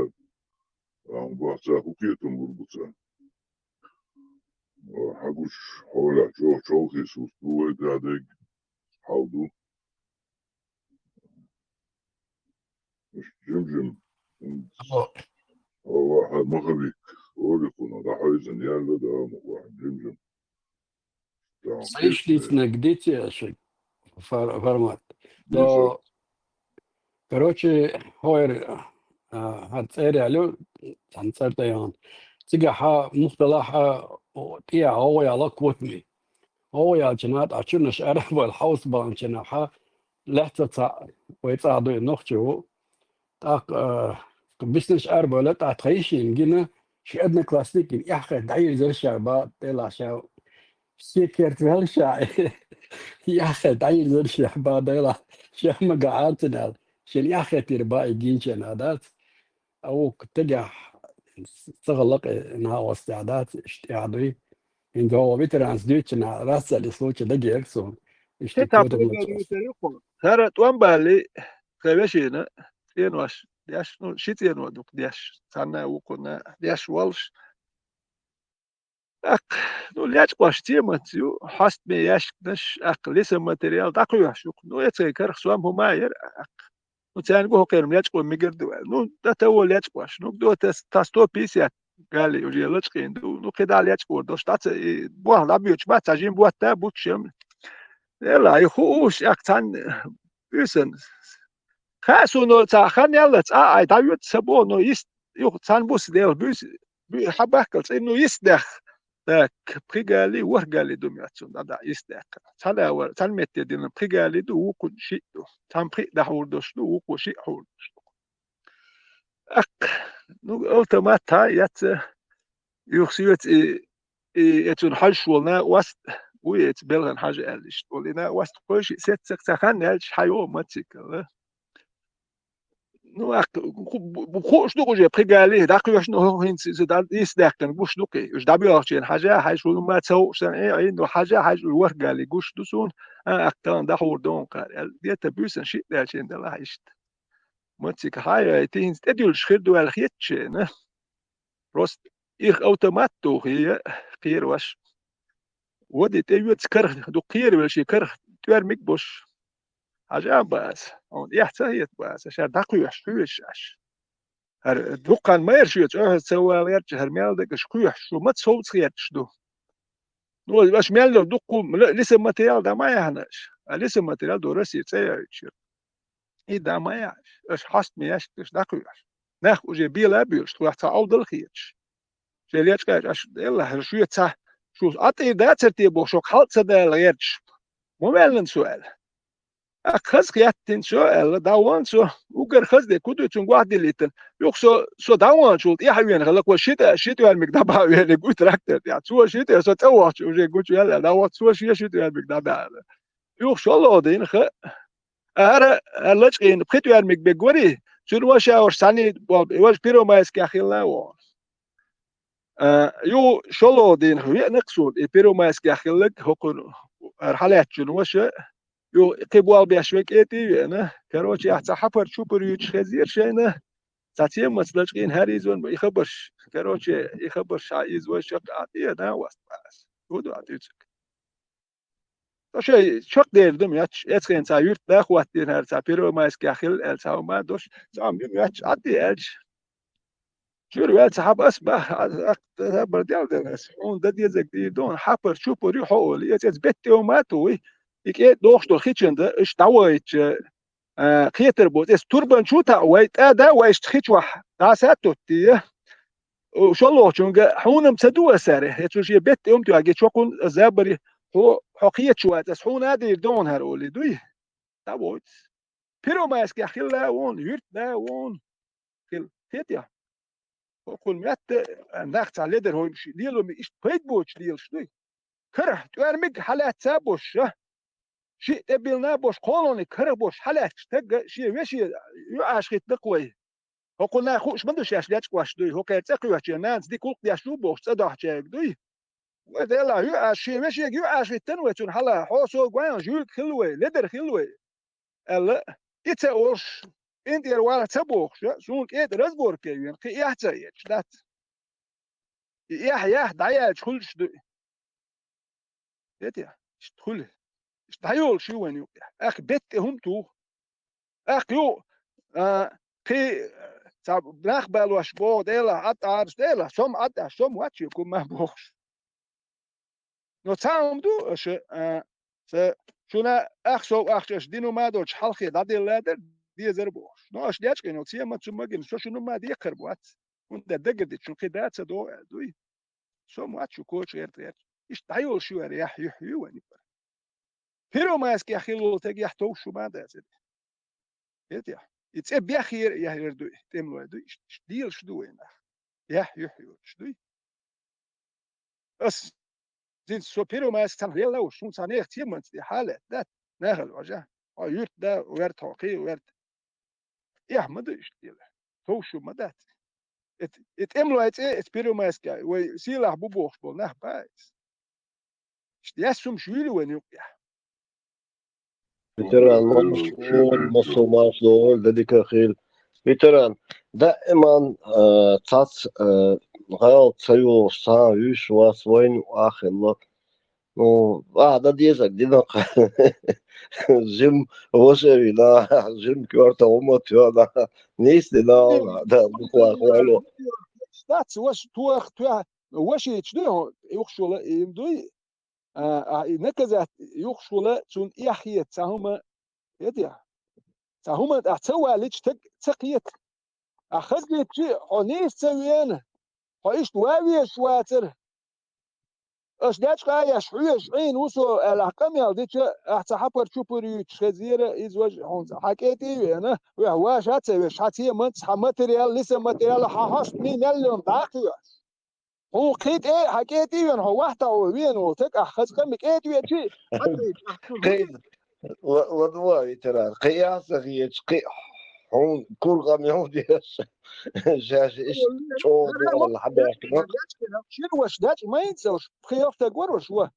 bahçe hukuyetin vurgusa. Haguş hala çok Jesus bu edadek havdu. Cimcim. Allah mağabik. Öyle konu da hayzın yerle devam var. Cimcim. Сошлись на где-то формат. То, короче, هوير هتصير على هنصير طيان تيجا مصطلحها تيا هو يا لقوتني هو يا جنات عشان نشعر بالحوس بان جناحها لحظة ويتصعدوا نخشوا تاق بسنش أربعة ولا تعيشين جينا شي أدنى كلاسيك يا أخي دعي زي الشعب طلع شاو سكرت هالشاي يا أخي دعي زي الشعب طلع شو ما قعدتنا شن يا أخي ترباي جينشن هذا أو تلقى استغلق إنها واستعداد اشتعادي إن هو بيترانس ديتشنا راسا لسوتش دقيق سون تتعب اشتكوت يقول هذا توان بالي خبشينا ينواش دياش نو شيت ينوا دوك دياش سانا وكنا دياش والش أك نو ليش باش تيمتيو حست بياش نش أك لسه ماتريال داكو يحشوك نو يتذكر خصوام هما ير أك نو تاني هو كيرم ليش قوم ميجردو نو ده تو ليش باش نو دو تاستو بيسيات قال لي وجي ليش قيندو نو كده ليش قوردوش تات بوه لابيوش ما تاجين بوه تا بوتشم يلا يخوش أك تان بيسن خاصو نو تا خان يلا تا أي دايوت سبو نو يست يو تان بوس ديل بيس حباكل إنه يسدخ ذاك بريغالي ورغالي دومياتون هذا يسدخ تلا ور تان متي دين بريغالي دو وكل شيء دو تان بري ده هوردوش دو وكل شيء هوردوش أك نو أوتوماتا يات يخسيت يتون حش ولنا وست ويت بلغن حاجة قالش ولنا وست كل شيء ست سخان نالش حيو ماتيكل نو أك بخوش دو جي بريغالي داك يوش نو هين زدال يسدخن بوش دوكي يش دابيوشين حاجة حاج شو ما تسو سن اي انه حاجة حاج ورغالي غوش دوسون أكتان ده هوردون قال ديت بيسن شيء دالشين دلا هيشت ماتيك هاي تين تديل شخير دو الخيتشين روست إير أوتوماتو هي خير واش ودي تيوت كرخ دو خير ولا شي كرخ تير ميك بوش حاجة باس أو يحتاج باس عشان دقيق شويش عش هر دكان ما يرشيت سوى يرجع هرميال دك شويح شو ما تصوت خيرش دو نو باش ميال لو دكو لسه ماتيريال ده ما يهناش لسه ماتيريال دو رسي تسيرش إيه ده ما يعش إيش حست مياش إيش دقيق ناخ وجي بيلا بيرش تو يحتاج أول خيرش جليش كاش عش يلا هرشيت صح شو أطي ده ترتيب وشوك حالت ده غيرش مو مالن سؤال خز قيادتين سؤال داوان سو وقر خز دي كودو تون واحد ليتن يوكسو سو داوان شو يا حيوان خلك وشيت شيت المقدام يعني قلت راكتر يعني سو شيت سو تو شو جي قلت يلا داوان سو شيت المقدام يوك شو الله دين خ ار لچين بخيتو المق بغوري شنو واش اور ثاني واش بيرو ما اسكي اخيلا و يو شو الله دين خو نقصود بيرو ما اسكي اخيلك هو حالات شنو واش يو قبوال بيشوك إيتي أنا كروتشي أحسن حفر شوبر يوتش خزير شينا تاتيم مسلجين هاريزون يخبرش كروتشي يخبر شايز وشق عطيه أنا وست باس هودو عطيتك شيء شق derdim ya etken sa yurt da kuvvetli her sa pero mais ki akhil el sa ma dos sam ya adi elç شو el sa bas ba berdel des on da diyecek di don haper çupur yuhol yet betti o ma tu ik et dochtor khichende is dawait خيتر بوت اس توربان شوتا ويت ادا ويش تخيش واحد داساتو تي وشالله شونغا حونم تدو ساره هتوشي بيت يوم تو اجي تشوكون زابري هو حقية شوات اس حون ادي دون هرولي دوي تابوت بيرو ما اسكي خلا وون يرت دا وون خل تيتيا وكل مات ناخت على ليدر هو مش ديلو مش بيت بوتش ديل شوي كره تورمك حالات سابوش شيء تبيلنا بوش قولوني كره بوش حالات تق شيء ماشي يعاش خيت دقوي هو قلنا خوش مندوش ياش لاتش واش دوي هو كان تقوي نانس دي كل ياش لو بوش تصدح جاك دوي وده لا يعاش شيء ماشي يعاش خيت تنوي تون حلا حوسو غوان جول خلوي لدر خلوي الا يتاورش انت الوالا تبوخ سون كيت رزبور كيين كي يحتاج دات يح دايا تخلش دوي يتيا تدخل دايول شو وين اخ بيت هم تو اخ يو كي صاب بلاخ بالواش بو ديلا اتارس ديلا سوم اتا سوم واتش يكون ما بوخش نو تاوم دو اش س شونا اخ سو اخش دينو ما دوش حلقي دادي لادر دي زربوش نو اش دياش كينو تسيما تسمجن شو شنو ما دي قربوات وانت دقدت شو كده دو دوي سوم واتش كوتش غير ايش دايول شو ريح يحيو وين بيرو ما اسكي اخيلو تجي يحتو شو ما ده يتيا يتسب يا خير يا يردو تملو يدو ديل شدو هنا يحيو شدو اس زين سوبيرو ما استن ريلا وشون ثانيه اختيمنت دي حاله ده ناخل وجه يرت ده ورت هوقي ورت يحمد ايش ديل تو شو مدات اتملو ات بيرو ما اسكي وسيلا بوبوخ بول نه بايس يسم شويلو وين يقيا فيتران مصر ماش دول دديك أخيل فيتران دائما تات غير تسيو سا يوش واس وين وآخر الله نو ده ديزك دينا جيم وشري لا جيم كورتا وموتيو لا نيس دينا ده بقوا قوالو ستاتس واش توخ واش يتشدو يخشوا يمدوي نكزات يخشوا تون يحيى تاهما يديا تاهما تسوى ليش تقيت اخذني تشي اونيس تسوينا ايش واوي شواتر اش داش قايا شويش عين وسو الحكم يالديش احتحبر شوبر تشخزير ازواج هونز حكيتي انا واش هتسويش هتي منت ماتريال لسه ماتريال حاش مين اللي باقي هو قيت ايه حكيتي وين هو واحد وين وتك اخذ كمك ايه تي قيد ودواي ترى قياس غير قي هون كل غام يهودي جاش ايش شو ولا حدا يحكي شنو واش داش ما ينساوش بخيوفتا قروش هو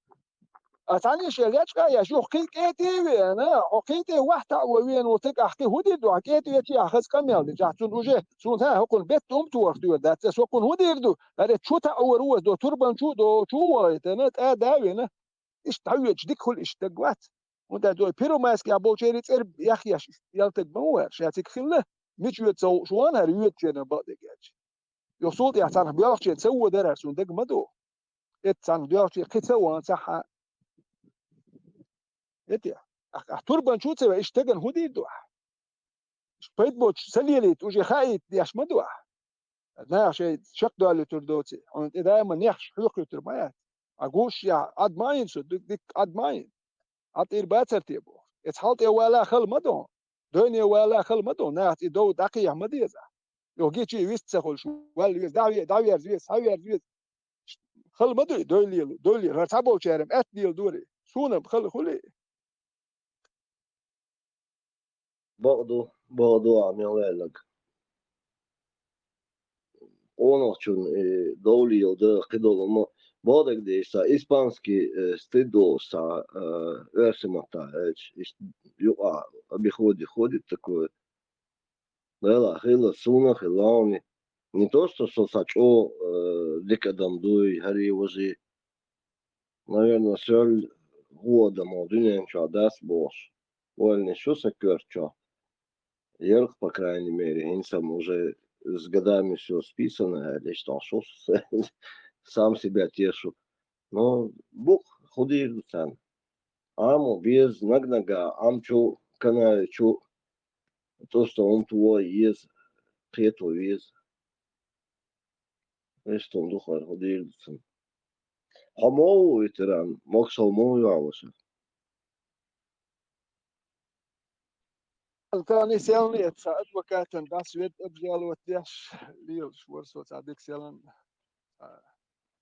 اتاني شلياتش يا شو حكيتي انا حكيتي واحد وين وتك احكي هودي دو حكيتي تي اخذ كمل دي جاتون وجه سون ها هكون بيت تو دو دات سوكون هودي دو هذا شو تاور دو تربان شو دو شو تنات اداوينا ايش تعوج ديك كل ايش تقوات وانت دو بيرو ماسك يا بوشيري تصير يا اخي يالتك بموار شاتك خله ميجو تسو شوان هريوت جنا بعدك يوصل يا صاحبي بيعرف تسوي درس وندق مدو اتسان بيعرف كتسوى صح يتيا تربان شو تسوي ايش تجن هودي دو بيت بوتش سليليت وجي خايت ياش مدو نا شيء شق دو تردوتي انت دائما نيخش حقوق تربايات اقوش يا ادماين شو ديك ادماين اطير باتر تيبو اتحط ولا خل مدو دنيا ولا خل مدو نات دو دقيقه مديزه لو جيتي ويست تخل شو ولا داوي زويس هاوي زويس خل مدو دولي رتبو شرم اتديل دوري سونا خل خلي برضو عم يقول ono čun dovli od kidolo mo bodek de sa ispanski stido sa versimata ju abi hodi tako lela hila suna hilani не то что сачо декадам дуй хари возы наверное соль года молодым что даст босс. Вольный что сокер что. Ерх, по крайней мере, инсам уже с годами все списано, я считал, что сам себя тешу. Но Бог худеет сам. Аму без нагнага, амчу канаричу, то, что он твой есть, пету есть. Что он духар худеет сам. Хамоу ветеран, мог салмоу явался. كان يسألني advocaten das wird обжаловать лил шворсо цадик селан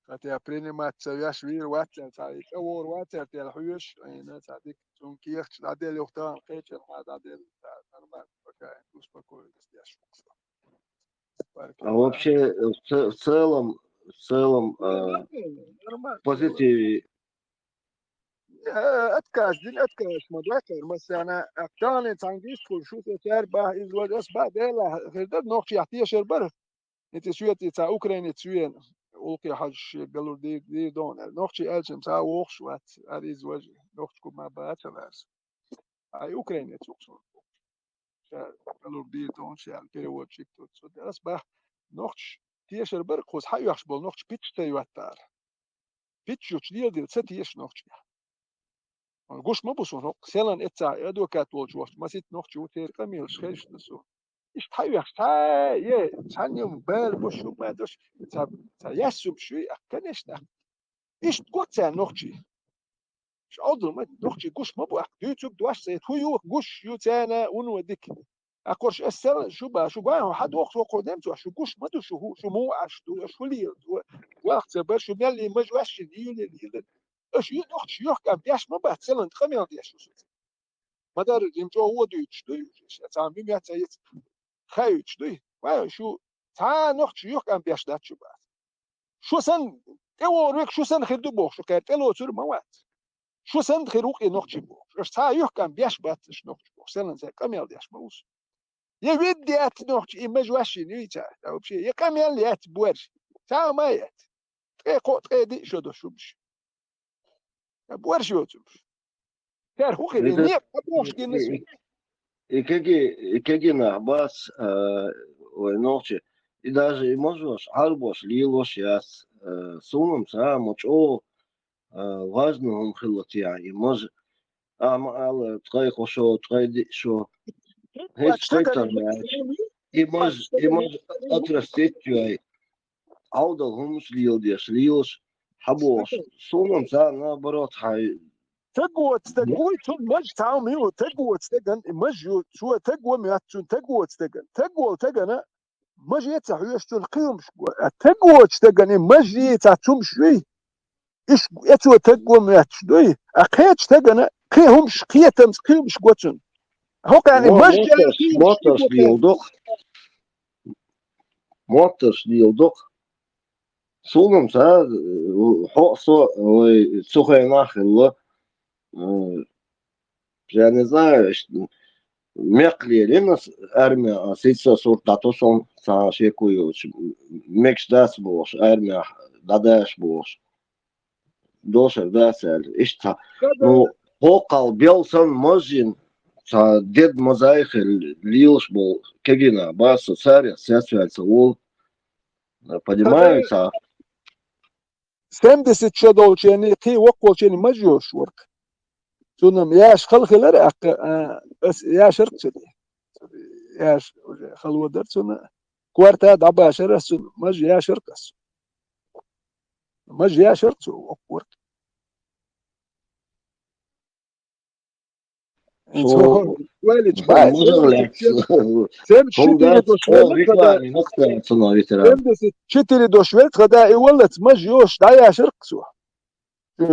хотя принимать цавяш вир ватер цадик اور ватер тел хуеш انا цадик тун киехч дадел юхтан кечер ма дадел нормально пока успокоились дяш. А вообще в целом позитиве أتكاش مذكر مثلا أكتان تانجيس كل شو تشار به إزواج أسباب ده خدت نقش يحتيه شربر أنت شوية تسا أوكرانيا شوية أوكي حاج قالوا دي دون نقش ألشم سا وقش وات هذا إزواج نقش كم ما بعد شلارس أي أوكرانيا تقصون قالوا دي دون شال بيرو شيك تو ده أسباب نقش تيه شربر خوش حي يخشبل نقش بيتش تيوتار بيتش يشليه دي ستيش نقش Gush mabusun hok selan etsa advokat oljuwas masit noch chuter kamil schesh nasu ich tayu ye sanyum bel bushu madosh ta yasub shui akanesh na ich gotsa noch chi ich odl mit noch chi gush mabu ak youtube duas se huyu gush yutana unu dik akorsh esel shuba had waqt qodam tu shu gush madu shu mu ashtu shuli waqt ber shu mel majwash li اش يخش يحكم ياش ما بحثلن خميل ياش ما دار يمجو هو دويتش دويش تعميم يا تايت خايتش دوي واي شو تا نخش يحكم بياش دات شو بعد شو سن اوريك شو سن خدو بوخ شو كانت له تور موات شو سن خروق نخش بوخ اش تا يحكم بياش باتش نخش بوخ سن زي كميل ياش موس يودي ات نخش ايماج واشي نيتا او بشي يا كميل يات بورش تا ما يات تقي دي شو دو شو بش بورش يوتيوب كار هو خير ني ابوش كنس и на бас ночи и даже можешь арбош лилош яс сунум са мочо важно он хилотия и мож ал трой хошо трой шо и мож отрастет твой аудал хумс лилош حبوش صونم سا نبرات هاي تقوى تقوى تون مج تعميو تقوى تقن مج شو تقوى مياتون تقوى تقنا مج يتحويش تون قيم تقوى تقن مج يتعتم شوي إيش يتوى تقوى مياتشوي أقيت تقنا قيهم قيتم قيم شقوتون هو يعني مج موترش ديودوق صونم سا حقصو سخي ناخل я не знаю мекли линас армия сица сортатосон са шекуюч мекш дас бош армия дадаш бош дошер дасел ишта ну хокал белсон можин са дед мозаихел лилш бол кегина баса царя связывается ол понимаете 70 شدول يعني قي وقول يعني مجوش ورك سنم ياش خلخلر بس يا شرق سدي ياش خلوة در سنة كوارتا دعبا شرق سن مج يا شرق مج يا شرق سو ورك والد باي شتري دوشويت خدائي ولت مجيوش دايا شرق سوا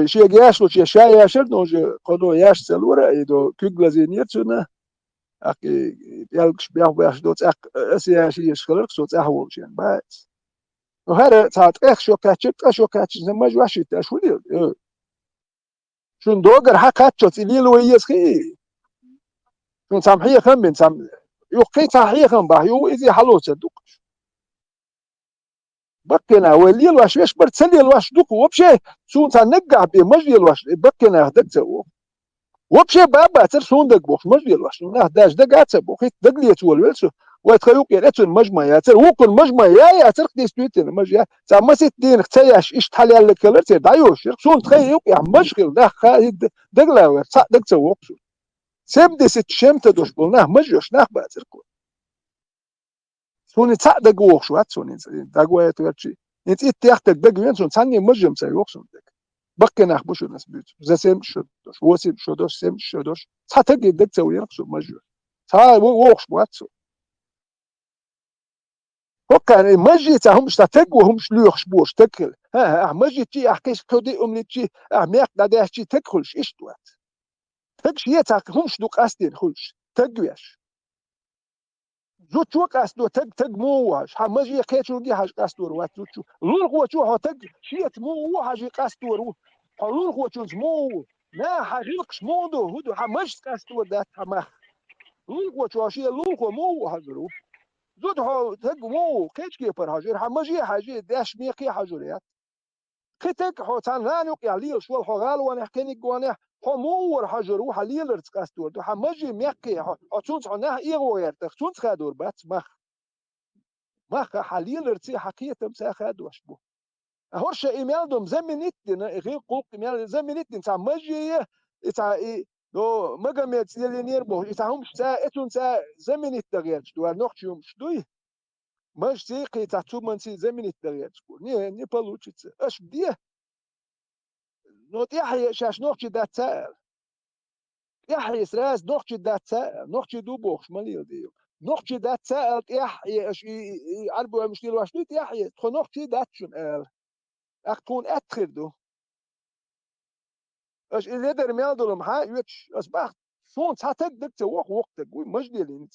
شي جاش لو شي يا شرق نو قدو ياش سلورا يدو كيغلازينيت سنا اكي يالكش بياش دوت اك اسيا شي شخلق صوت احول شي باي وهذا ساعات شو كاتش زمج واشي تشولي شون دوغر حكاتشوت ليلو يسخي شون سامحيه خمن سام يو قي صحيح خم باه يو اذا حلو صدق بكنا وليل واش ويش برتسلي الواش دوك وبشي سون تنقع بمجي الواش بكنا هدك تسوي وبشي بابا تر سون دق بوخ مجي الواش نه داش دقات بوخ دقلي تولولسو وتخيوك ياتن مجمع ياتر وكن مجمع يا تر دي سبيتن مجا ما ست دين تياش ايش تحلل لك كلرت دايوش سون تخيوك يا مشغل ده خالد دقلا دق تسوي سبدي ست شمت دوش بولناه مجوش ناخ باتر كو سوني تصدق وخ شو هاتسوني دقوا ترشي انت اتيختك دق وين سون ثاني مجم سي وخ دق بكنا بوش الناس بيت زسم شدوش وسم شدوش سم شدوش تصدق دق تسوي نفسه مجو تا وخ بواتسو هوكا مجي تا هم شتاق وهم شلوخ بوش تكل ها مجي تي احكيش كودي امنيتي ميق داداش تكلش ايش دوات تكش يتاك هم شدوق استين خلش تقويش زوت شو قاستو تق موش مجي كيتشو دي حاج قاستور واتشو لول هو شو ها تق شيت مو حاج قاستور لول هو شو مو لا حاجلقش مودو هدو مش قاستور دات ما لول هو شو شي لول هو مو حاجرو زود ها تق مو كيتش كيبر حاجر مجي حاجه داش ميقي حاجريات كتك هو تان لانو قاليل شو الحغال وانا حكيني قوانه هو مور حاجرو حليل ارتقاستور دو مجي ميقي ها تونس عناه ايغو يرتخ تونس خادور بات ما حاليا ارتي حكيت مساخ هاد واش بو هورش ايميل دوم زمنت غير قوق ايميل زمنت تاع ماجي تاع دو ماغاميت يلينير بو تاع هم تاع اتون تاع زمنت تغير دو نوخ يوم شدوي ماج تيقي تاع تو منسي زمنت تغير ني بالوتش اش بديه نوت يحيى شاش نوخ دات تاع يحيى سراس نوخ دات تاع نوخ دو بوخ ماليو ديو نوختي دات سألت يحيى اش عربو مشكل واشتيت يحيى تخو نوختي دات شون قال اكون اتخردو اش اذا در ميادو لمحا يوتش اصبح فون تاتك دكت وق وقتك وي مجدي لين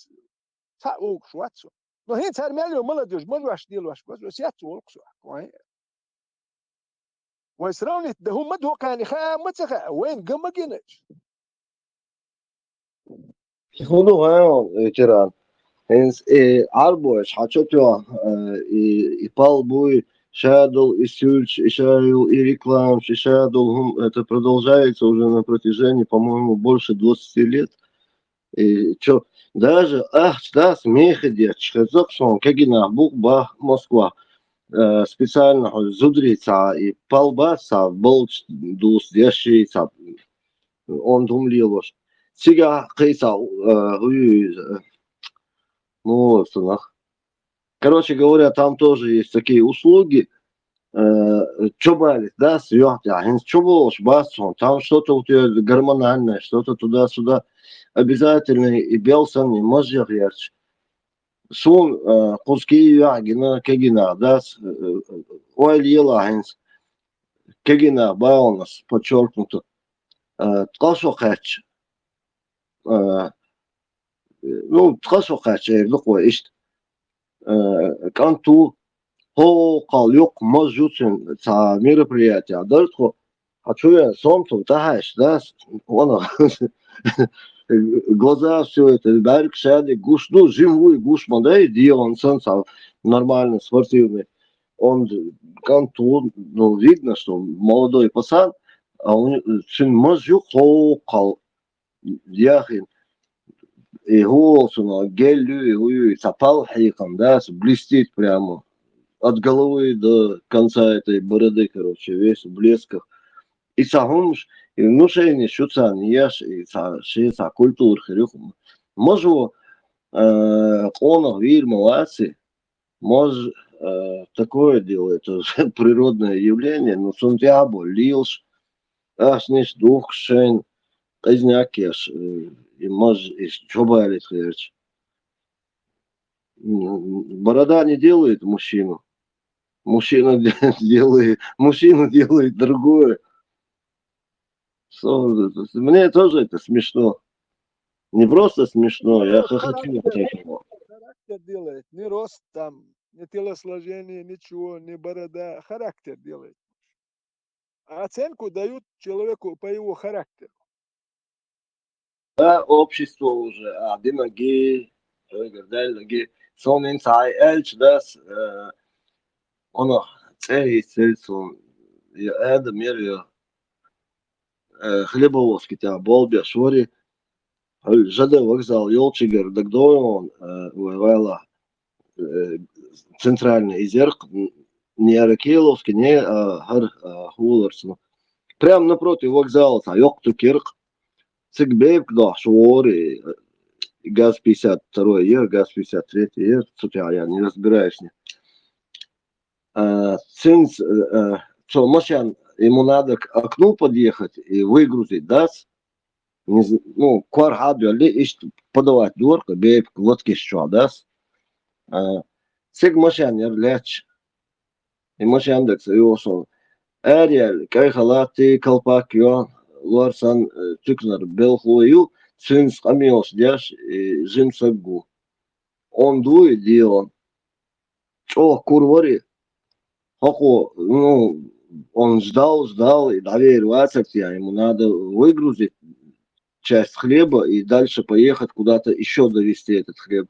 تا وق شواتسو نو هين تار ماليو مالا دوش مج واش ديل واش بس يات وق سو كوين ويسروني ده هم مدو كان خا متخ وين قمقينش يقولوا ها ترى هنس عربوش حاتشوتوا يبال بوي шадл и сюльч, и шарил, и рекламш, и шадл. Это продолжается уже на протяжении, по-моему, больше 20 лет. И чё, даже, да, смех идет, шхазоксон, кагина, букба, Москва. Специально зудрица и полбаса, болч, дус, ящица, он думлилош. Сега кайса, ну, сынах. Короче говоря, там тоже есть такие услуги. Чобалит, да, съёхтя. Чоболш, бассон, там что-то у тебя гормональное, что-то туда-сюда. Обязательно и белсон, и мозжих ярче. Сун, куски ягина, кегина, да, ой, ела, хинс. Кегина, баунас, подчеркнуто. Ткашо хач. Ну, ткашо хач, луква, ишт. Канту هو قال يق مجوتين تاع мероприятия دارتو حتشوية صومتو تاعش داس وانا глаза все это барик сяди гуш ну живой гуш мандай делан сенса нормально спортивный он канту ну видно что молодой пацан а он сын мажу қал яхин и голосу гелю и сапал хикам дас блестит прямо от головы до конца этой бороды, короче, весь в блесках. И сагумш, и внушение шуца нияш, и шеца культур хрюхум. Можу, он вир молодцы, может, такое делает, это природное явление, но сунтябо, лилш, ашниш, дух, шен, казнякеш, и может, и чобалит, короче. Борода не делает мужчину. Мужчина делает другое. Мне тоже это смешно. Не просто смешно, я хохочу от этого. Характер делает, не рост там, не телосложение, ничего, не борода. Характер делает. А оценку дают человеку по его характеру. Да, общество уже, димаги, сон инсай эльч, да, أنا تأي سيلسون يا آدم يري خليبوس كتاب بول بيشوري هل جدا وكزال يولتشيجر دكدويون ويلا центральный изерк не Аракеловский, не Хулерсон. Прямо напротив вокзала, Йокту Кирк, Цигбейб, да, Шуори, ГАЗ-52 ЕР, ГАЗ-53 ЕР, хотя я не разбираюсь. Цинц, что, машин, ему надо к окну подъехать и выгрузить, да? Ну, квархаду, или подавать дорка, бейб, лодки что, да? Циг машин, ярлеч, и машин, так, يوصل Ariel, kijk halati kalpakio, Lorsan, Tukner, Belhoyu, sinds Amios Dias, Zimsagu. On doe dion. О, курвори. Хоко, ну, он ждал, и доверился, ему надо выгрузить часть хлеба и дальше поехать куда-то еще довести этот хлеб.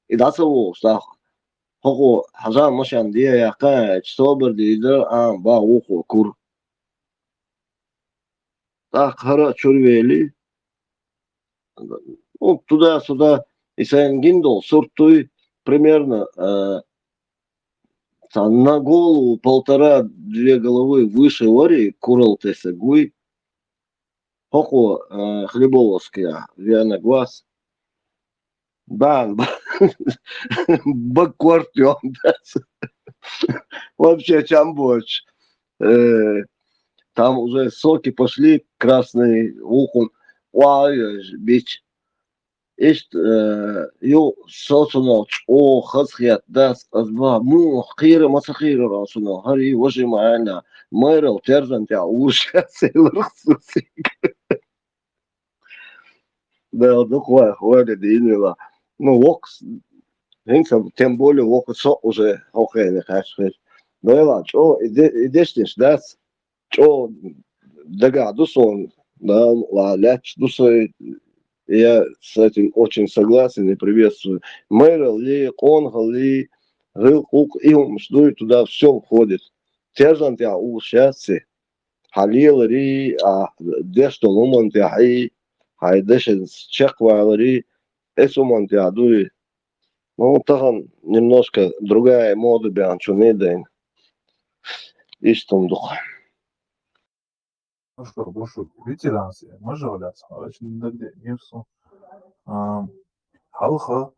И да, того, что هو حاجة مش عندي يا قاعد صابر ديدر با وقو كور قهرة شربيلي ну туда-сюда и Саянгиндо сортуй примерно на голову 1,5-2 головы выше вари курал тесагуй хоко хлебовская вяна глаз бан баквартион вообще чем больше там уже соки пошли красный ухом бич ist jo صوتنا او خصيات داس أصبح مو خيرة ما خيرة راسنا هري وجه معنا ميرا وترزن تاع وش سيل رخصوصي ده دقوا هواده ديني لا ну вокс هنسا тем более вокс уже охрен хашфер да ла чо идешь дас чо дага дусон да ла ляч дусой. Я с этим очень согласен и приветствую. Мэрил ли, Конгал ли, Рылкук, и что туда все входит. Тержан тя у счастье. Халил ри, дешто луман тя хай, хайдешен чеква ри, эсуман тя дуи. Ну, там немножко другая мода бианчу не день. Истом дух. Ну что, Бушу, ветерансы, мажоляться, очень догде, нефсу. Халха,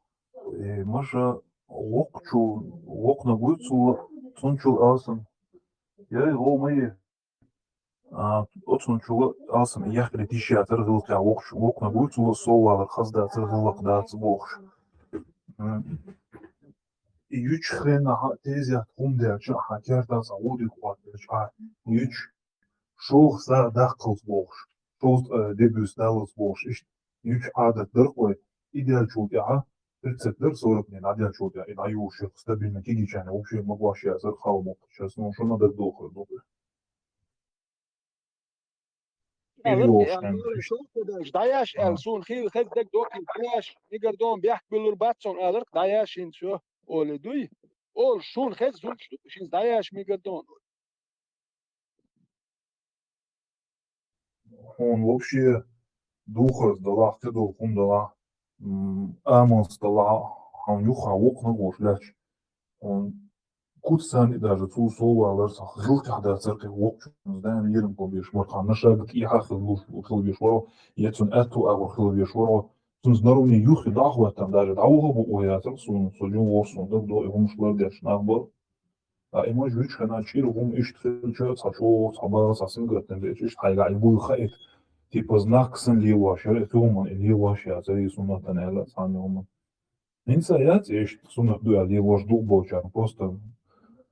мажа, лок на гуйцу, цунчул алсын. Я его мои, цунчул алсын, яхли тиши атыргыл тя лок на гуйцу, солвалар хазда атыргылак да цбохш. И юч хрена тезя хумдя, ча хатярда заводи хватыч, юч шоух за дахкылс болш, шоух дебюс далыс болш, иш юч адат дырқой, идеал чутя, 30 40 не надя чутя, и наюши стабильно кигичане, вообще могвашия за халмок, сейчас ну что надо дохр, добре. داياش السون خير خدك دوكي داياش نيجر دوم بيحكي بالرباطون الر داياش انشو اول دوي اول شون خد زون شين داياش ميجر دون Он вообще духа сдала, ты духом дала, амон сдала, он юха окна гошлять. Он кутсани даже цу сова аларса хилтах да церкви окчу, знаем ерим побеш, морхан нашагт и хахил хилбеш воро, етун эту агу хилбеш воро, тун знаровни юхи дахва там даже дауга бу оятер сун соджун ворсун да до игум шлар деш нахбар. А имаж вич хана чир гум ишт хилча цачо цаба сасин гатен беш ишт хайга игу хаит. Типа знак сын леваша, это уман леваша, за рисунок на сами уман. Инсаят, я сунах дуя леваш дух бочар, просто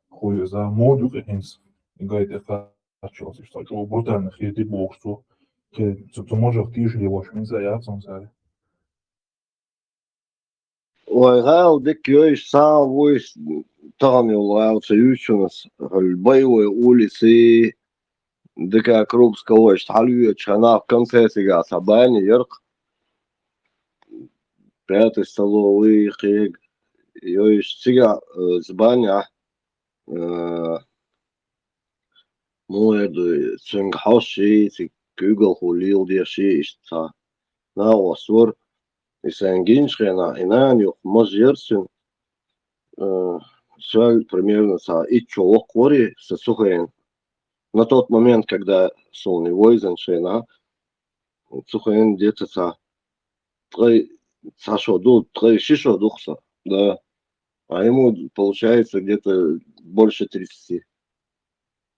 хуй за моду инс. И говорит, это хотелось, что брутально хиты боксу, что можешь тишь леваш, инсаят, он сари. وغاو ديك يوش ساعة ويش طعمي والله سيوشنس البيوة أولي سي ديكا كروبسكا ويش تحلوية شناف كم سيسيقا سباني يرق بيات السلووي خيق يوش سيقا زبانيا موعد سنج حوشي في جوجل خوليو دي شيء إشتا نا وصور إسانجين شخينا إنان يوخ مجيرسن سؤال примерно са и човек вори се сухаен. На тот момент, когда солни войзеншена, сухаен где-то са трой шишо духса, да. А ему получается где-то больше 30.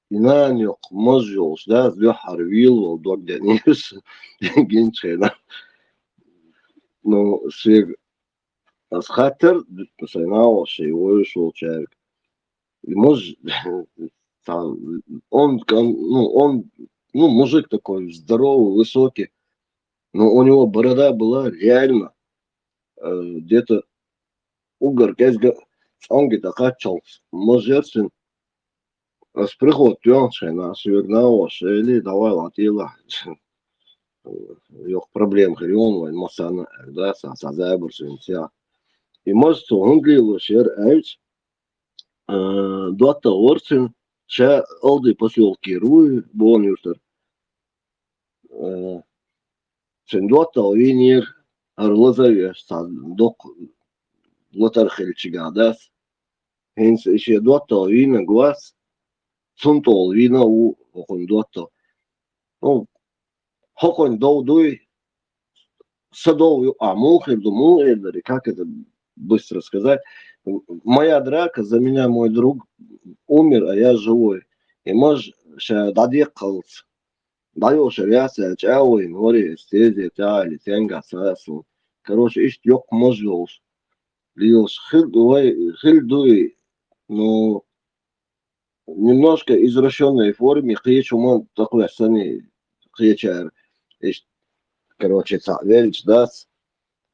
Инаньох можешь, да, сбехар вилл, догдяниш, геншена. Ну, свег асхатер, сайнау, шейвой, шолчарик. И может, он, мужик такой здоровый, высокий, но у него борода была реально где-то угор, он где-то качал, можерсин, с приход тёншена, свигнау, шели, давай латила, yok проблем хрион, вайн масана, да, sa забурсин, вся. И может, он глил, шер, эйч, Дуата Орсин, ша алды поселки Руи, Бонюстер. Сен дуата Овинир, Арлазавеш, док Латархельчигадас. Хенс еще дуата Овина Гуас, Сунто Овина у Хокон дуата. Ну, Хокон Доудуй, Садов, Мухер, Думуэдер, как это быстро сказать. Моя драка, за меня мой друг умер, а я живой. И может, дадекался. Даешь ряса, чауи, море, стези, тяли, тенга, сасу. Короче, ищ ёк можешь. Льешь хильдуй, но немножко извращенной форме, хичу такой сани, хичар. Короче, цавельч, даст.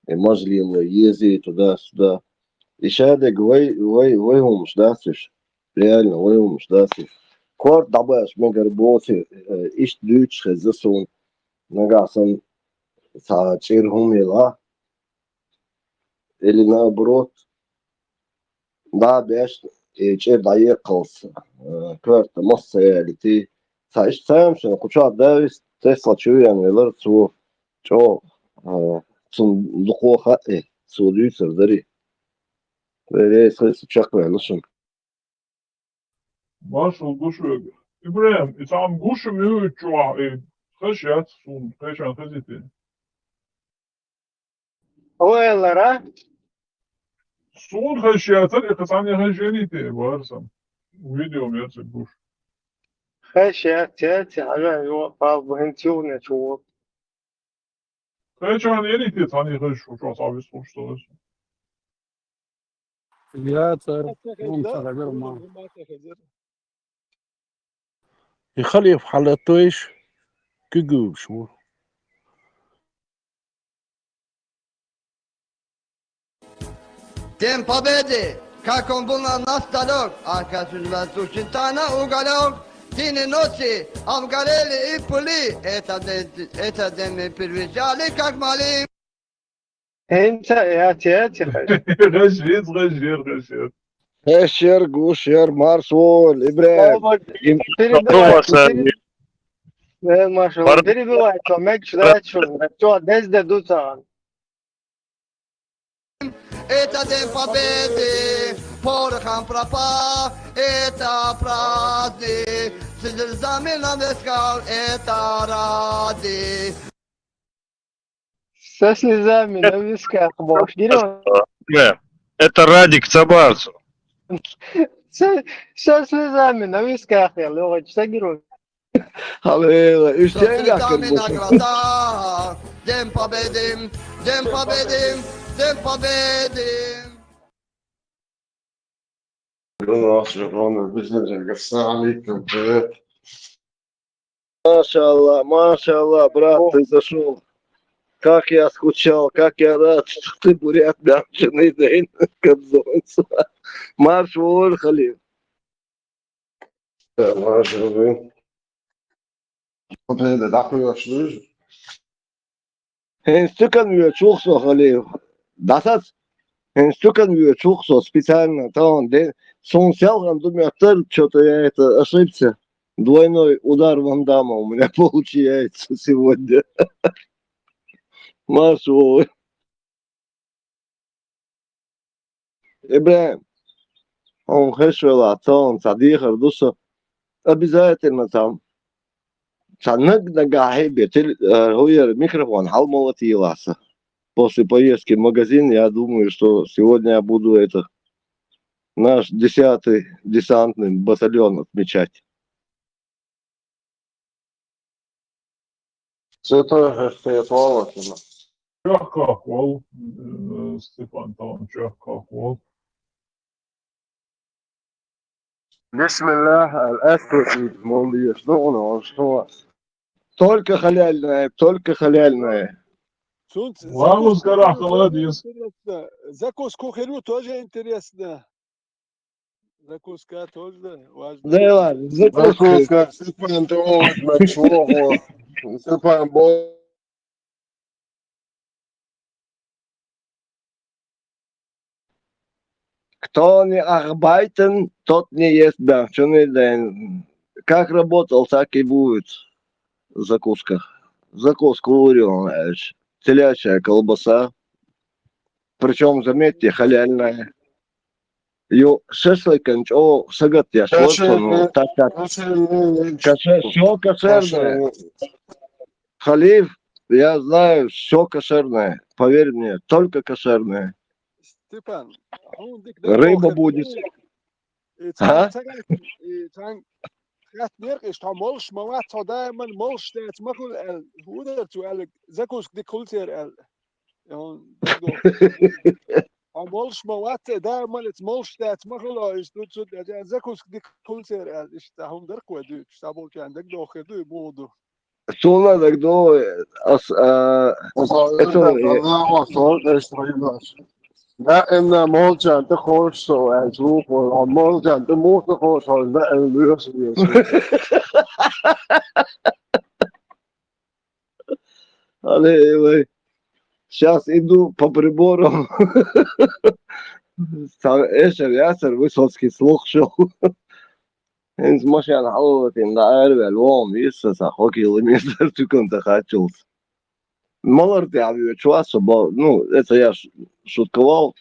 И может ли ездить туда-сюда. И шаде вой умш дасиш. Реально вой умш дасиш. Кварт дабаш мегар боти иш дюч хезесун. Нагасан са чирхумила. Или наоборот. Да беш и чир даекалс. Кварт масса ялити. Са иш саямшин куча давис тесла чуян велар цу чо цун духоха цу дюсер дари. Чакве, лошен. Marshall Gushweg. Ibrahim, it's am Gushmu Chua, Khashat, soon, Khashan Khaziti. ويلا Soon Khashat, Khasani Khashaniti, Warsam. Video Mercy Gush. خشيت تاتي على يوقف بهنتيونا شو Khashan Yaniti, Tani Khash, which was obviously so. يا ترى ممتع غير ما يخلي في حالتوش كجوب شو День Победы! Как он был на столок, оказывается, Сушитана уголок. День и ночи обгорели и пыли. Это день мы переезжали, как могли. انت يا تاتي غشيت غشيت هشير جوشير مارسول إبراهيم ما شاء الله بيري بيوعد كمك شدات شو شو دز دوتان Это день победы, порохом пропал, это праздник, слезами на висках, это ради. Со слезами на висках, бог, дерём. Это Радик Цабарцу. Со слезами на висках, я лёгочь, сагиру. Со слезами на глазах, день победы, день победы. День Победы! Машаллах, брат, ты зашел. Как я скучал, как я рад, что ты бурят мягченый день, кобзонца. Марш выехали. Марш вы. Победа, да, Инстукан я чухсо халев. Дасац Стукан чухсо специально, там, сон сел, он думает, что-то я это ошибся. Двойной удар Ван Дамма у меня получается сегодня. Машу. Ибраим, он хэшвела, он садихар, душа. Обязательно там. Санак нагахи бетель, микрофон, халмовати ласа. После поездки в магазин, я думаю, что сегодня я буду наш 10-й десантный батальон отмечать. Все тоже стоит волосина. Чахкахол, Степан там Чахкахол. بسم الله الأسود молодые, что у нас, что? Только халяльное, только халяльное. Vamos, caraca, disso. Закуску херю тоже интересно. Закуска тоже важно. Да ладно, Закуска, Степан, ты на чего? Степан, Кто не arbeiten, тот не ест бахчуный день. Как работал, так и будет закуска. Закуску вареная, телячья колбаса. Причем, заметьте, халяльная. Ю шашлыкан, о, сагат я шварцану, так как все кошерное. Халив, я знаю, все кошерное. Поверь мне, только кошерное. Степан, Рыба будет. А? gaat meer is dan mols, maar wat zou daar men mols steeds maken en hoe dat zo eigenlijk zakos de cultuur el. Ja, dan mols maar wat daar men het mols steeds maken is doet zo dat ja zakos de cultuur el is daar honderd kwad dus stapel je aan de dag doe bodo. Сулна тогда لا إن موجة تخش وأشوف والموجة تموت تخش ولا الناس Сейчас иду по приборам. Эшер Ясер Высоцкий слушал. Eens moest je aan houden in de aarde wel woon, is het een hockey kilometer toekomst gaat. Малар ты авиачуаса, ну, это я шутковал.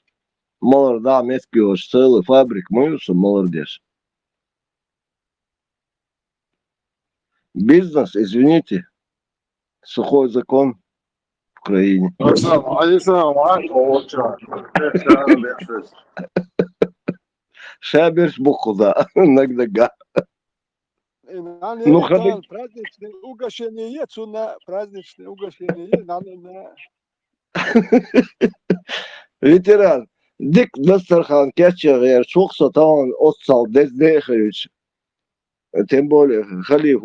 Малар, да, местный целый фабрик, мыюся, молодец. Бизнес, извините, сухой закон в Украине. Шаберс бухуда, нагдага. Ну, праздничные угощения, цуна, праздничные угощения, надо. Ветеран, дик Дастархан Кетчер, Шухса, там отцал, Дездехович. Тем более, Халиф,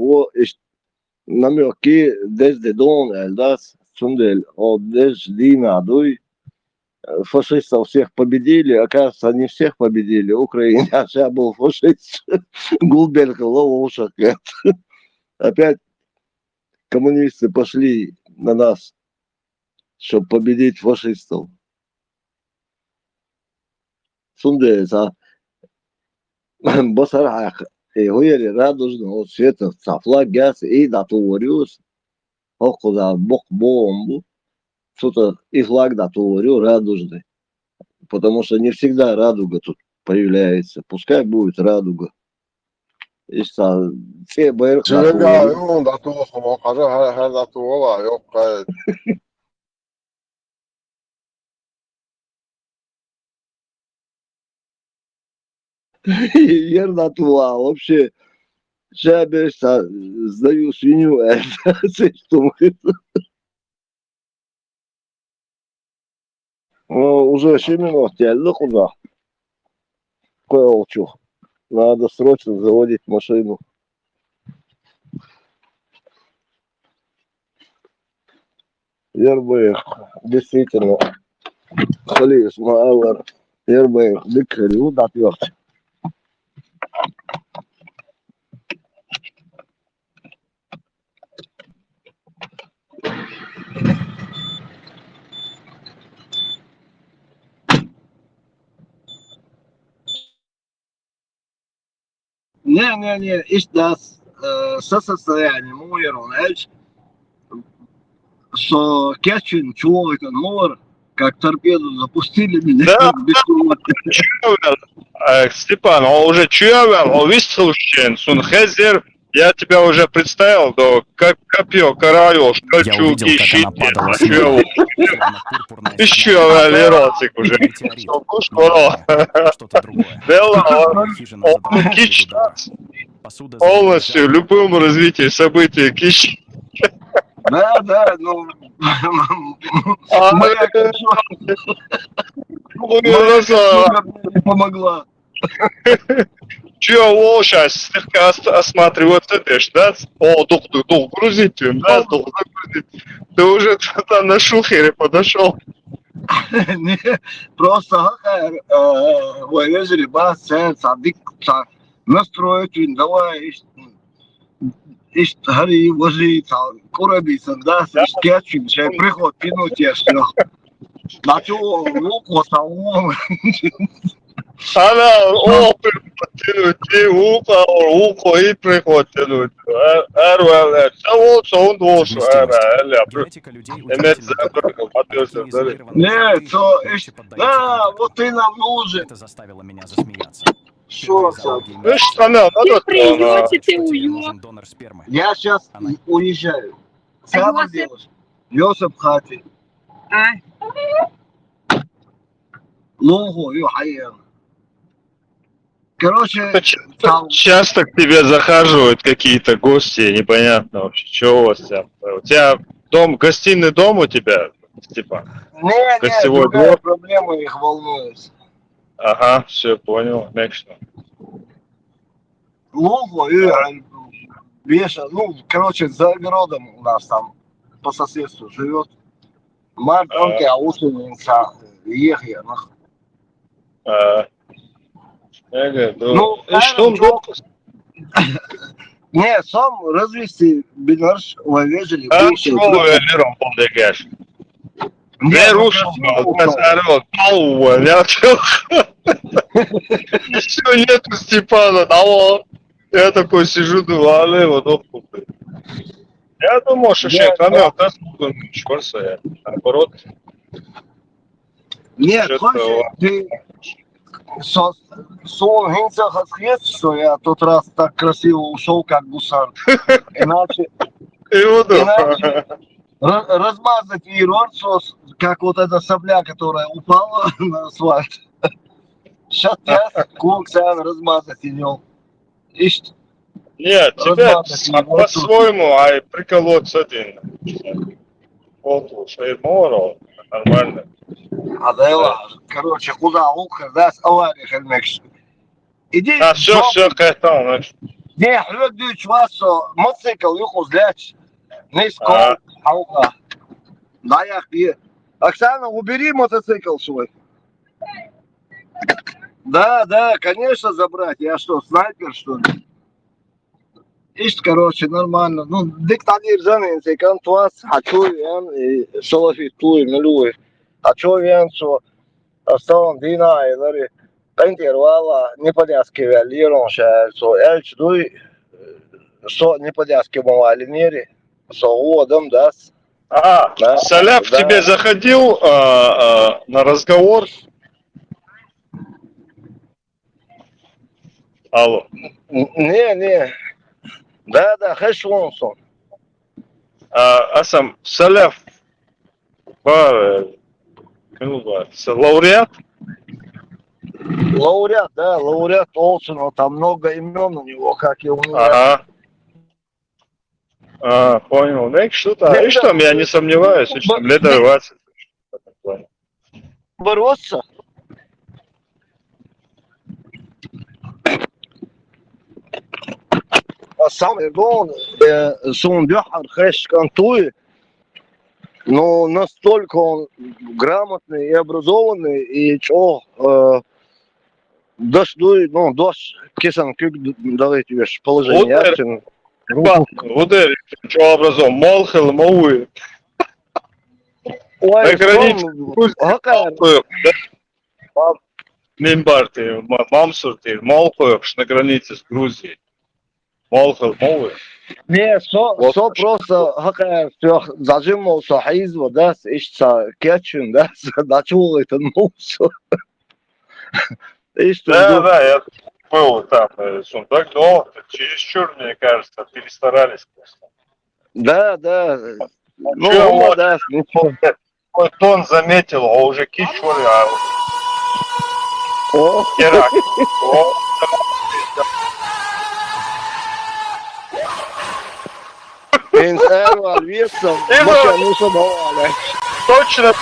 намеки, Дездедон, Эльдас, Цундель, Дез, Дима, Адуй. Фашистов всех победили, оказывается, они всех победили. Украина, я был фашист. Гулберг, Ловушек. Опять коммунисты пошли на нас, чтобы победить фашистов. Сундеца. Босарах. И хуяли радужного цвета, флаг газ, и датуриус. Окуда бомбу. Что-то и флаг датурю радужный. Потому что не всегда радуга тут появляется. Пускай будет радуга. И что, все БР... Ердатуа, вообще, сейчас сдаю свинью, уже 7 минут, я куда? Кое-что. Надо срочно заводить машину. Ербаев, действительно, Халис, Маавар, Ербаев, Дикхари, вот отверть. Не, işte состояние мое, что Кечин человек, как торпеду запустили меня. Да, Степан, он уже чуял, он висел, он хезер, я тебя уже представил, да, как копье, королёв, кольчуги, щиты, еще леротик уже. Он кич полностью любому развитию событий кич. Да, ну, моя не помогла. Че, о, сейчас слегка осматриваться, да? О, дух, грузить, да, дух, грузить. Ты уже там на шухере подошел. Не, просто вывезли бас, садик, настроить, давай, Гарри, возле корабица, да, скетчем, сейчас приход, пинуть я все. На чего луку самому. Она опыт потянуть, и ухо, и приход тянуть. Он должен, иметь забрал, не, то, да, вот ты нам нужен. Это заставило меня засмеяться. Что? Ну что, надо, Я сейчас уезжаю. Сама делаешь. Йосип Хати. Логу, Юхаен. Короче, часто к тебе захаживают какие-то гости, непонятно вообще, что у вас там. У тебя дом, гостиный дом у тебя, Степан? Не, другая проблема их волнует. Ага, все, понял, мягче. Логу и Беша, ну, короче, за огородом у нас там по соседству живет. Март, он аусеница, ехал, нахуй. Ну, и что не, сам развести бинарш вывезли. А чего вы лером полдегаш? Не рушил, орёт, увольнял. Все, нету Степана, того. Я такой сижу, думаю, вот опыт. Я думал, что ще канал, да, чёрт, наоборот. Нет, ты сон гинца хасхет, что я тот раз так красиво ушел, как гусар. Иначе размазать и рот, как вот эта сопля, которая упала на асфальт. Сейчас я коксан размазать идем. Нет, тебя по-своему, а приколоться один. Вот, шейморо, нормально. А да ладно. Короче, куда лука, да, с аварии хальмекс. Иди. А все, как-то, значит. Не, хлеб вас, мотоцикл, юху злять. Низко, аука. Да, я. Оксана, убери мотоцикл свой. Да, конечно, забрать. Я что, снайпер, что ли? Короче, нормально. Ну, диктатор занятый, контуаз, хочу я, салафит, туй, нулевой. Хочу я, что оставим дина, и дари. Интервала, не подяскивали, лиронша, что эльч, дуй, что не подяскивали, нери, что водом даст. Саляф к тебе заходил на разговор? Алло. Не. Да, хэшлонсон. А сам Саляф бар, лауреат? Лауреат Олсона, там много имен у него, как и у меня. Ага. Понял. Ну, что-то. И что, я не сомневаюсь, что лет 20. Бороться? Самый главный, сон бяхар хэш кантуи, но настолько он грамотный и образованный, и что дождь, кисан кюк, давайте веш положение. Ударь, что образом, молхел, мауи. На границе Минбарты, Мамсурты, Молхоевш на границе с Грузией. Молхал, молы. Не, со просто хакая все зажимал сахизва, да, ищца кетчун, да, начал это мусор. Да, я был там, сундук, но чересчур, мне кажется, перестарались просто. Да. Ну, Чё, да, ничего. мой тон заметил, а уже кичур, О, херак. Эрвал весом, машину давали. Точно.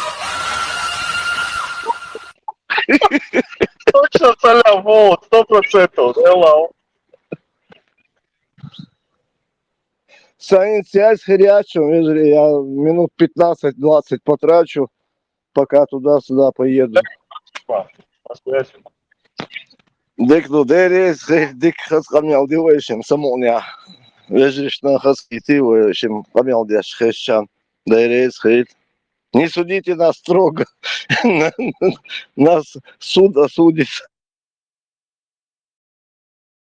Точно соляв, вот, 100%, делал. Санин связь горячую, я минут 15-20 потрачу, пока туда-сюда поеду. Дик ну дерес, дик хаскамял диваешим самоня. Вежиш на хаскити, воешим камял дяш хэшчан. Дерес хит. Не судите нас строго. Нас суд осудит.